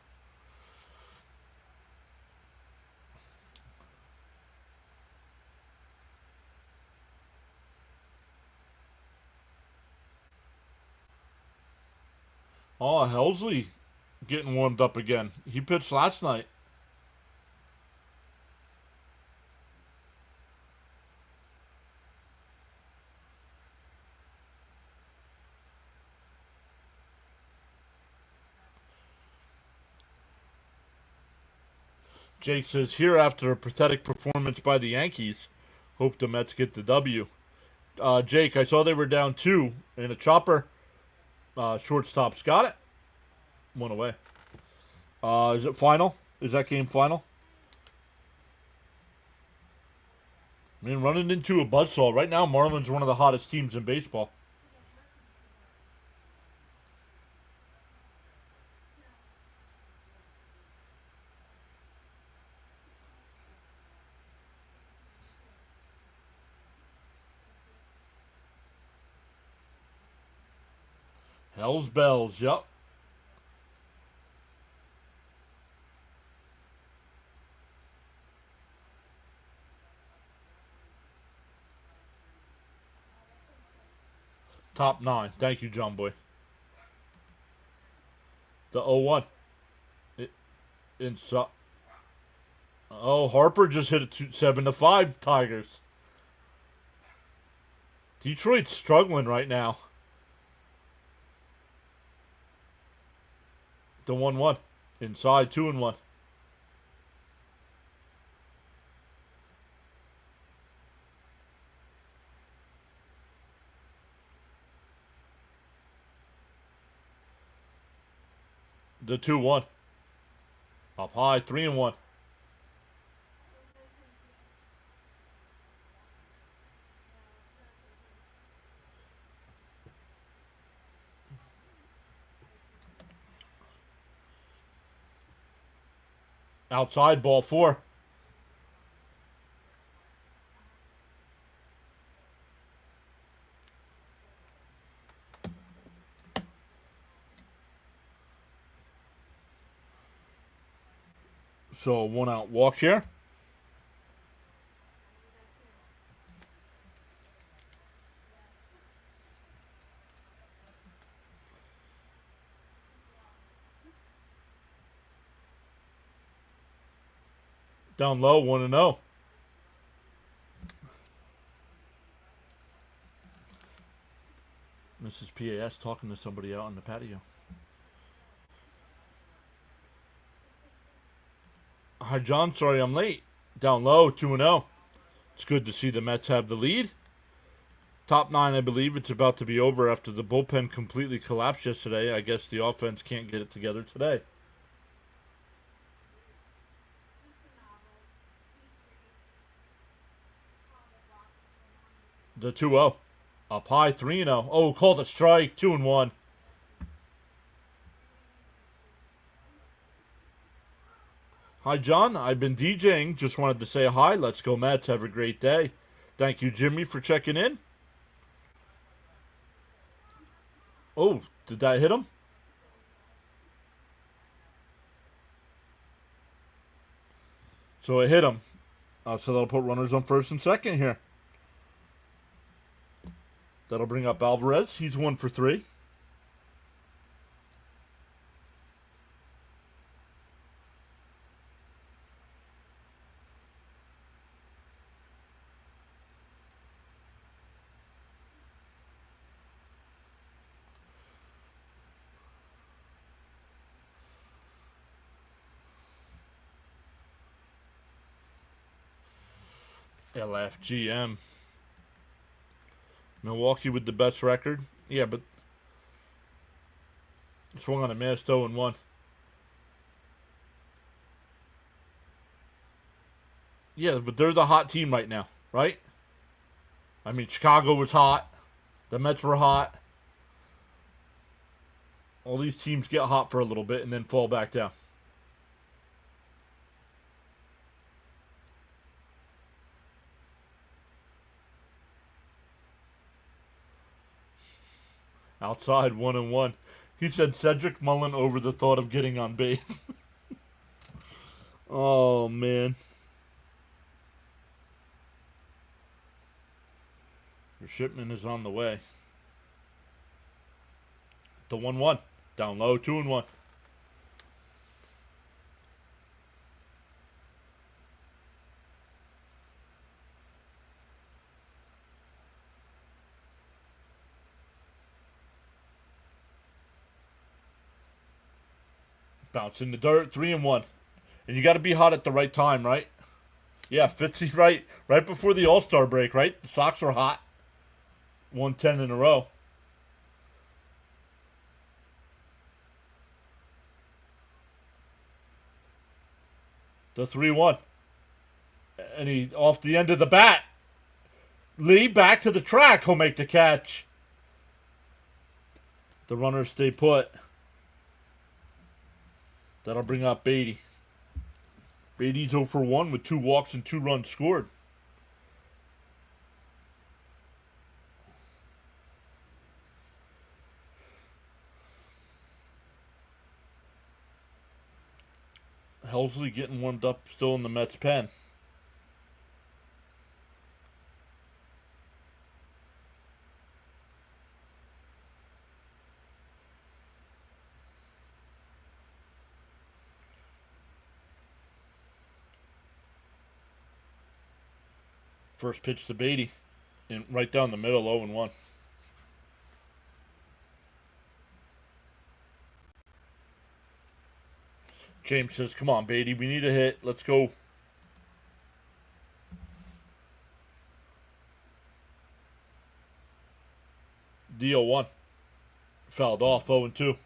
Oh, Helsley getting warmed up again. He pitched last night. Jake says, here after a pathetic performance by the Yankees, hope the Mets get the W. Jake, I saw they were down 2 and a chopper. Shortstop's got it. 1 away. Is it final? Is that game final? I mean, running into a buzzsaw. Right now, Marlins are one of the hottest teams in baseball. Hell's bells, yep. Top 9. Thank you, John Boy. The 0-1. Oh, Harper just hit a 7-5 Tigers. Detroit's struggling right now. The 1-1. Inside, 2-1. The 2-1. Up high, 3-1. Outside, ball 4. So 1 out walk here. Down low, 1-0. Mrs. PAS talking to somebody out on the patio. Hi, John. Sorry I'm late. Down low, 2-0. It's good to see the Mets have the lead. Top 9, I believe it's about to be over after the bullpen completely collapsed yesterday. I guess the offense can't get it together today. The 2-0. Up high, 3-0. Oh, called a strike, 2-1. Hi, John. I've been DJing. Just wanted to say hi. Let's go, Mets. Have a great day. Thank you, Jimmy, for checking in. Oh, did that hit him? So it hit him. So that'll put runners on first and second here. That'll bring up Alvarez. He's 1 for 3. LFGM. Milwaukee with the best record. Yeah, but swung on a missed 0-1. Yeah, but they're the hot team right now, right? I mean, Chicago was hot. The Mets were hot. All these teams get hot for a little bit and then fall back down. Outside, 1-1. He said Cedric Mullen over the thought of getting on base. Oh, man. Your shipment is on the way. The 1-1. Down low, 2-1. Bounce in the dirt, 3-1. And you got to be hot at the right time, right? Yeah, Fitzy, right before the All-Star break, right? The Sox were hot. 110 in a row. The 3-1. And he, off the end of the bat. Lee back to the track. He'll make the catch. The runners stay put. That'll bring up Beatty. Beatty's 0 for 1 with 2 walks and 2 runs scored. Helsley getting warmed up still in the Mets pen. First pitch to Beatty. And right down the middle, 0-1. James says, come on, Beatty, we need a hit. Let's go. The 0-1. Fouled off, 0-2.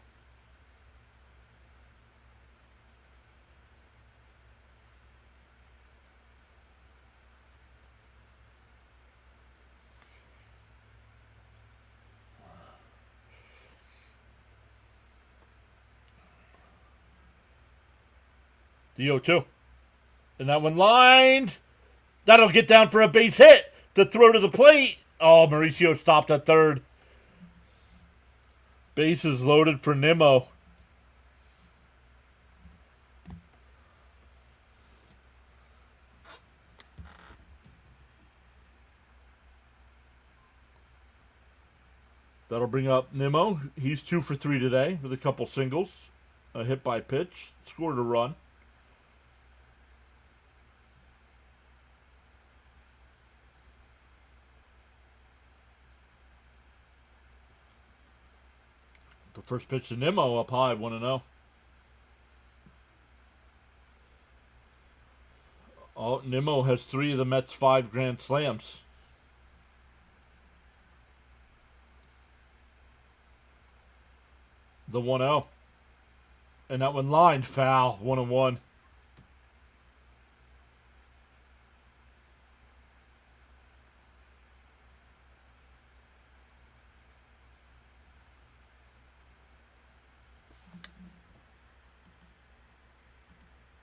The 0-2. And that one lined. That'll get down for a base hit. The throw to the plate. Oh, Mauricio stopped at third. Bases loaded for Nimmo. That'll bring up Nimmo. He's 2 for 3 today with a couple singles. A hit by pitch. Scored a run. The first pitch to Nimmo up high, 1-0. Oh, Nimmo has 3 of the Mets' 5 grand slams. The 1-0. And that one lined foul, 1-1.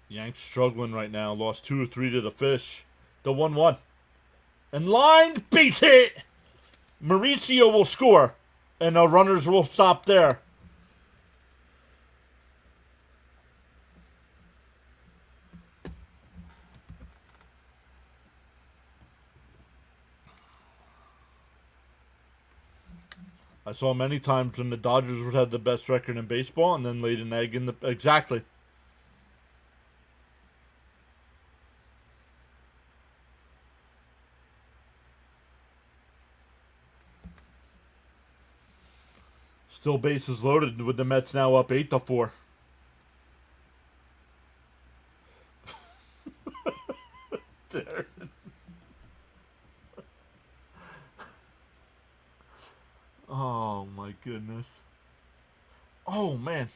Yanks struggling right now. Lost 2 or 3 to the Fish. The 1-1. And lined, base hit. Mauricio will score. And the runners will stop there. I saw many times when the Dodgers would have the best record in baseball and then laid an egg in the... Exactly. Still bases loaded with the Mets now up 8-4. There. Oh my goodness. Oh man.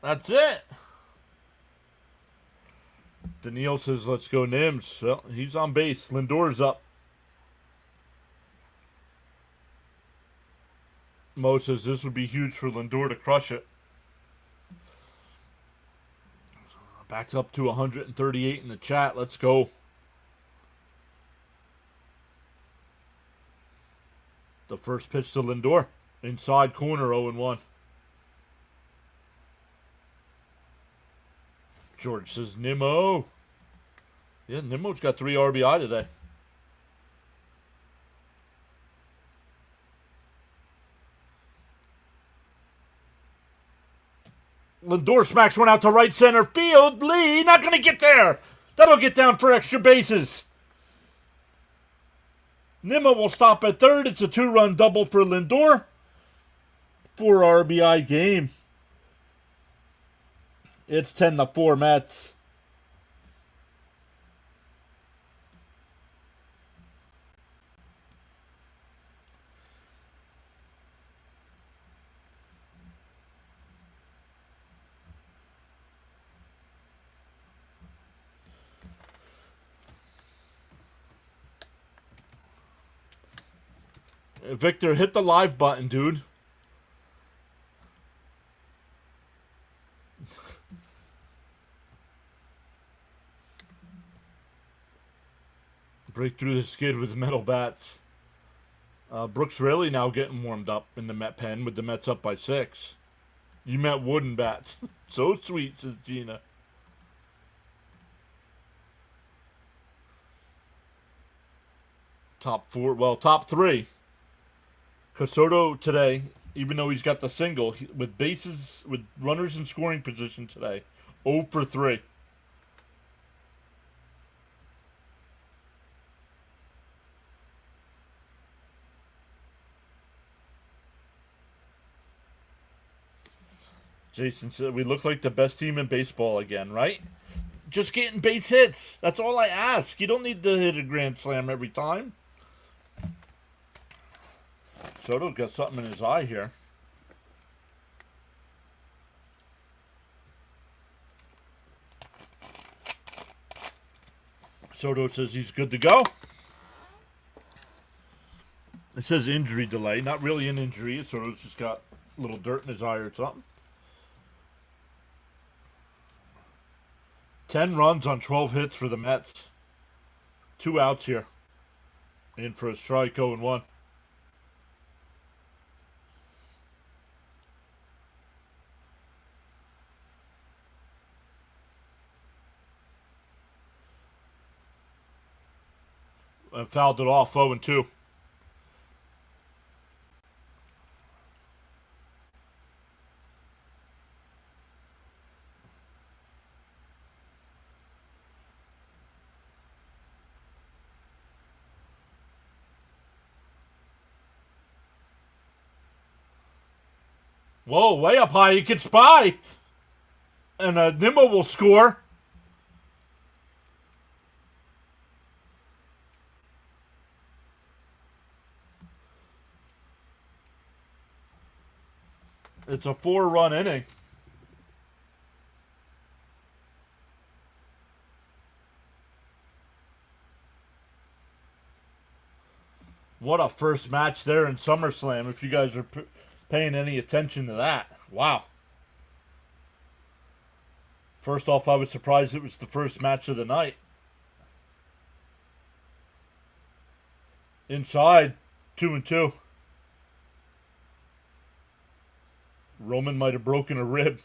That's it. Daniil says, let's go Nims. Well, he's on base. Lindor's up. Mo says this would be huge for Lindor to crush it. Back up to 138 in the chat. Let's go. The first pitch to Lindor. Inside corner, 0-1. George says, Nimmo. Yeah, Nimmo's got 3 RBI today. Lindor smacks one out to right center field. Lee not going to get there. That'll get down for extra bases. Nimmo will stop at third. It's a 2-run double for Lindor. 4 RBI game. It's 10-4 Mets. Victor, hit the live button, dude. Break through the skid with metal bats. Brooks Raley now getting warmed up in the Met pen with the Mets up by 6. You meant wooden bats. So sweet, says Gina. Top 4, well, top 3. Casoto today, even though he's got the single, with bases, with runners in scoring position today, 0 for 3. Jason said, we look like the best team in baseball again, right? Just getting base hits. That's all I ask. You don't need to hit a grand slam every time. Soto's got something in his eye here. Soto says he's good to go. It says injury delay. Not really an injury. Soto's just got a little dirt in his eye or something. 10 runs on 12 hits for the Mets. 2 outs here. In for a strike, 0-1. And fouled it off, 0-2. Whoa, way up high. You can spy. And Nimmo will score. It's a 4-run inning. What a first match there in SummerSlam, if you guys are paying any attention to that. Wow. First off, I was surprised it was the first match of the night. Inside, 2-2. Roman might have broken a rib.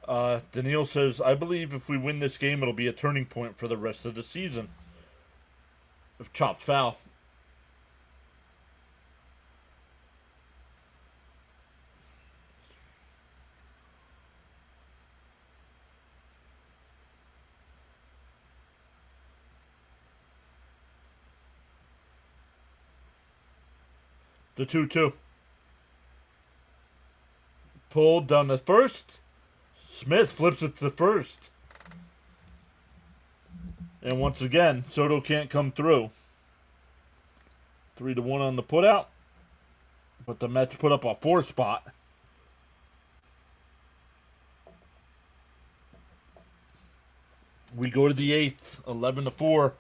Daniil says, I believe if we win this game, it'll be a turning point for the rest of the season. If chopped foul. The 2-2. Pulled down the first. Smith flips it to first. And once again, Soto can't come through. 3-1 on the putout. But the Mets put up a 4 spot. We go to the 8th, 11-4.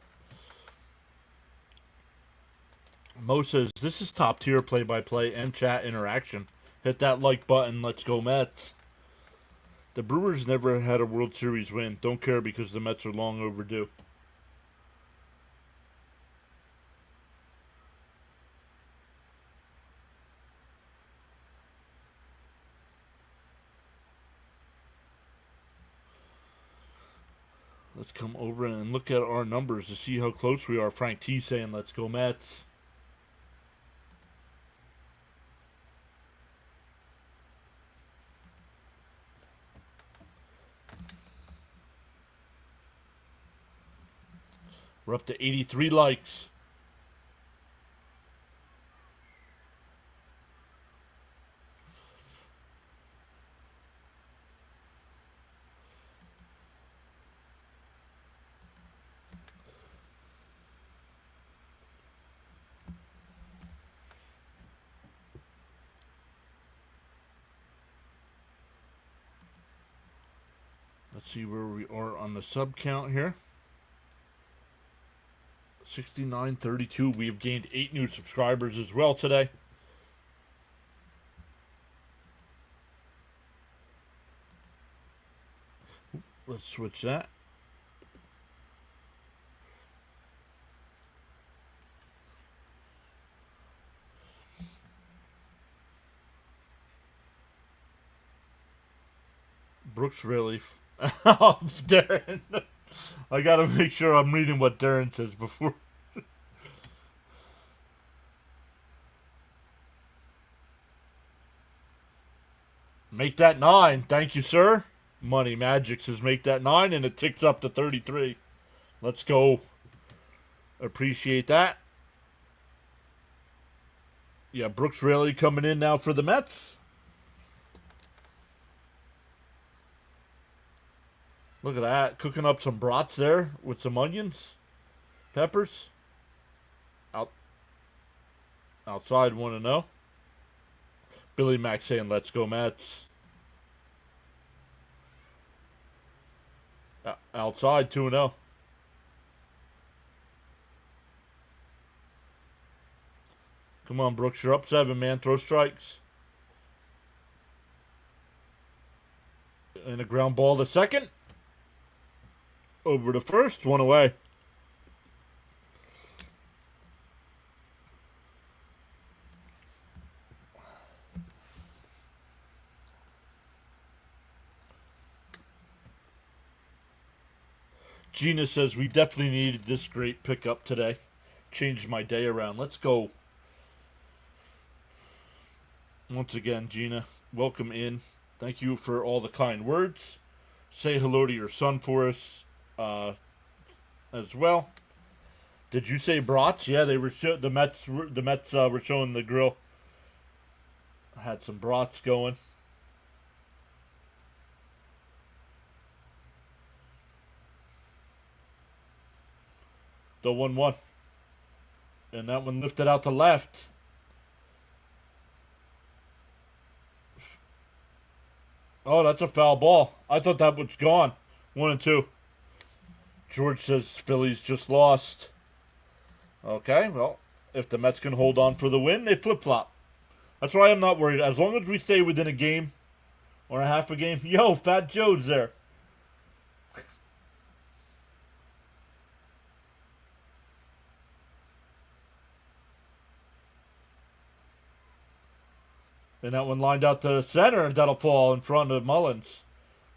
Mo says, this is top tier play-by-play and chat interaction. Hit that like button. Let's go Mets. The Brewers never had a World Series win. Don't care because the Mets are long overdue. Let's come over and look at our numbers to see how close we are. Frank T saying, let's go Mets. We're up to 83 likes. Let's see where we are on the sub count here. 6932. We have gained 8 new subscribers as well today. Let's switch that. Brooks really. Oh, Darren. I gotta make sure I'm reading what Darren says before. Make that 9. Thank you, sir. Money Magic says make that 9, and it ticks up to 33. Let's go. Appreciate that. Yeah, Brooks Raley coming in now for the Mets. Look at that. Cooking up some brats there with some onions, peppers. Outside 1-0. Billy Mack saying, let's go Mets. Outside 2-0. Come on, Brooks. You're up 7, man. Throw strikes. And a ground ball to second. Over to first. 1 away. Gina says we definitely needed this great pickup today. Changed my day around. Let's go. Once again, Gina, welcome in. Thank you for all the kind words. Say hello to your son for us as well. Did you say brats? Yeah, they were the Mets. The Mets were showing the grill. Had some brats going. The 1-1. And that one lifted out to left. Oh, that's a foul ball. I thought that was gone. 1-2. George says Phillies just lost. Okay, well, if the Mets can hold on for the win, they flip-flop. That's why I'm not worried. As long as we stay within a game or a half a game. Yo, Fat Joe's there. And that one lined out to center, and that'll fall in front of Mullins.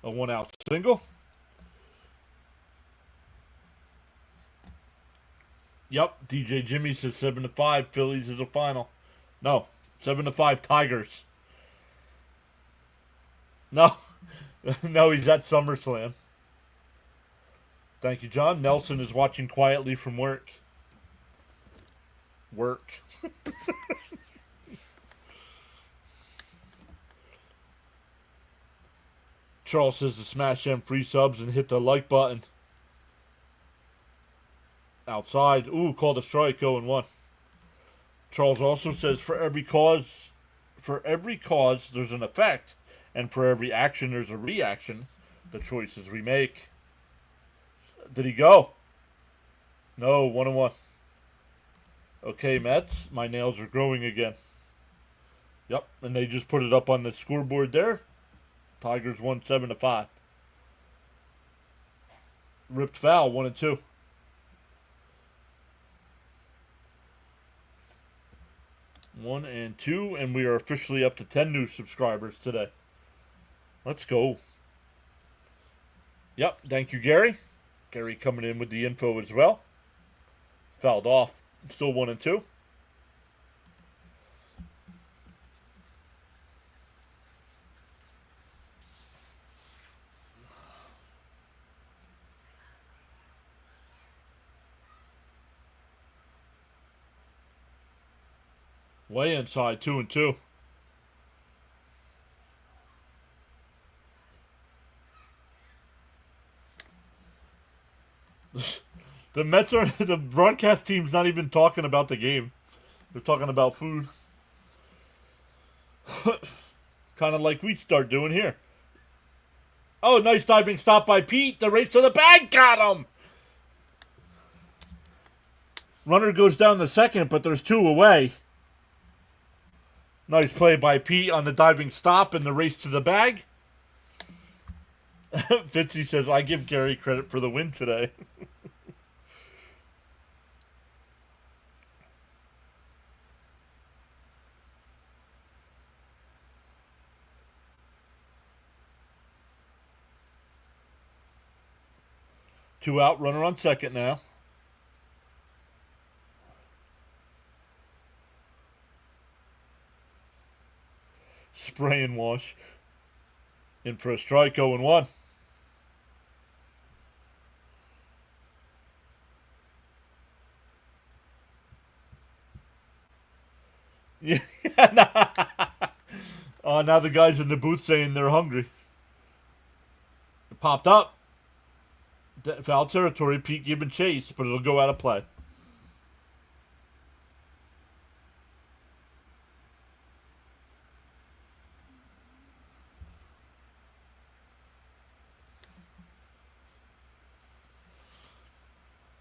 A 1-out single. Yep, DJ Jimmy says 7-5. Phillies is a final. No, 7-5 Tigers. No, no, he's at SummerSlam. Thank you, John. Nelson is watching quietly from work. Work. Charles says to smash them free subs and hit the like button. Outside. Ooh, called a strike, 0-1. Charles also says for every cause there's an effect, and for every action there's a reaction. The choices we make. Did he go? No, 1-1. Okay, Mets, my nails are growing again. Yep, and they just put it up on the scoreboard there. Tigers won 7-5. Ripped foul, 1-2. One and two, and we are officially up to 10 new subscribers today. Let's go. Yep, thank you, Gary. Gary coming in with the info as well. Fouled off. Still 1-2. Way inside, 2-2. The Mets are the broadcast team's not even talking about the game. They're talking about food. Kind of like we start doing here. Oh, nice diving stop by Pete. The race to the bag got him. Runner goes down the second, but there's 2 away. Nice play by Pete on the diving stop and the race to the bag. Fitzy says, I give Gary credit for the win today. Two out, runner on second now. Spray and wash. In for a strike, 0-1. Yeah. Oh, now the guys in the booth saying they're hungry. It popped up. Foul territory, Pete giving chase, but it'll go out of play.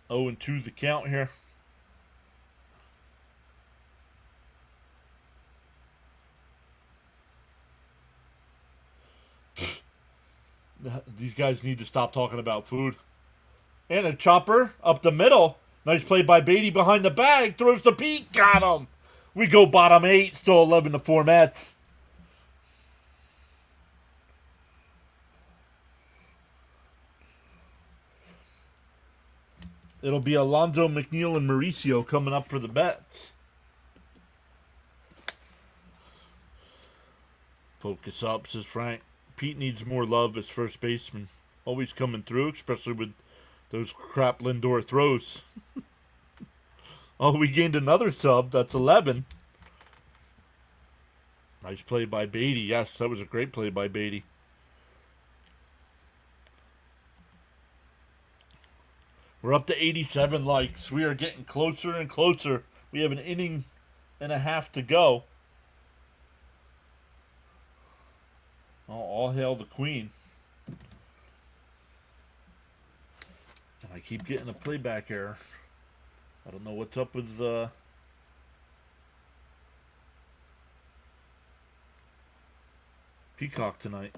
0-2 the count here. These guys need to stop talking about food. And a chopper up the middle. Nice play by Beatty behind the bag. Throws to Pete. Got him. We go bottom 8. Still 11-4 Mets. It'll be Alonso, McNeil, and Mauricio coming up for the Mets. Focus up, says Frank. Pete needs more love as first baseman. Always coming through, especially with those crap Lindor throws. Oh, we gained another sub. That's 11. Nice play by Beatty. Yes, that was a great play by Beatty. We're up to 87 likes. We are getting closer and closer. We have an inning and a half to go. Oh, all hail the Queen. And I keep getting a playback error. I don't know what's up with Peacock tonight.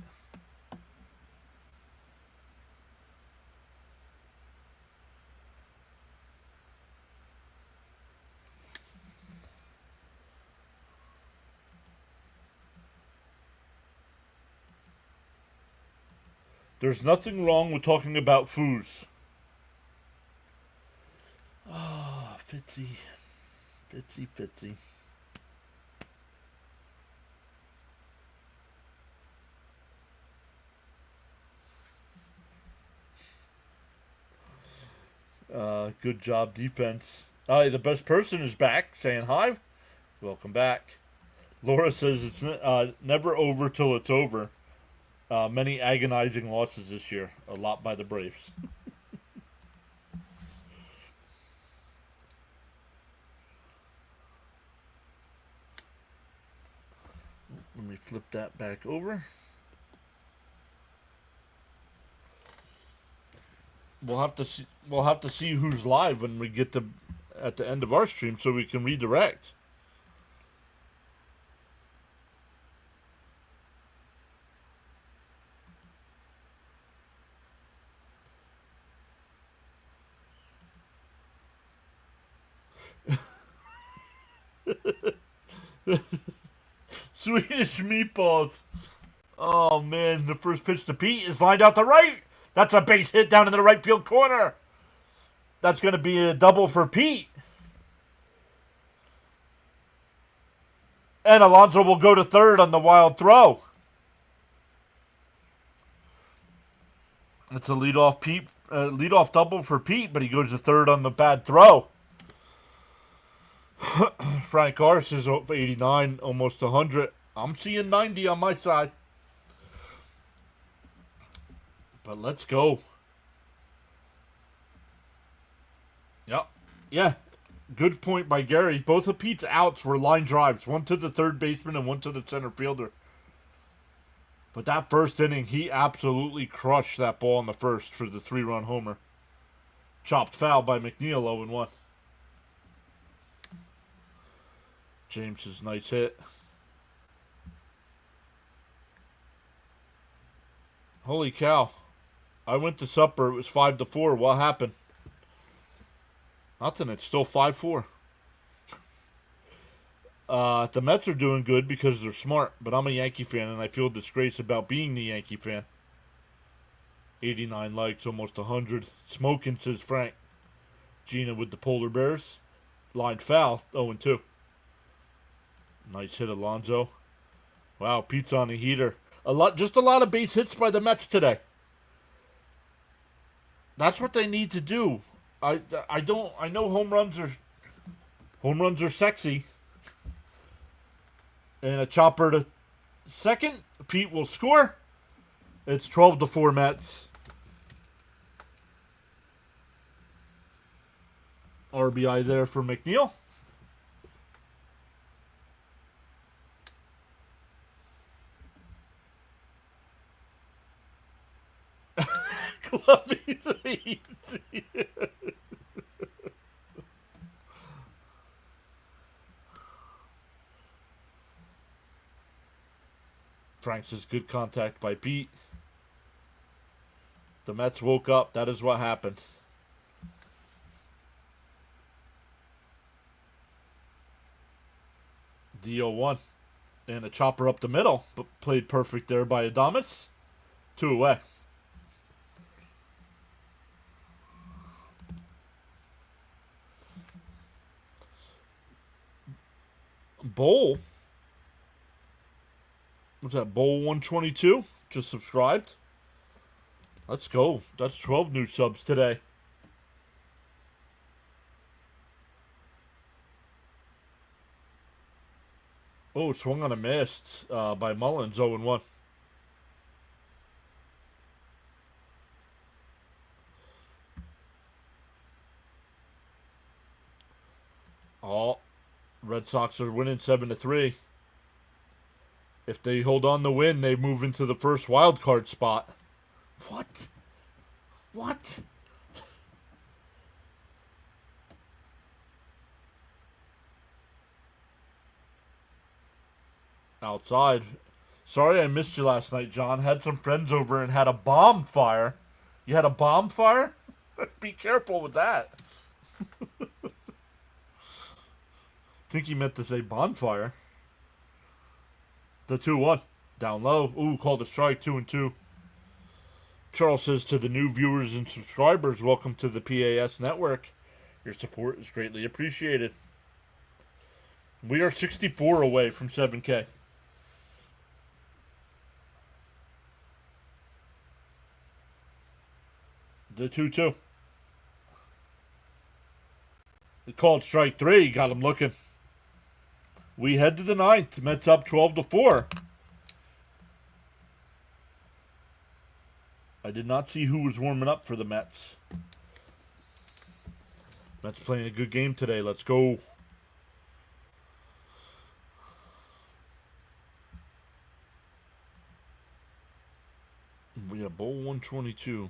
There's nothing wrong with talking about foods. Oh, Fitzy. Fitzy. Good job, defense. The best person is back, saying hi. Welcome back. Laura says it's never over till it's over. Many agonizing losses this year. A lot by the Braves. Let me flip that back over. We'll have to see who's live when we get to at the end of our stream, so we can redirect. Swedish meatballs. Oh man, the first pitch to Pete is lined out to right. That's a base hit down in the right field corner. That's going to be a double for Pete. And Alonso will go to third on the wild throw. It's a leadoff double for Pete, but he goes to third on the bad throw. Frank Ars is 89, almost 100. I'm seeing 90 on my side. But let's go. Yep. Yeah. Good point by Gary. Both of Pete's outs were line drives. One to the third baseman and one to the center fielder. But that first inning, he absolutely crushed that ball in the first for the 3-run homer. Chopped foul by McNeil, 0-1. James's nice hit. Holy cow. I went to supper. It was 5-4. What happened? Nothing. It's still 5-4. The Mets are doing good because they're smart, but I'm a Yankee fan, and I feel disgraced about being the Yankee fan. 89 likes, almost 100. Smoking, says Frank. Gina with the Polar Bears. Line foul, 0-2. Nice hit, Alonso. Wow, Pete's on the heater. Just a lot of base hits by the Mets today. That's what they need to do. I know home runs are sexy. And a chopper to second. Pete will score. It's 12-4 Mets. RBI there for McNeil. Clubby's easy. Frank says good contact by Pete. The Mets woke up. That is what happened. D0-1. And a chopper up the middle. But played perfect there by Adames. 2 away. Bowl. What's that? Bowl 122? Just subscribed. Let's go. That's 12 new subs today. Oh, swung on a missed by Mullins, 0-1. Oh, Red Sox are winning 7-3. If they hold on to win, they move into the first wild card spot. What? What? Outside. Sorry I missed you last night, John. Had some friends over and had a bomb fire. You had a bomb fire? Be careful with that. Think he meant to say bonfire. The 2-1. Down low. Ooh, called a strike. 2-2. Charles says to the new viewers and subscribers, welcome to the PAS network. Your support is greatly appreciated. We are 64 away from 7K. The 2-2. They called strike 3. Got him looking. We head to the 9th. Mets up 12-4. I did not see who was warming up for the Mets. Mets playing a good game today. Let's go. We have bowl 122.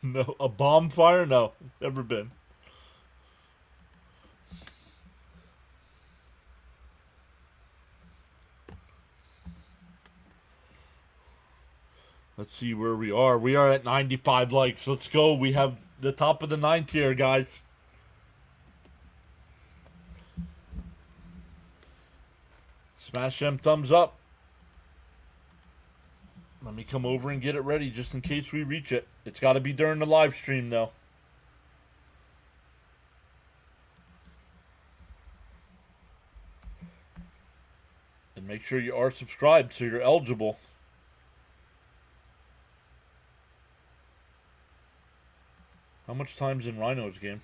No, a bomb fire? No, never been. Let's see where we are. We are at 95 likes. Let's go. We have the top of the 9th here, guys. Smash them thumbs up. Let me come over and get it ready just in case we reach it. It's got to be during the live stream, though. And make sure you are subscribed so you're eligible. How much time's in Rhino's game?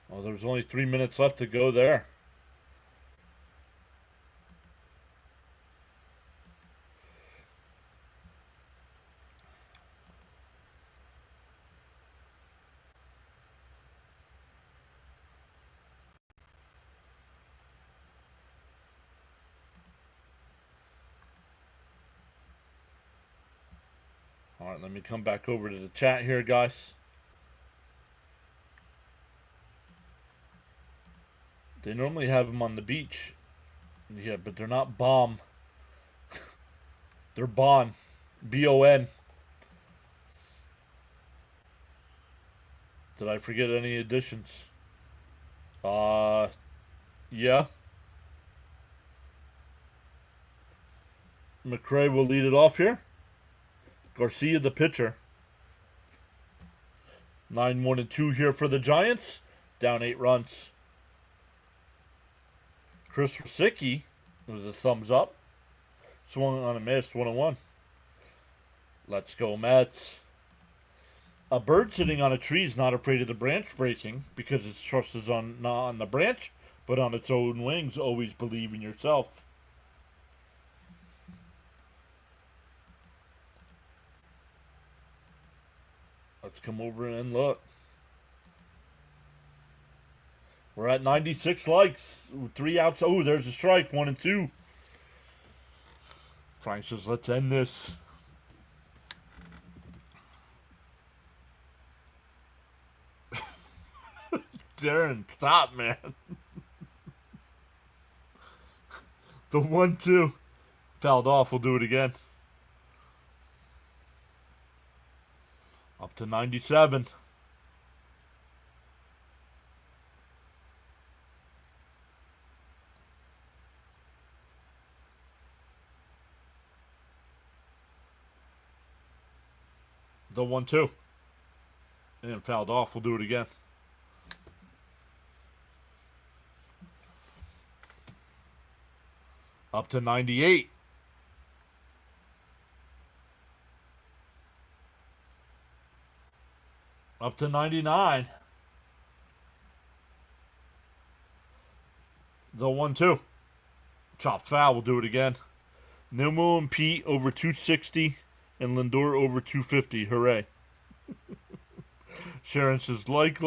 Oh, there's only 3 minutes left to go there. All right, let me come back over to the chat here, guys. They normally have them on the beach. Yeah, but they're not bomb. They're Bon. B-O-N. Did I forget any additions? Yeah. McRae will lead it off here. Garcia, the pitcher. 9-1-2 here for the Giants. Down 8 runs. Chris Rosicki was a thumbs up. Swung on a miss, 1-1. Let's go, Mets. A bird sitting on a tree is not afraid of the branch breaking because its trust is not on the branch, but on its own wings. Always believe in yourself. Let's come over and look. We're at 96 likes. 3 outs. Oh, there's a strike. 1 and 2. Frank says, let's end this. Darren, stop, man. The 1-2. Fouled off. We'll do it again. Up to 97. The 1-2. And fouled off. We'll do it again. Up to 98. Up to 99. The 1-2. Chopped foul. We'll do it again. Nemo and Pete over 260. And Lindor over 250. Hooray. Sharon says, like.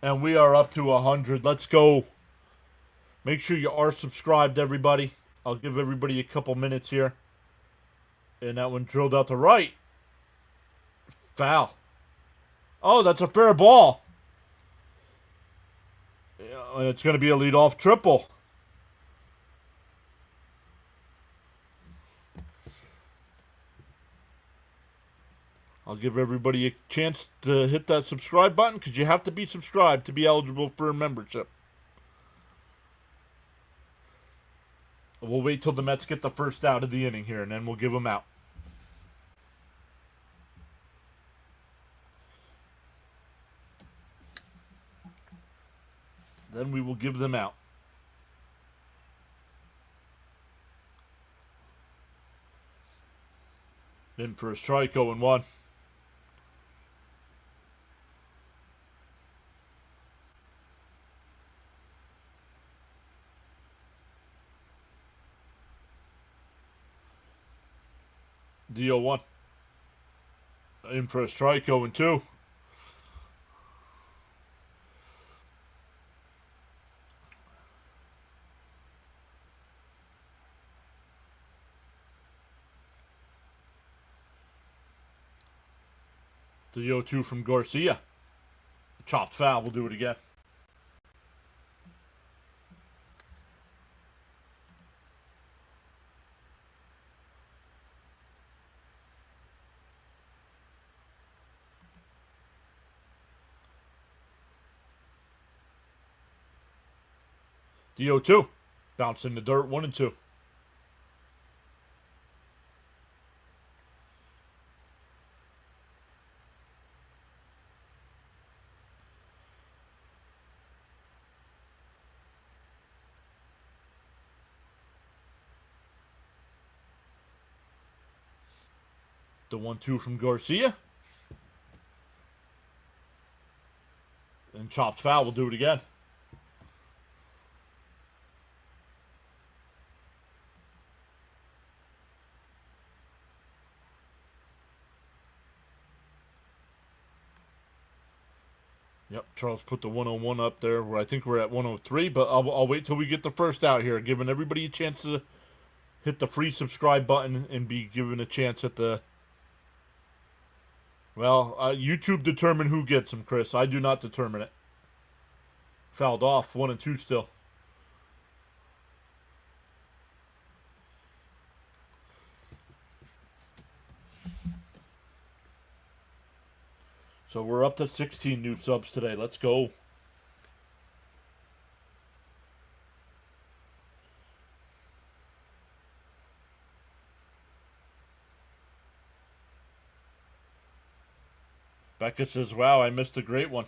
And we are up to 100. Let's go. Make sure you are subscribed, everybody. I'll give everybody a couple minutes here. And that one drilled out to right. Foul. Oh, that's a fair ball. Yeah, and it's going to be a leadoff triple. I'll give everybody a chance to hit that subscribe button because you have to be subscribed to be eligible for a membership. We'll wait till the Mets get the first out of the inning here, and then we'll give them out. Then we will give them out. In for a strike, 0-1. The 0-1. In for a strike, 0-2. The 0-2 from Garcia. Chopped foul. We'll do it again. The 0-2. Bounced in the dirt. 1-2. The 1-2 from Garcia. And chopped foul. We'll do it again. Yep, Charles put the 101 up there where I think we're at 103, but I'll wait till we get the first out here, giving everybody a chance to hit the free subscribe button and be given a chance at the... Well, YouTube determine who gets them, Chris. I do not determine it. Fouled off, 1-2 still. So we're up to 16 new subs today. Let's go. Becca says, wow, I missed a great one.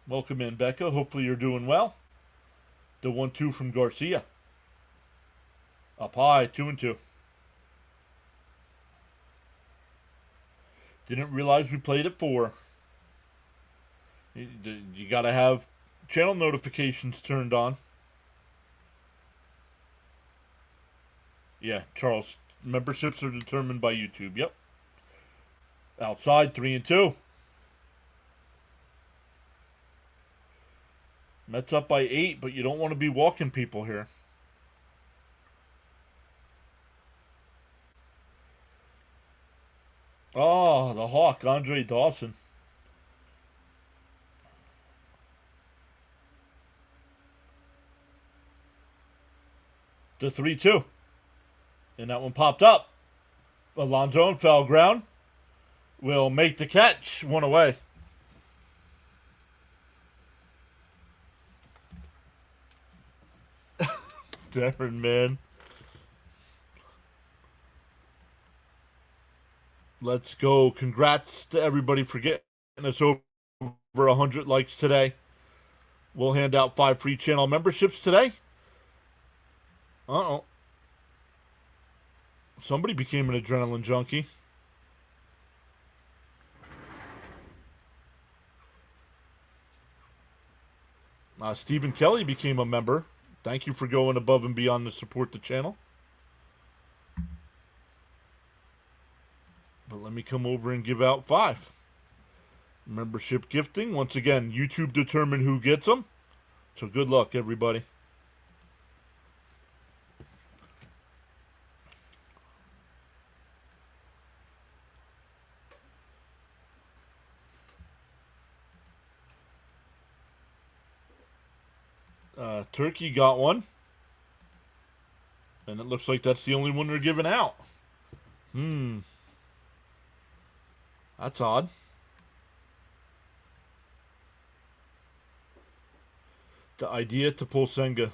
Welcome in, Becca. Hopefully you're doing well. The 1-2 from Garcia. Up high, 2-2. Didn't realize we played at 4. You got to have channel notifications turned on. Yeah, Charles. Memberships are determined by YouTube. Yep. Outside, 3 and 2. Mets up by 8, but you don't want to be walking people here. Oh, the Hawk, Andre Dawson. The 3-2. And that one popped up. Alonso on foul ground will make the catch. 1 away. Darren, man. Let's go. Congrats to everybody for getting us over 100 likes today. We'll hand out 5 free channel memberships today. Uh-oh. Somebody became an adrenaline junkie. Stephen Kelly became a member. Thank you for going above and beyond to support the channel. But let me come over and give out 5. Membership gifting. Once again, YouTube determined who gets them. So good luck, everybody. Turkey got one. And it looks like that's the only one they're giving out. That's odd. The idea to pull Senga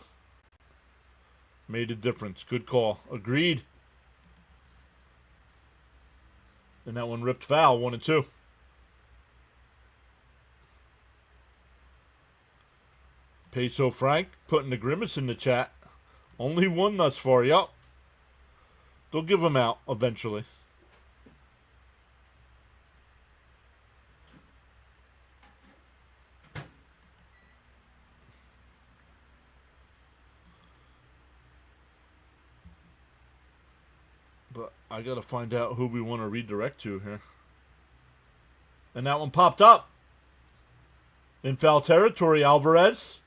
made a difference. Good call. Agreed. And that one ripped foul. 1 and 2. Peso Frank putting the grimace in the chat. Only 1 thus far. Yup. They'll give them out eventually. But I gotta find out who we want to redirect to here. And that one popped up. In foul territory, Alvarez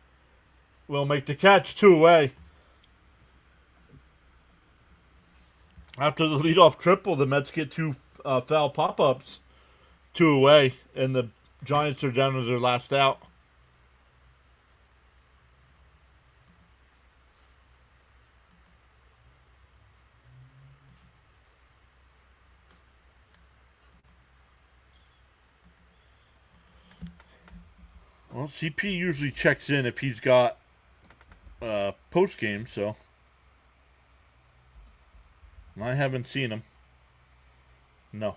will make the catch. 2 away. After the leadoff triple, the Mets get 2 foul pop-ups. 2 away. And the Giants are down to their last out. Well, CP usually checks in if he's got post game, so I haven't seen him. No.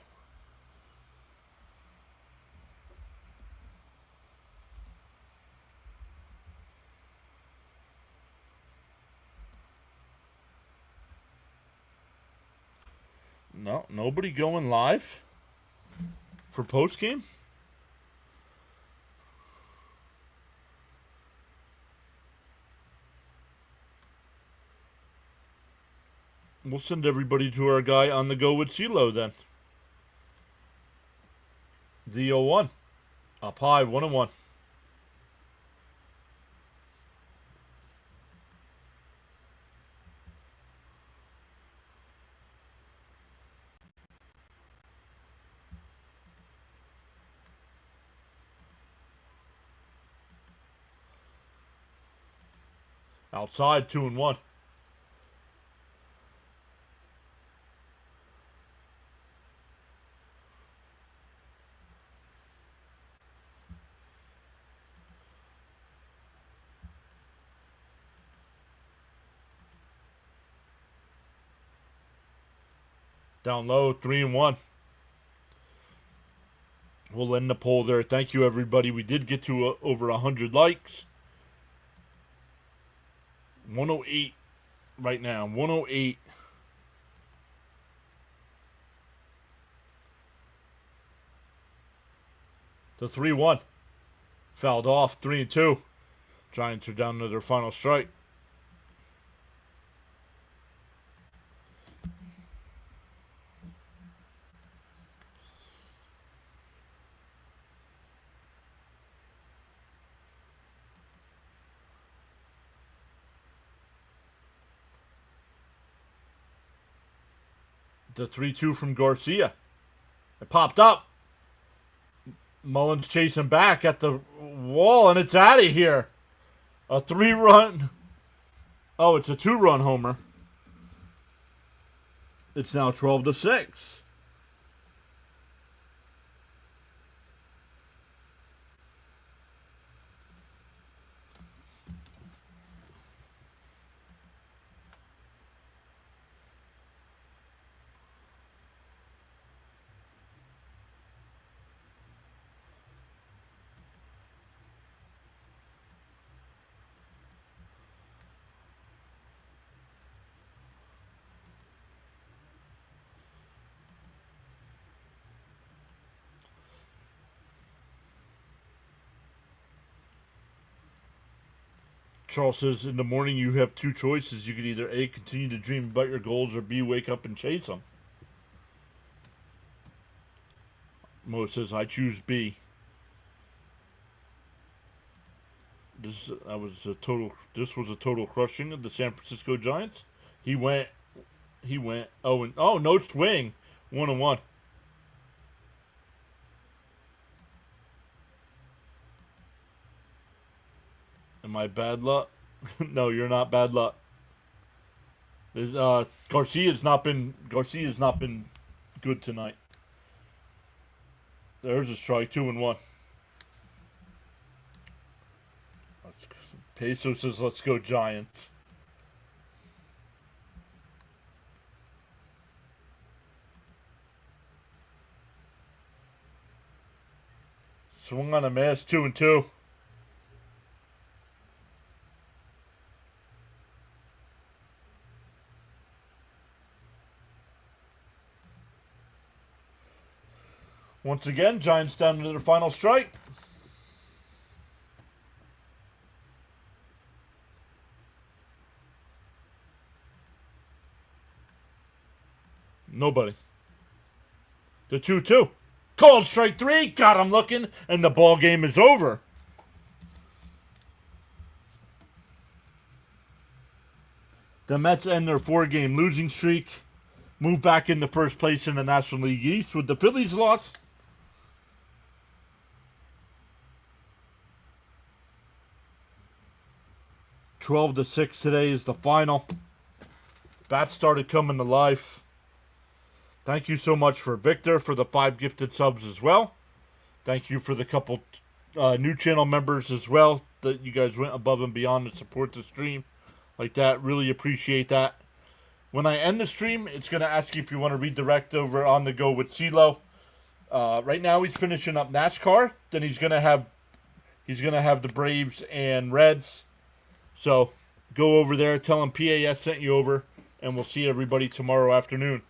No, nobody going live for post game. We'll send everybody to our guy on the go with CeeLo then. The 0-1. Up high, 1-1. Outside, 2-1. Down low, 3-1. We'll end the poll there. Thank you, everybody. We did get to over 100 likes. 108 right now. 108. The 3-1. Fouled off. 3-2. Giants are down to their final strike. The 3-2 from Garcia. It popped up. Mullins chasing back at the wall, and it's out of here. A 3-run. Oh, it's a 2-run homer. It's now 12-6. Charles says, in the morning you have two choices. You can either A, continue to dream about your goals, or B, wake up and chase them. Mo says, I choose B. This was a total crushing of the San Francisco Giants. He went no swing. 1-1. Am I bad luck? No, you're not bad luck. Garcia's not been good tonight. There's a strike. 2-1. Peso says, let's go Giants. Swung on a miss. 2-2. Once again, Giants down to their final strike. Nobody. The 2-2. Called strike 3. Got him looking, and the ball game is over. The Mets end their 4-game losing streak. Move back into first place in the National League East with the Phillies loss. Twelve to 6 today is the final. Bats started coming to life. Thank you so much for Victor for the 5 gifted subs as well. Thank you for the couple new channel members as well that you guys went above and beyond to support the stream like that. Really appreciate that. When I end the stream, it's going to ask you if you want to redirect over On the Go with CeeLo. Right now he's finishing up NASCAR. Then he's going to have the Braves and Reds. So go over there, tell him PAS sent you over, and we'll see everybody tomorrow afternoon.